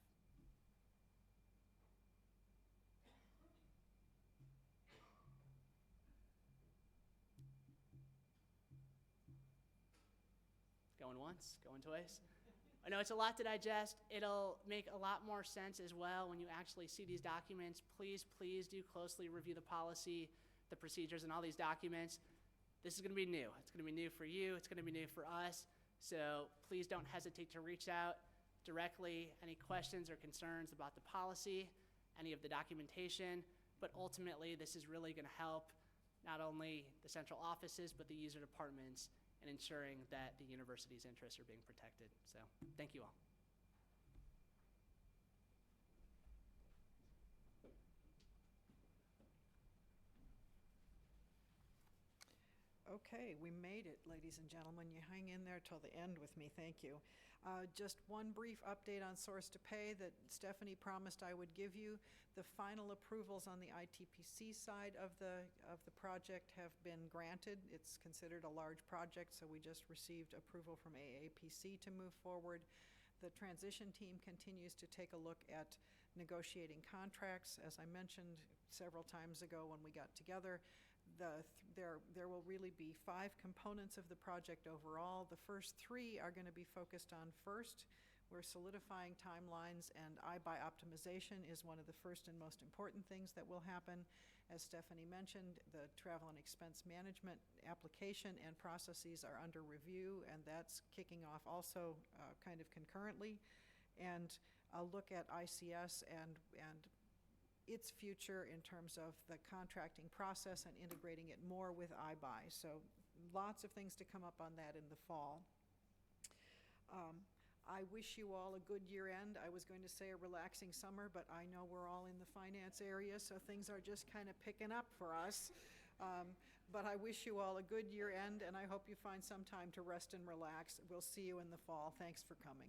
Speaker 14: Going once, going twice. I know it's a lot to digest. It'll make a lot more sense as well when you actually see these documents. Please do closely review the policy, the procedures, and all these documents. This is going to be new. It's going to be new for you. It's going to be new for us. So please don't hesitate to reach out directly. Any questions or concerns about the policy, any of the documentation, but ultimately this is really going to help not only the central offices, but the user departments in ensuring that the university's interests are being protected. So thank you all.
Speaker 1: Okay, we made it, ladies and gentlemen. You hang in there till the end with me. Thank you. Just one brief update on source to pay that Stephanie promised I would give you. The final approvals on the ITPC side of the project have been granted. It's considered a large project, so we just received approval from AAPC to move forward. The transition team continues to take a look at negotiating contracts. As I mentioned several times ago when we got together, there will really be 5 components of the project overall. The first 3 are going to be focused on first. We're solidifying timelines, and I-buy optimization is one of the first and most important things that will happen. As Stephanie mentioned, the travel and expense management application and processes are under review, and that's kicking off also kind of concurrently. And I'll look at ICS and its future in terms of the contracting process and integrating it more with I-buy. So lots of things to come up on that in the fall. I wish you all a good year end. I was going to say a relaxing summer, but I know we're all in the finance area, so things are just kind of picking up for us. But I wish you all a good year end, and I hope you find some time to rest and relax. We'll see you in the fall. Thanks for coming.